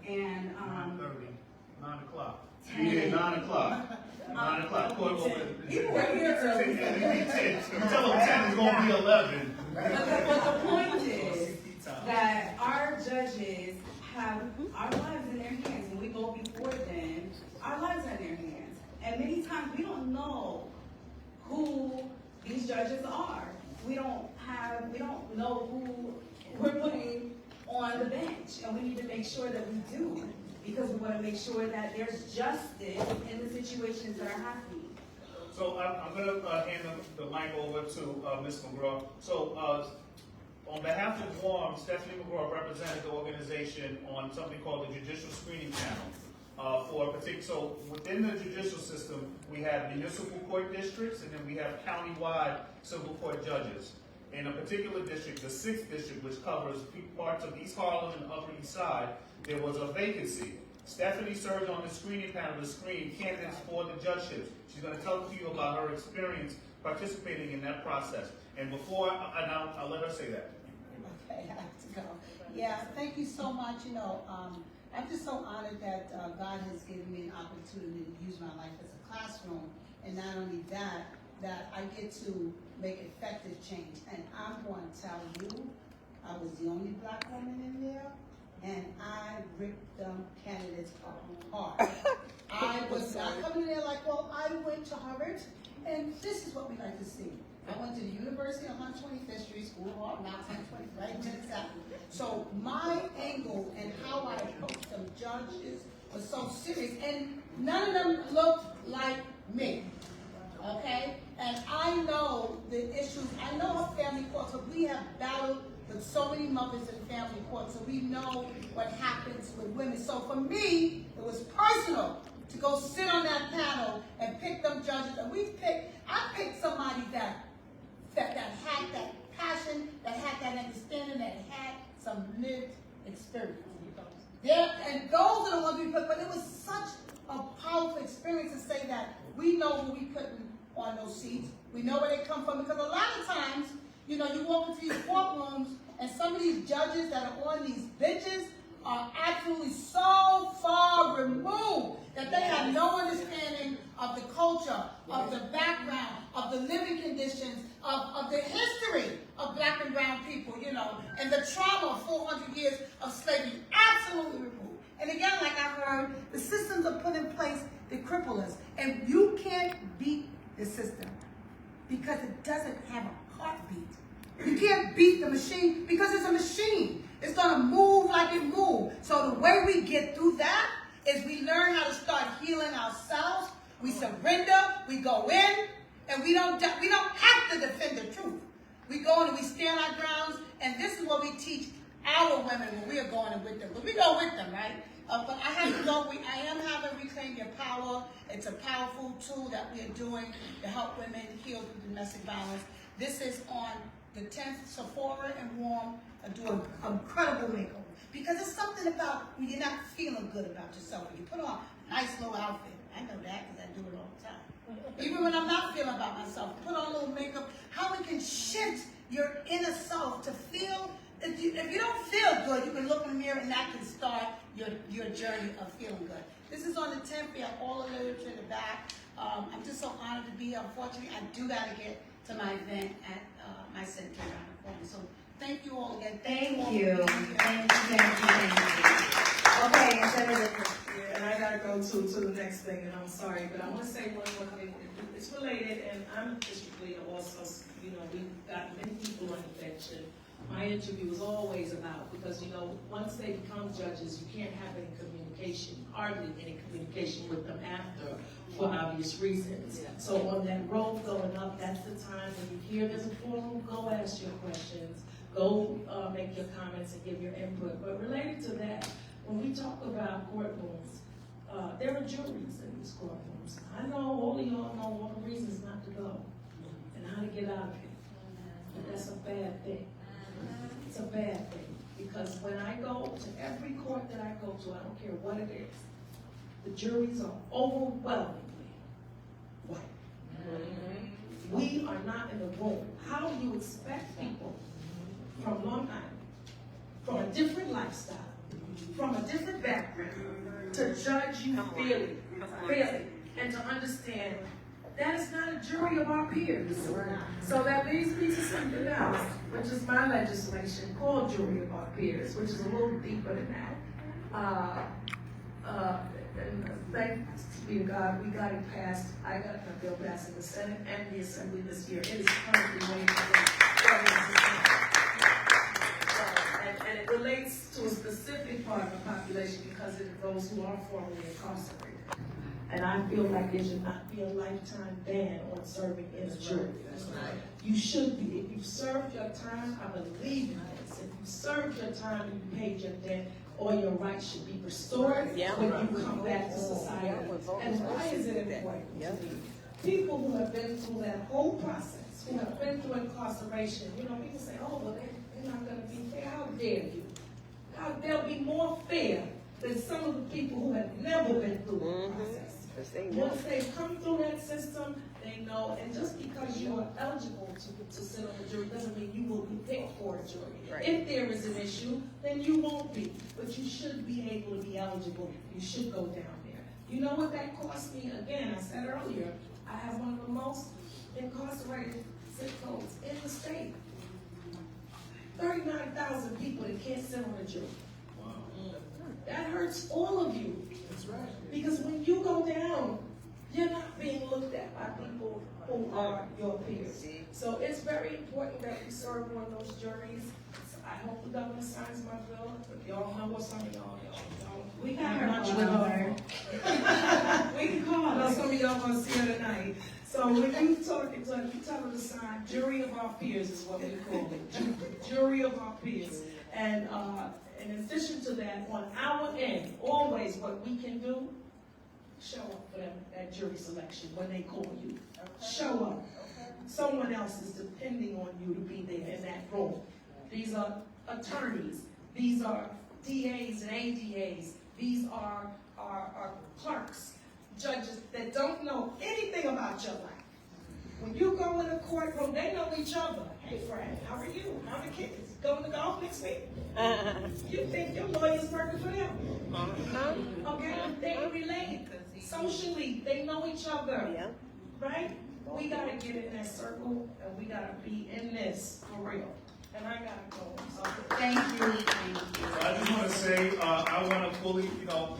And 9:30, 9 o'clock. 10. Yeah, 9 o'clock. 9 o'clock. Court open. You were here early. 10. Tell them 10 is going to be 11. But the point is that our judges have our lives in their hands. When we go before them, our lives are in their hands. And many times we don't know who these judges are. We don't know who we're putting on the bench. And we need to make sure that we do, because we want to make sure that there's justice in the situations that are happening. So I'm going to hand the mic over to Ms. McGraw. So on behalf of WARM, Stephanie McGraw represented the organization on something called the Judicial Screening Panel. For a particular, so within the judicial system, we have municipal court districts, and then we have countywide civil court judges. In a particular district, the 6th district, which covers parts of East Harlem and the Upper East Side, there was a vacancy. Stephanie served on the screening panel to screen candidates for the judgeships. She's going to tell you about her experience participating in that process. And before, I'll let her say that. Okay, I have to go. Yeah, thank you so much. I'm just so honored that God has given me an opportunity to use my life as a classroom. And not only that I get to make effective change. And I'm going to tell you, I was the only black woman in there, and I ripped them candidates apart. I was not coming in there like, well, I went to Harvard, and this is what we like to see. I went to the University on 125th Street, School of Hard Knocks, 120, right? Exactly. So my angle and how I approached them judges was so serious, and none of them looked like me. Okay? And I know the issues. I know our family court, so we have battled with so many mothers in family court, so we know what happens with women. So for me, it was personal to go sit on that panel and pick them judges. And I picked somebody that had that passion, that had that understanding, that had some lived experience. Yeah, and those are the ones we put, but it was such a powerful experience to say that we know who we put on those seats. We know where they come from, because a lot of times, you know, you walk into these courtrooms and some of these judges that are on these benches are absolutely so far removed that they have no understanding of the culture, of the background, of the living conditions, of the history of black and brown people, you know, and the trauma of 400 years of slavery, absolutely removed. And again, like I've heard, the systems are put in place that cripple us. And you can't beat the system because it doesn't have a heartbeat. You can't beat the machine because it's a machine. It's going to move like it moves. So the way we get through that is we learn how to start healing ourselves. We surrender, we go in, and we don't have to defend the truth. We go in and we stand our grounds, and this is what we teach our women when we are going in with them. But we go with them, right? But I have to know, I am having Reclaim Your Power. It's a powerful tool that we are doing to help women heal from domestic violence. This is on the 10th. Sephora and Warm are doing an incredible makeover. Because it's something about when you're not feeling good about yourself. When you put on a nice little outfit. I know that because I do it all the time. Even when I'm not feeling about myself, put on a little makeup. How it can shift your inner self to feel. If you don't feel good, you can look in the mirror and that can start your journey of feeling good. This is on the 10th. We have all the literature in the back. I'm just so honored to be here. Unfortunately, I do got to get to my event at my center around the corner. So thank you all again. Thank you. Okay, and I gotta go to the next thing, and I'm sorry, but I want to say one more thing. It's related, and I'm a district leader also. You know, we've got many people on the bench, and my interview is always about, because, you know, once they become judges, you can't have any communication, hardly any communication with them after, for obvious reasons. So on that road going up, that's the time when you hear there's a forum, go ask your questions, go make your comments and give your input. But related to that, when we talk about courtrooms, there are juries in these courtrooms. I know all of y'all know all the reasons not to go and how to get out of it. But that's a bad thing. It's a bad thing, because when I go to every court that I go to, I don't care what it is, the juries are overwhelmingly white. We are not in the room. How do you expect people from Long Island, from a different lifestyle, from a different background, to judge you fairly, and to understand that is not a jury of our peers? So that leads me to something else, which is my legislation called Jury of Our Peers, which is a little deeper than that. And thanks be to God, we got it passed. I got a bill passed in the Senate and the Assembly this year. It is currently waiting and it relates to a specific part of the population because of those who are formerly incarcerated. And I feel like there should not be a lifetime ban on serving in a jury. You should be. If you've served your time, I believe in this. If you served your time and you paid your debt, all your rights should be restored when you come back to society. And why is it important to me? People who have been through that whole process, who have been through incarceration, you know, people say, oh, well, they're not going to be fair. How dare you? They'll be more fair than some of the people who have never been through the process. Once they've come through that system, they know, and just because you are eligible to sit on the jury doesn't mean you will be picked for a jury. If there is an issue, then you won't be, but you should be able to be eligible. You should go down there. You know what that cost me? Again, I said earlier, I have one of the most incarcerated zip codes in the state. 39,000 people that can't sit on a jury. that hurts all of you. That's right. Because when you go down, you're not being looked at by people who are your peers. So it's very important that we serve on those juries. I hope the governor signs my bill, but y'all know what's on y'all. We got her much number. We can call her. Some of y'all gonna see her tonight. So when you talking to her, you tell her to sign jury of our peers is what we call it. Jury of our peers. And in addition to that, on our end, always what we can do, show up for them at jury selection when they call you. Show up. Someone else is depending on you to be there in that room. These are attorneys. These are DAs and ADAs. These are clerks, judges that don't know anything about your life. When you go in a courtroom, they know each other. Hey, Fred, how are you? How are the kids? Going to golf next week? You think your lawyer's working for them? Okay? They relate socially. They know each other. Right? We got to get in that circle, and we got to be in this for real. And I got to go. So Thank you. I just want to say, I want to fully,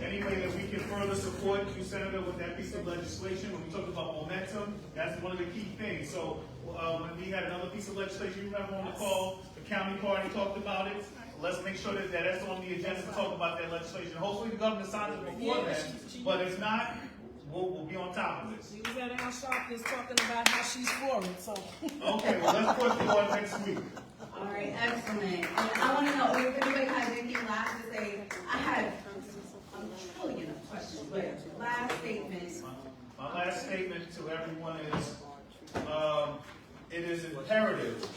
any way that we can further support you, Senator, with that piece of legislation. When we talk about momentum, that's one of the key things. So when we had another piece of legislation, you remember on the call, the county party talked about it. Let's make sure that that's on the agenda to talk about that legislation. Hopefully the governor signs it before then, but if not, we'll be on top of this. She was at our shop just talking about how she's for it, so. Okay, well, let's push the one next week. All right, excellent. And I want to know if anybody has anything last to say. I had a trillion of questions, but last statement. My last statement to everyone is, it is imperative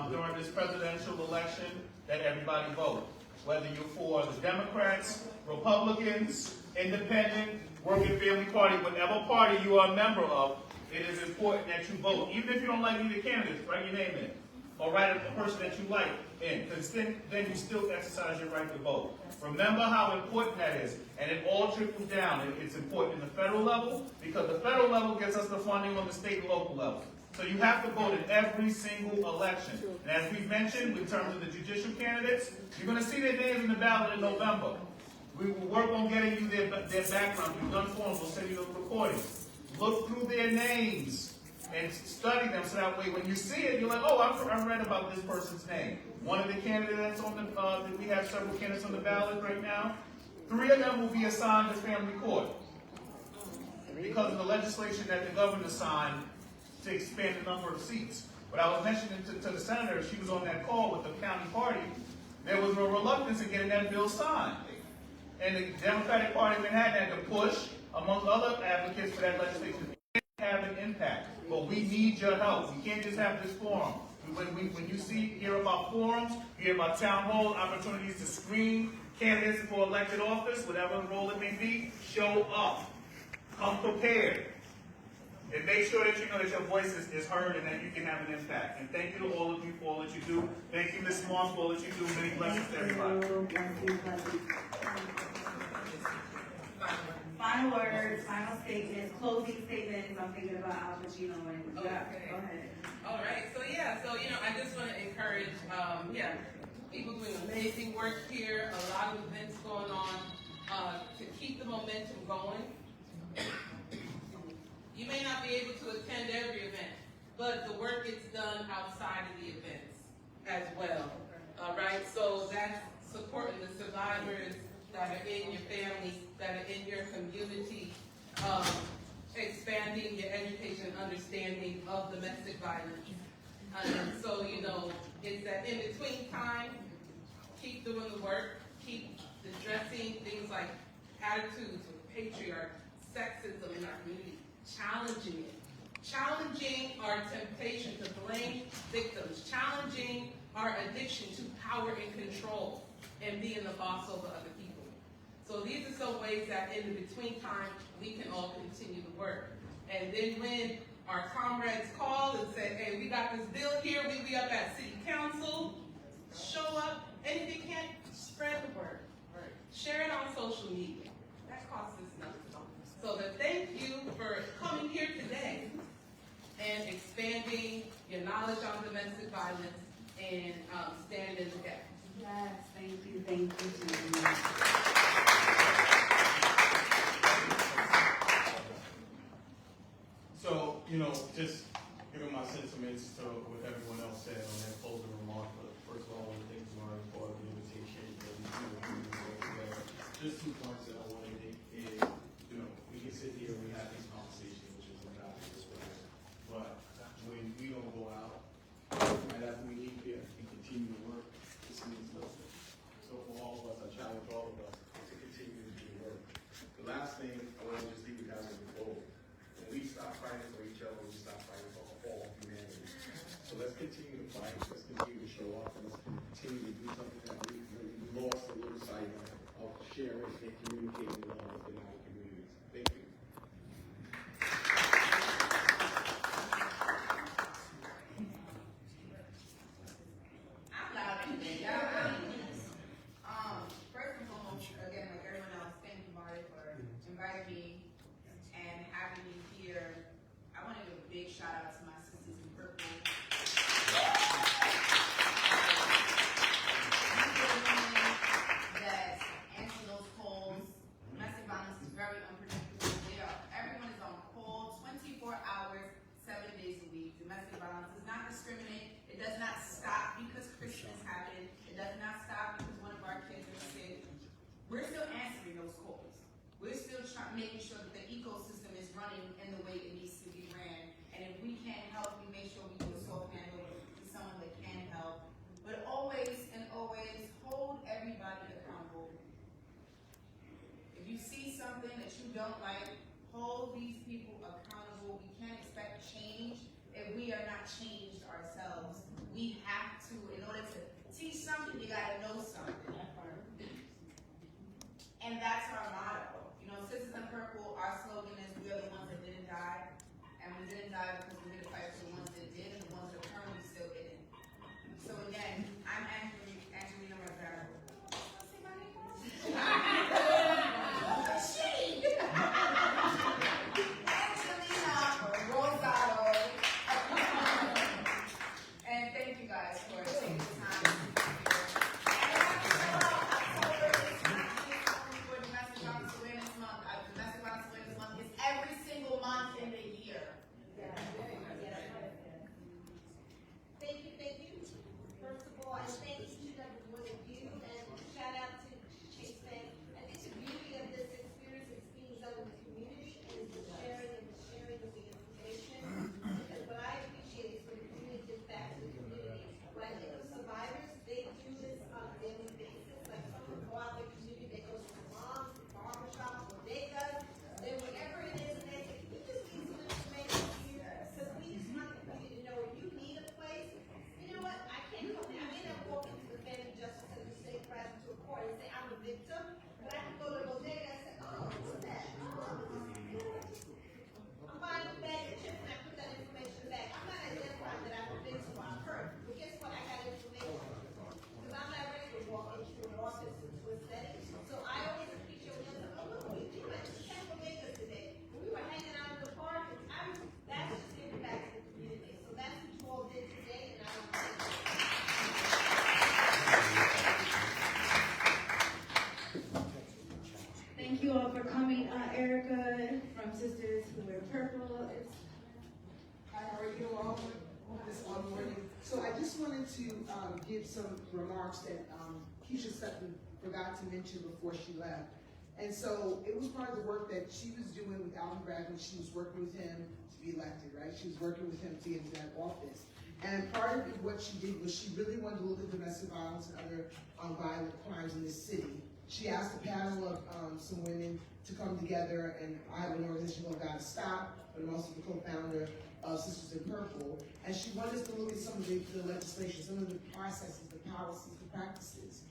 during this presidential election that everybody vote. Whether you're for the Democrats, Republicans, Independent, Working Family Party, whatever party you are a member of, it is important that you vote. Even if you don't like either candidate, write your name in. Or write a person that you like in, because then you still exercise your right to vote. Remember how important that is, and it all trickles down. It's important in the federal level, because the federal level gets us the funding on the state and local level. So you have to vote in every single election. And as we mentioned, in terms of the judicial candidates, you're going to see their names in the ballot in November. We will work on getting you their background. We've done forms, we'll send you the recordings. Look through their names and study them, so that way when you see it, you're like, oh, I've read about this person's name. One of the candidates on the, we have several candidates on the ballot right now. 3 of them will be assigned to family court because of the legislation that the governor signed to expand the number of seats. But I was mentioning to the senator, she was on that call with the county party, there was a reluctance in getting that bill signed. And the Democratic Party in Manhattan had to push, among other advocates for that legislation, have an impact. But we need your help. We can't just have this forum. When you hear about forums, you hear about town hall opportunities to screen candidates for elected office, whatever role it may be, show up. Come prepared. And make sure that you know that your voice is heard and that you can have an impact. And thank you to all of you for all that you do. Thank you, Ms. Moss, for all that you do. Many blessings to everybody. Final words, final statements, closing statements. I'm thinking about Al Pacino and go ahead. All right, so I just want to encourage, people doing amazing work here, a lot of events going on, to keep the momentum going. You may not be able to attend every event, but the work gets done outside of the events as well. All right, so that's supporting the survivors that are in your families, that are in your community, expanding your education and understanding of domestic violence. So, it's that in-between time, keep doing the work, keep addressing things like attitudes of patriarchy, sexism in our community, challenging it. Challenging our temptation to blame victims, challenging our addiction to power and control, and being the boss over other people. So these are some ways that in the between time, we can all continue to work. And then when our comrades call and say, hey, we got this bill here, we'll be up at City Council, show up, and if you can't, spread the word. Share it on social media. That costs us nothing. So thank you for coming here today and expanding your knowledge on domestic violence and standing in the gap. Yes, thank you. just giving my sentiments to what everyone else said on their closing remarks. But first of all, I want to thank Tamara for the invitation that we do work together. Just 2 points that I want to make is, we can sit here and we have these conversations, which is valuable, but when we don't go out, right after we leave here and continue to work, this means nothing. So for all of us, I challenge all of us to continue to do work. The last thing I want to just leave you guys with a goal. When we stop fighting for each other, we stop fighting for all humanity. So let's continue to fight, let's continue to show up, and let's continue to do something that we lost a little sight of sharing and communicating love within our communities. Thank you. I'm loud today, y'all. First and foremost, again, like everyone else, thank you, Marty, for inviting me and having me here. I want to give a big shout out to my sisters in purple. That answer those calls. Domestic violence is very unpredictable. Everyone is on call 24 hours, 7 days a week. Domestic violence does not discriminate. It does not stop because Christmas happened. It does not stop because one of our kids are sick. We're still answering those calls. We're still making sure that the ecosystem is running in the way it needs to be ran. And if we can't help, we make sure we do a soft handover to someone that can help. But always and always hold everybody accountable. If you see something that you don't like, hold these people accountable. We can't expect change if we are not changed ourselves. We have to, in order to teach something, you gotta know something. And that's our motto. Sisters in Purple, our slogan is, we are the ones that didn't die. And we didn't die because we didn't fight for the ones that did and the ones that are currently still didn't. So again, I'm Angelina Rosado. And thank you guys for taking the time. Every single month in the year. Thank you. First of all, I thank each and every one of you, and shout out to Chase Bank. I think the beauty of this experience is being done in the community and the sharing of the information. And what I appreciate is when the community gives back to the community. When I think of survivors, they do this on a daily basis. Like someone go out in the community, they go to the moms, the barbershops, bodegas, then whatever it is, and they say, "Can you just need some information here?" Because we just want the community to know if you need a place, you know what, I can't come down. I may not walk into the family justice and the state present to a court and say I'm a victim, but I can go to the bodega and say, "Oh, what's that? I'm buying a bag of chips and I put that information back." I'm not identifying that I'm a victim or I'm hurt, but guess what? I got information. Because I'm not ready to walk into an office, into a setting. So I always appreciate when you're like, "Oh, look, we went to San Diego today. We were hanging out in the park." And that's just giving back to the community. So that's what you all did today, and I want to thank you. Thank you all for coming. Erica from Sisters Who Wear Purple. Hi, how are you all this morning? So I just wanted to give some remarks that Keisha Sutton forgot to mention before she left. And so it was part of the work that she was doing with Alvin Bragg when she was working with him to be elected, right? She was working with him to get into that office. And part of what she did was she really wanted to look at domestic violence and other violent crimes in this city. She asked a panel of some women to come together, and I have an organization called Gotta Stop, but I'm also the co-founder of Sisters in Purple. And she wanted us to look at some of the legislation, some of the processes, the policies, the practices.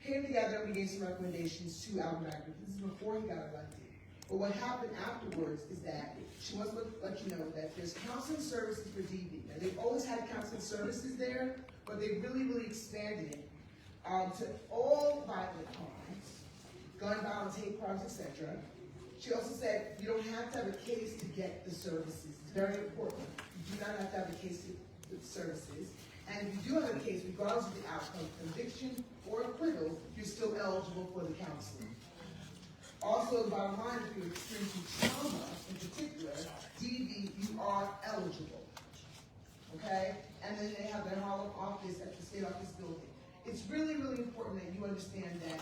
Came together and we gave some recommendations to Alvin Bragg. This is before he got elected. But what happened afterwards is that she wants to let you know that there's counseling services for DV. Now, they've always had counseling services there, but they really expanded it to all violent crimes, gun violence, hate crimes, etc. She also said you don't have to have a case to get the services. It's very important. You do not have to have a case to get the services. And if you do have a case, regardless of the outcome, conviction or acquittal, you're still eligible for the counseling. Also, bottom line, if you're experiencing trauma in particular, DV, you are eligible. Okay? And then they have their Harlem office at the state office building. It's really, really important that you understand that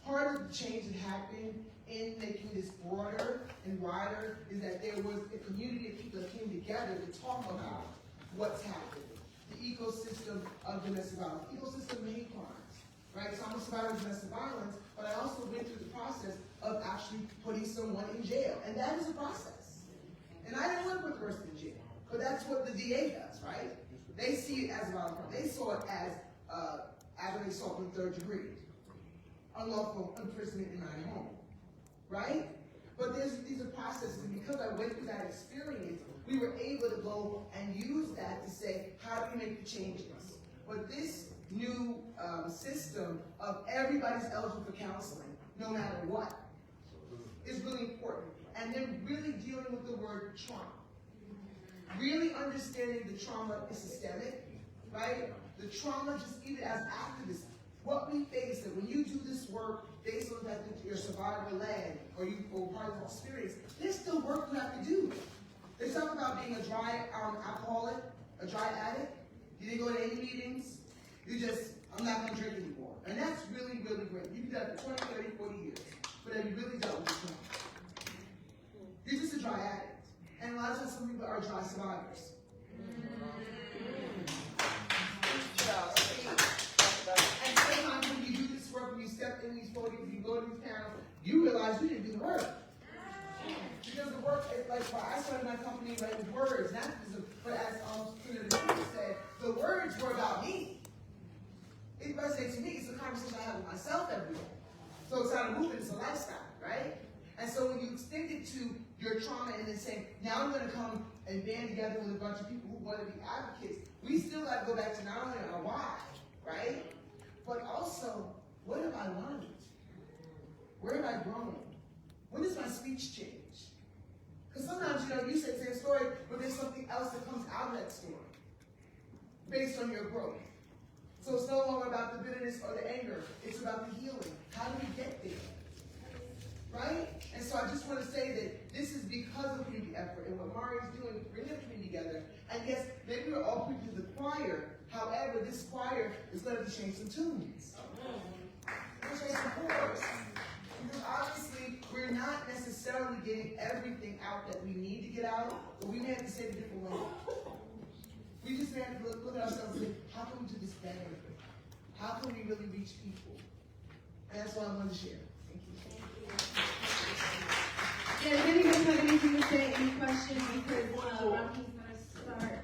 part of the change that happened in making this broader and wider is that there was a community of people that came together to talk about what's happening. The ecosystem of domestic violence, ecosystem of hate crimes, right? So I'm a survivor of domestic violence, but I also went through the process of actually putting someone in jail, and that is a process. And I didn't want to put the person in jail, but that's what the DA does, right? They see it as a violent crime. They saw it as aggravated assault in the 3rd degree, unlawful imprisonment in my home, right? But these are processes, and because I went through that experience, we were able to go and use that to say, how do we make the changes? But this new system of everybody's eligible for counseling, no matter what, is really important. And then really dealing with the word trauma. Really understanding the trauma is systemic, right? The trauma, just even as activists, what we face, that when you do this work based on the fact that you're survivor-led or you or part of the experience, there's still work you have to do. They talk about being a dry alcoholic, a dry addict. You didn't go to any meetings. You just, I'm not going to drink anymore. And that's really, really great. You can do that for 20, 30, 40 years. But then you really don't. You're just a dry addict. And a lot of times some people are dry survivors. And sometimes when you do this work, when you step in these podiums, you go to these panels, you realize you didn't do the work. Because the work, like I started my company right with words, not because of, but as Senator Cruz said, the words were about me. It resonates to me. It's a conversation I have with myself every day. So it's not a movement, it's a lifestyle, right? And so when you extend it to your trauma and then say, now I'm going to come and band together with a bunch of people who want to be advocates, we still got to go back to not only our why, right? But also, what have I learned? Where have I grown? When does my speech change? Because sometimes, you say the same story, but there's something else that comes out of that story based on your growth. So it's no longer about the bitterness or the anger. It's about the healing. How do we get there? Right? And so I just want to say that this is because of community effort and what Mari is doing, bringing the community together. And yes, maybe we're all preaching to the choir. However, this choir is going to change some tunes. We'll change some chords. Because obviously, we're not necessarily getting everything out that we need to get out, but we may have to say it a different way. We just may have to look at ourselves and say, how can we do this better? How can we really reach people? And that's what I wanted to share. Yeah, does anyone have anything to say, any questions? Because Rocky's going to start.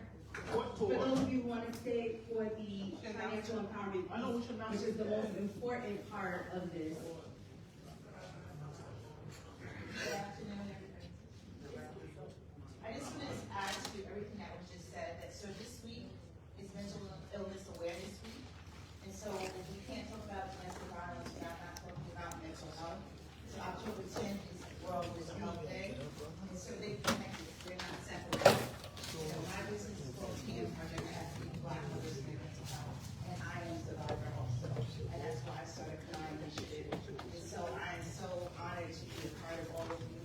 For those of you who want to stay for the financial empowerment piece, which is the most important part of this. Good afternoon, everybody. I just want to add to everything that was just said, that so this week is Mental Illness Awareness Week. And so we can't talk about domestic violence without not talking about mental health. So October 10th is World Mental Health Day. And so they connected, they're not separate. My business is called TM Project Asking Black Mothers in Mental Health. And I am a survivor also. And that's why I started Crying Initiative. And so I am so honored to be a part of all of you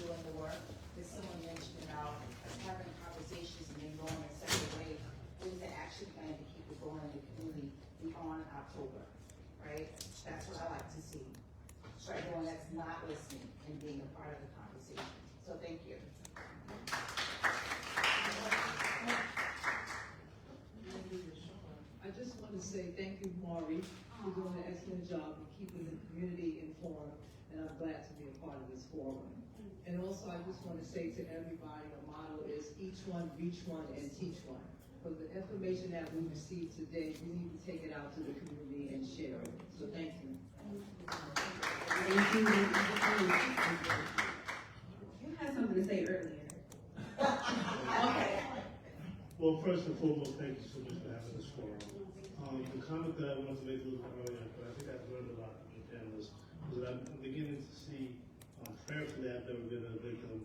doing the work. There's someone mentioned about us having conversations and then going a separate way. There's an action plan to keep it going in the community beyond October, right? That's what I like to see. So everyone that's not listening and being a part of the conversation. So thank you. I just want to say thank you, Maury, for doing an excellent job of keeping the community informed, and I'm glad to be a part of this forum. And also, I just want to say to everybody, our motto is each one, reach one, and teach one. For the information that we received today, we need to take it out to the community and share it. So thank you. Thank you. You had something to say earlier. Okay. Well, first and foremost, thank you so much for having this forum. The comment that I wanted to make a little bit earlier, but I think I've learned a lot from the panelists, is that I'm beginning to see, prayerfully, I've never been a victim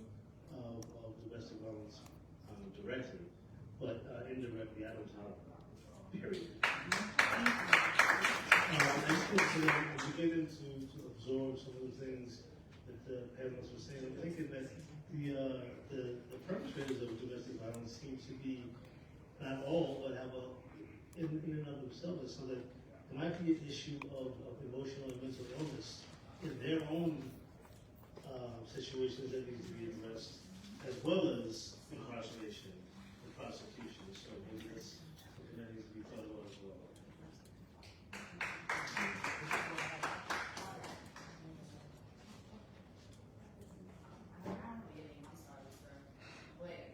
of domestic violence directly, but indirectly, I don't tolerate it, period. I just want to say I'm beginning to absorb some of the things that the panelists were saying. I'm thinking that the perpetrators of domestic violence seem to be, not all, but have in and of themselves, so that there might be an issue of emotional and mental illness in their own situations that need to be addressed, as well as incarceration and prosecution. So maybe that's something that needs to be thought about as well.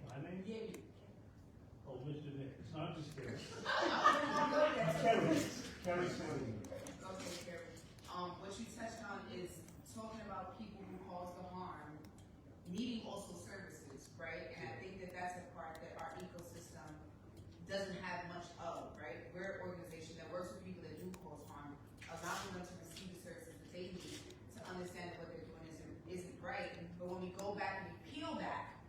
My name? Oh, Mr. Nick. It's not just Kerry. Kerry. Okay, Kerry. What you touched on is talking about people who cause the harm, needing also services, right? And I think that that's a part that our ecosystem doesn't have much of, right? We're an organization that works with people that do cause harm, allowing them to receive the services that they need to understand that what they're doing isn't right. But when we go back and we peel back,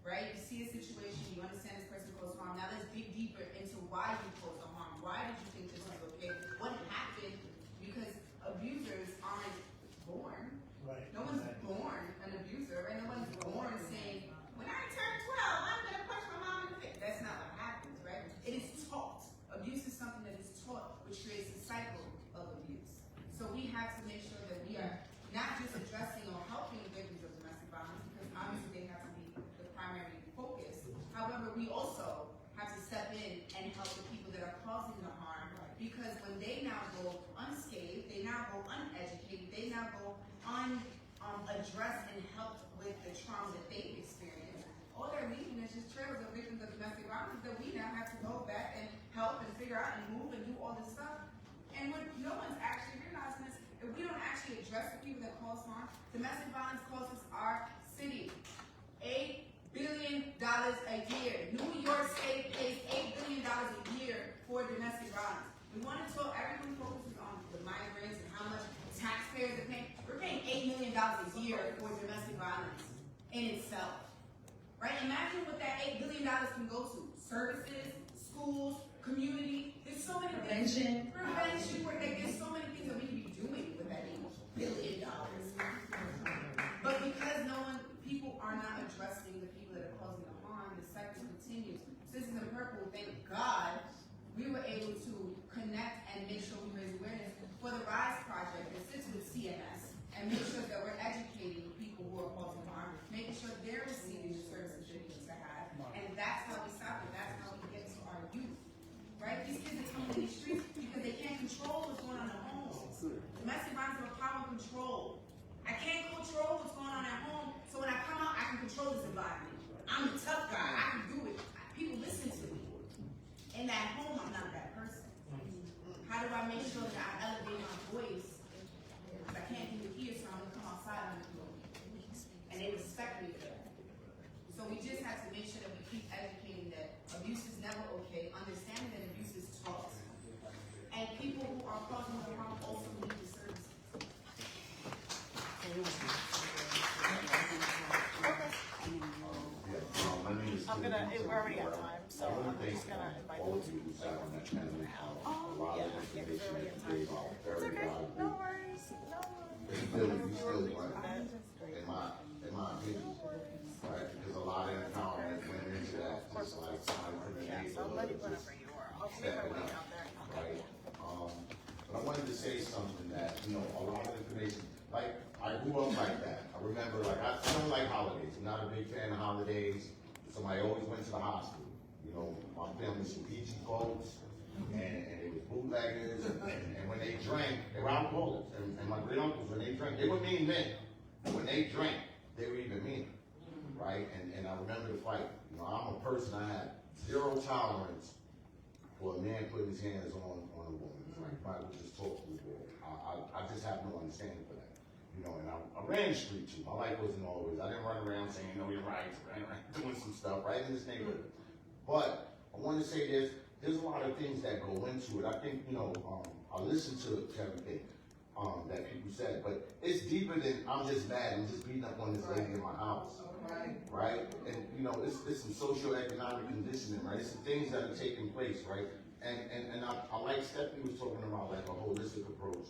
right? You see a situation, you understand this person caused harm. Now let's dig deeper into why you caused the harm. Why did you think this was okay? What happened? Because abusers aren't born. Right. No one's born an abuser, right? No one's born saying, when I turn 12, I'm gonna punch my mom in the face. That's not what happens, right? It is taught. Abuse is something that is taught, which creates a cycle of abuse. So we have to make sure that we are not just addressing or helping victims of domestic violence, because obviously they have to be the primary focus. However, we also have to step in and help the people that are causing the harm, because when they now go unscathed, they now go uneducated, they now go unaddressed and helped with the trauma that they've experienced, all they're leaving is just trails of victims of domestic violence that we now have to go back and help and figure out and move and do all this stuff. And when no one's actually realizing this, if we don't actually address the people that cause harm, domestic violence costs our city $8 billion a year. New York State pays $8 billion a year for domestic violence. We want to talk, everyone focuses on the migrants and how much taxpayers are paying. We're paying $8 million a year for domestic violence in itself. Right? Imagine what that $8 billion can go to. Services, schools, community. There's so many Prevention. Prevention work. Like, there's so many things that we can be doing with that $8 billion. But because people are not addressing the people that are causing the harm, the cycle continues. Sisters in Purple, thank God, we were able to connect and make sure we raise awareness for the RISE project that sits with CMS and make sure that we're educating people who are causing harm, making sure they're receiving the services they need to have. And that's how we stop it. That's how we get to our youth. Right? These kids are coming in these streets because they can't control what's going on at home. Domestic violence is a power of control. I can't control what's going on at home, so when I come out, I can control this environment. I'm a tough guy. I can do it. People listen to me. And at home, I'm not that person. How do I make sure that I elevate my voice? Because I can't do it here, so I'm going to come outside and do it. And they respect me for that. So we just have to make sure that we keep educating that abuse is never okay, understanding that abuse is taught. And people who are causing the harm also need the services. We're already out of time, so I'm just gonna invite them to. A lot of information that you gave out, very valuable. No worries, no worries. You still right, in my opinion, right? Because a lot of empowerment went into that, just like somebody from the neighborhood, just stepping up, right? But I wanted to say something that, a lot of information, like, I grew up like that. I remember, like, I don't like holidays. I'm not a big fan of holidays. Somebody always went to the hospital. My family some peachy folks, and it was bootleggers, and when they drank, they were alcoholics. And my great uncles, when they drank, they were mean men. When they drank, they were even meaner, right? And I remember the fight. I'm a person, I had zero tolerance for a man putting his hands on a woman. It's like if I would just talk to the boy. I just have no understanding for that. And I ran the street too. My life wasn't always, I didn't run around saying, you're right, I ran around doing some stuff right in this neighborhood. But I want to say there's a lot of things that go into it. I think, I listened to everything that people said, but it's deeper than I'm just mad, I'm just beating up on this lady in my house. Right? And it's some socioeconomic conditioning, right? It's some things that are taking place, right? And I like Stephanie was talking about like a holistic approach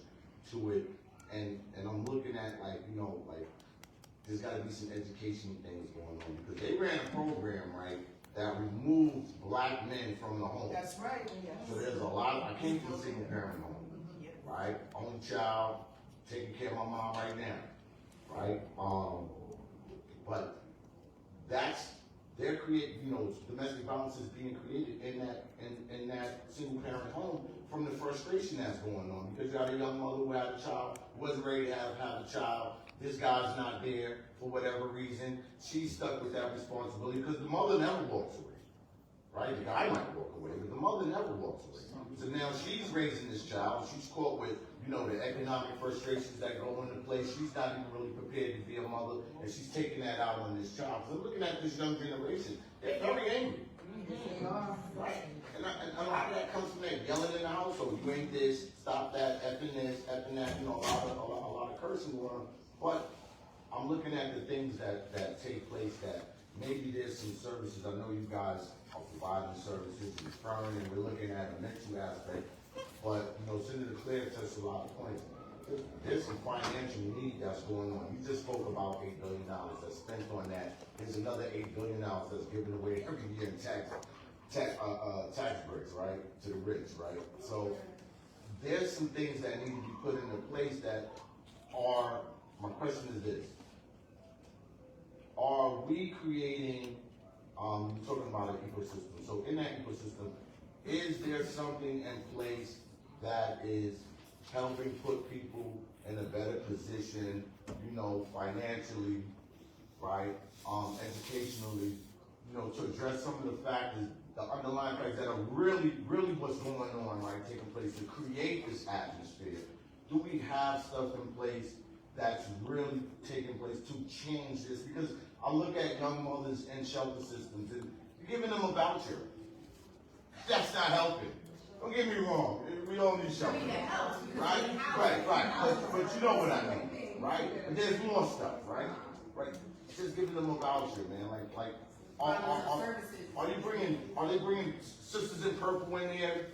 to it. and I'm looking at like, you know, like, there's gotta be some education things going on, because they ran a program, right, that removed black men from the home. That's right, yes. So there's a lot, I came from a single parent home, right? Only child, taking care of my mom right now, right? But that's, they're creating, you know, domestic violence is being created in that single parent home from the frustration that's going on, because you got a young mother who had a child, wasn't ready to have a child. This guy's not there for whatever reason. She's stuck with that responsibility because the mother never walks away, right? The guy might walk away, but the mother never walks away. So now she's raising this child. She's caught with, you know, the economic frustrations that go into place. She's not even really prepared to be a mother, and she's taking that out on this child. So I'm looking at this young generation. They're very angry. Right? And a lot of that comes from that yelling in the household. You ain't this, stop that, effing this, effing that, you know, a lot of cursing going on. But I'm looking at the things that take place, that maybe there's some services. I know you guys are providing services and referring, and we're looking at a mental aspect. But, you know, Senator Claire touched a lot of points. There's some financial need that's going on. You just spoke about $8 billion that's spent on that. There's another $8 billion that's given away every year in tax breaks, right, to the rich, right? So there's some things that need to be put into place that are, my question is this: are we creating, you're talking about an ecosystem, so in that ecosystem, is there something in place that is helping put people in a better position, you know, financially, right, educationally, you know, to address some of the factors, the underlying factors that are really what's going on, right, taking place to create this atmosphere? Do we have stuff in place that's really taking place to change this? Because I look at young mothers in shelter systems, and you're giving them a voucher. That's not helping. Don't get me wrong. We all need shelter, right? Right. But you know what I mean, right? But there's more stuff, right? Right. Just giving them a voucher, man. Like, are they bringing Sisters in Purple in there?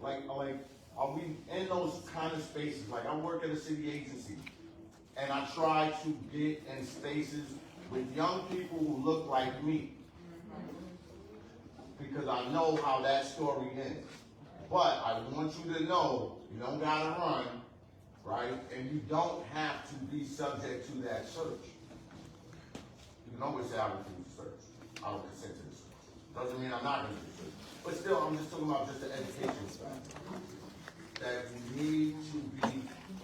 Like, are we in those kind of spaces? Like, I work at a city agency, and I try to get in spaces with young people who look like me, because I know how that story ends. But I want you to know you don't gotta run, right? And you don't have to be subject to that search. You can always say I refuse to search. I don't consent to the search. Doesn't mean I'm not going to do the search. But still, I'm just talking about just the education side. That we need to be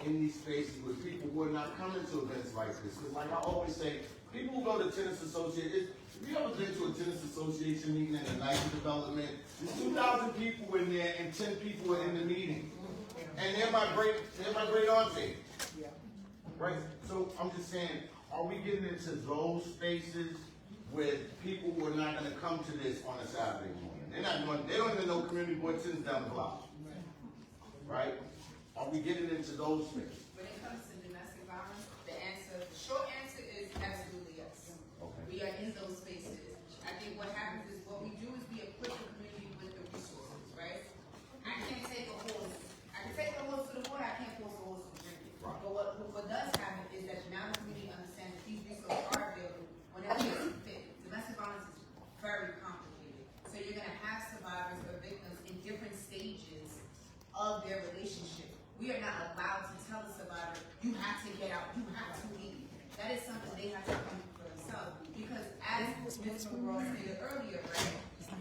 in these spaces with people who are not coming to events like this. Because like I always say, people who go to tennis associations, if you ever been to a tennis association meeting in a Nike development, there's 2,000 people in there and 10 people are in the meeting. And they're my great auntie. Right? So I'm just saying, are we getting into those spaces with people who are not going to come to this on a Saturday morning? They don't even know community board tennis down the block. Right? Are we getting into those spaces? When it comes to domestic violence, the short answer is absolutely yes. Okay. We are in those spaces. I think what happens is what we do is we equip the community with the resources, right? I can't take a horse. I can take the horse to the water. I can't force a horse to drink it. Right. But what does happen is that now the community understands that these resources are available whenever it's fit. Domestic violence is very complicated. So you're going to have survivors or victims in different stages of their relationship. We are not allowed to tell the survivor, you have to get out, you have to leave. That is something they have to come for themselves. Because as Ms. Monroe stated earlier, right,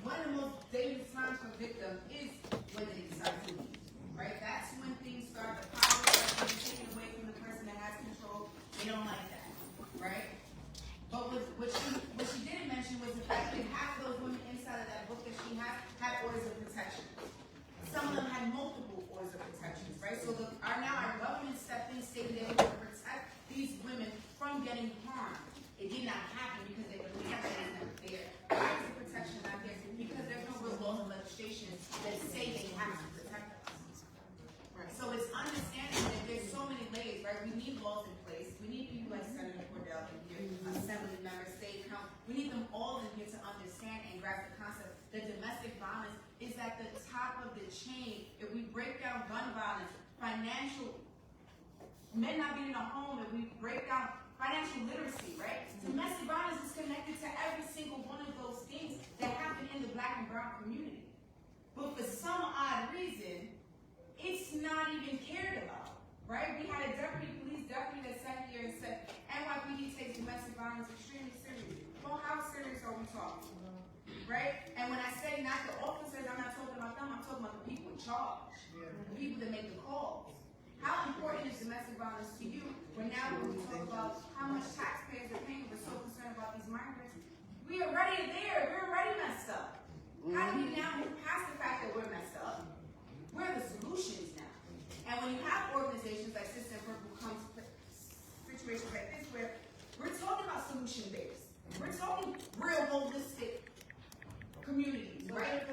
one of the most dangerous times for victims is when they decide to leave. Right? That's when things start to power start being taken away from the person that has control. They don't like that. Right? But what she didn't mention was the fact that half of those women inside of that book that she had orders of protection. Some of them had multiple orders of protection, right? So our government stepped in, stated they were going to protect these women from getting harmed. It did not happen because the protection is not there. Why is the protection not there? Because there's no real laws and legislation that say they have to protect us. Right. So it's understanding that there's so many layers, right? We need laws in place. We need people like Senator Cordell in here, Assembly members, state council. We need them all in here to understand and grasp the concept that domestic violence is at the top of the chain. If we break down gun violence, financial men not being in a home, and we break down financial literacy, right? Domestic violence is connected to every single one of those things that happen in the Black and brown community. But for some odd reason, it's not even cared about, right? We had a police deputy that sat here and said, NYPD takes domestic violence extremely serious. Well, how serious are we talking? Right? And when I say not the officers, I'm not talking about them, I'm talking about the people in charge, the people that make the calls. How important is domestic violence to you when now when we talk about how much taxpayers are paying, we're so concerned about these migrants? We are already there, we're already messed up. How do we now move past the fact that we're messed up? We're the solutions now. And when you have organizations like Sister and Purple comes to situations like this where we're talking about solution-based, we're talking real holistic communities, right?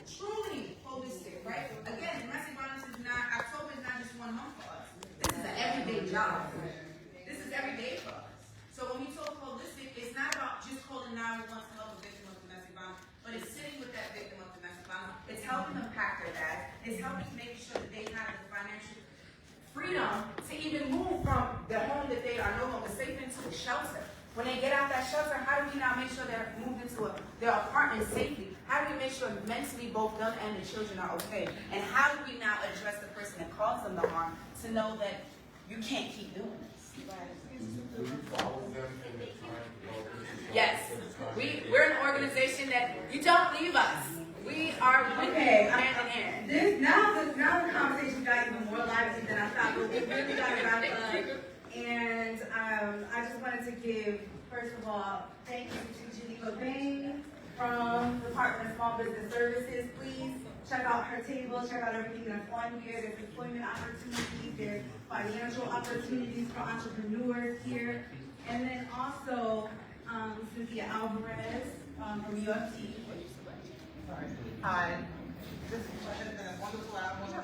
Truly holistic, right? Again, domestic violence is not, October is not just one month for us. This is an everyday job. This is every day for us. So when we talk holistic, it's not about just calling 911 to help a victim of domestic violence, but it's sitting with that victim of domestic violence. It's helping them pack their bags. It's helping make sure that they have the financial freedom to even move from the home that they are no longer safe into a shelter. When they get out that shelter, how do we now make sure they're moved into their apartment safely? How do we make sure mentally both them and the children are okay? And how do we now address the person that caused them the harm to know that you can't keep doing this? Do you follow them in the time? Yes. We're an organization that you don't leave us. We are with you hand in hand. Now the conversation got even more lively than I thought, but we really got it wrapped up. And I just wanted to give, first of all, thank you to Judy Cobain from the Department of Small Business Services. Please check out her table, check out everything that's on here. There's employment opportunities, there's financial opportunities for entrepreneurs here. And then also Cynthia Alvarez from UFT. Hi, this has been a wonderful hour.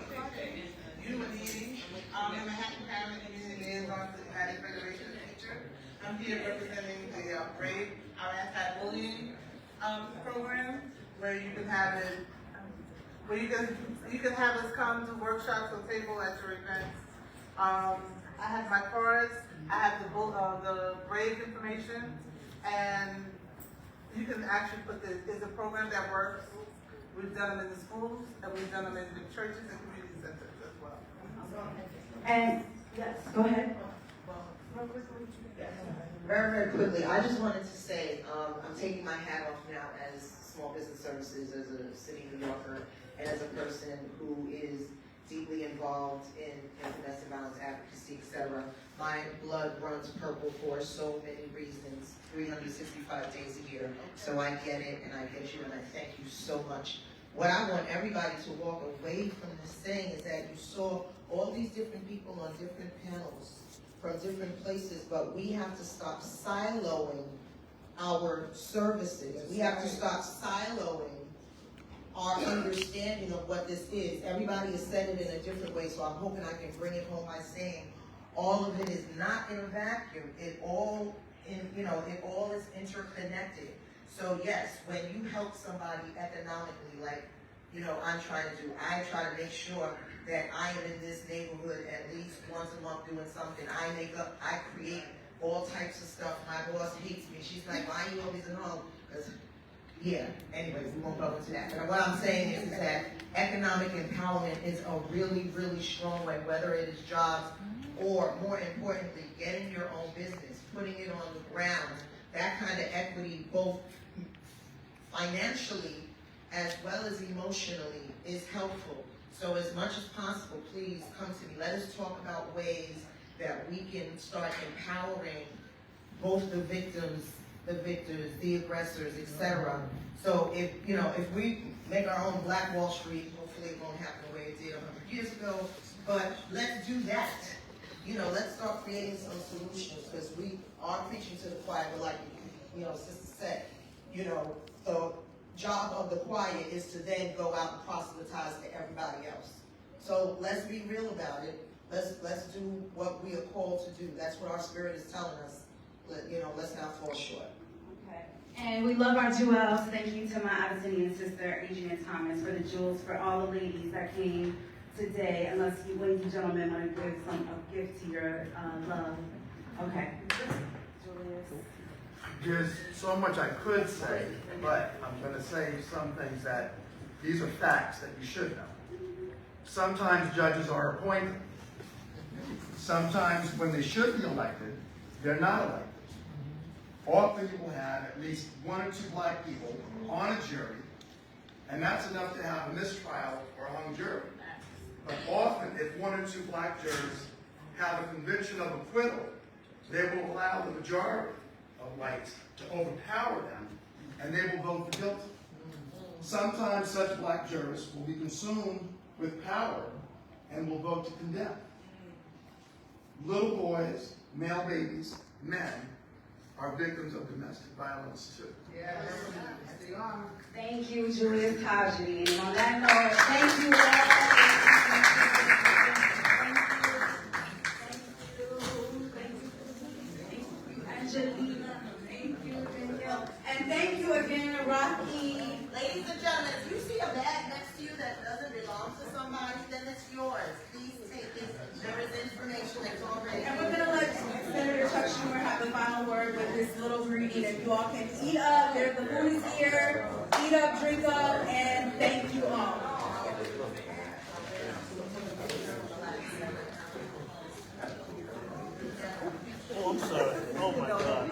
You and Edie. I'm a happy parent and community liaison to the United Federation of Teachers. I'm here representing the BRAVE, our anti-bullying program, where you can have it, where you can have us come to workshops or table at your events. I have my cards. I have the BRAVE information, and you can actually put this. It's a program that works. We've done them in the schools, and we've done them in the churches and community centers as well. And yes, go ahead. Very, very quickly, I just wanted to say, I'm taking my hat off now as Small Business Services, as a city New Yorker, and as a person who is deeply involved in domestic violence advocacy, etc. My blood runs purple for so many reasons, 365 days a year. So I get it, and I get you, and I thank you so much. What I want everybody to walk away from this saying is that you saw all these different people on different panels from different places, but we have to stop siloing our services. We have to stop siloing our understanding of what this is. Everybody has said it in a different way, so I'm hoping I can bring it home by saying all of it is not in a vacuum. It all is interconnected. So yes, when you help somebody economically, like I'm trying to do, I try to make sure that I am in this neighborhood at least once a month doing something. I create all types of stuff. My boss hates me. She's like, why are you always at home? Anyways, we won't go into that. But what I'm saying is that economic empowerment is a really, really strong way, whether it is jobs or, more importantly, getting your own business, putting it on the ground. That kind of equity, both financially as well as emotionally, is helpful. So as much as possible, please come to me. Let us talk about ways that we can start empowering both the victims, the victors, the aggressors, etc. So if we make our own Black Wall Street, hopefully it won't happen the way it did 100 years ago, but let's do that. Let's start creating some solutions, because we are preaching to the choir, but like Sister said, the job of the choir is to then go out and proselytize to everybody else. So let's be real about it. Let's do what we are called to do. That's what our spirit is telling us. Let's not fall short. Okay. And we love our jewels. Thank you to my Abyssinian sister, Adrian Thomas, for the jewels for all the ladies that came today, unless you ladies and gentlemen want to give a gift to your love. Okay. There's so much I could say, but I'm going to say some things that these are facts that you should know. Sometimes judges are appointed. Sometimes when they should be elected, they're not elected. Often you will have at least 1 or 2 black people on a jury, and that's enough to have a mistrial or a hung jury. But often, if 1 or 2 black jurors have a conviction of acquittal, they will allow the majority of whites to overpower them, and they will vote for guilty. Sometimes such black jurors will be consumed with power and will vote to condemn. Little boys, male babies, men are victims of domestic violence too. Yes, they are. Thank you, Julius Haji. And on that note, thank you Angelina, thank you, Danielle. And thank you again, Rocky. Ladies and gentlemen, if you see a bag next to you that doesn't belong to somebody, then it's yours. Please take it. There is information that's already. And we're gonna let Senator Chuck Schumer have the final word with this little greeting. If you all can eat up, there's the food is here. Eat up, drink up, and thank you all. Oh, I'm sorry. Oh my God,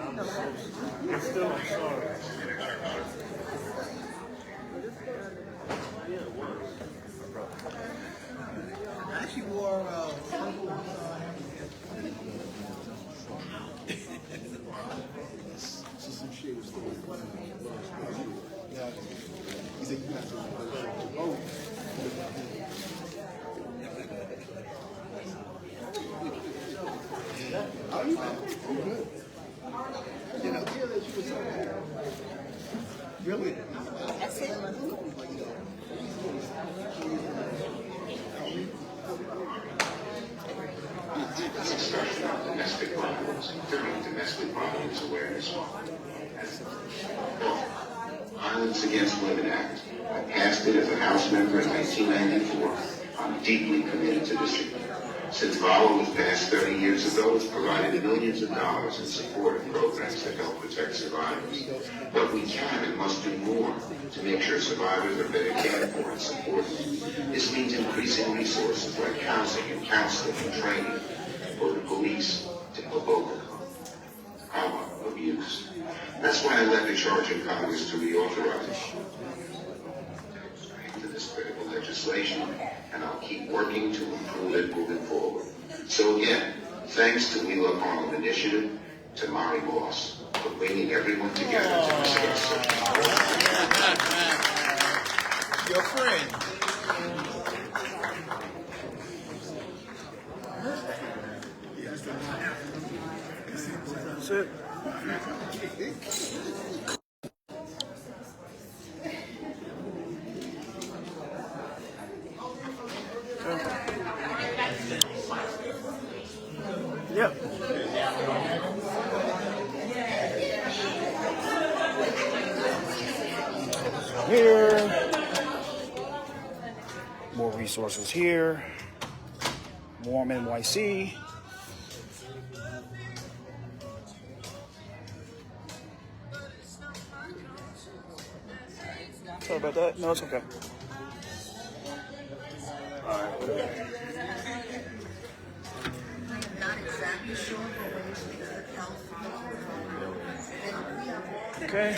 I'm still sorry. I actually wore some shit was still yeah. He said you have to vote. How are you? I'm good. You know, yeah, that you were so bad. Really? I said, Domestic violence during Domestic Violence Awareness Month. Violence Against Women Act. I passed it as a House member in 1994. I'm deeply committed to this issue. Since VAWA was passed 30 years ago, it's provided millions of dollars in support of programs that help protect survivors. But we can and must do more to make sure survivors are better cared for and supported. This means increasing resources like housing and counseling and training for the police to help overcome power abuse. That's why I led the charge in Congress to reauthorize this critical legislation, and I'll keep working to improve it moving forward. So again, thanks to We Love Harlem Initiative, to Mari Moss for bringing everyone together to discuss your friend. That's it. Yep. Here. More resources here. Warm NYC. Sorry about that. No, it's okay. All right. I'm not exactly sure, but when you speak of health, Okay.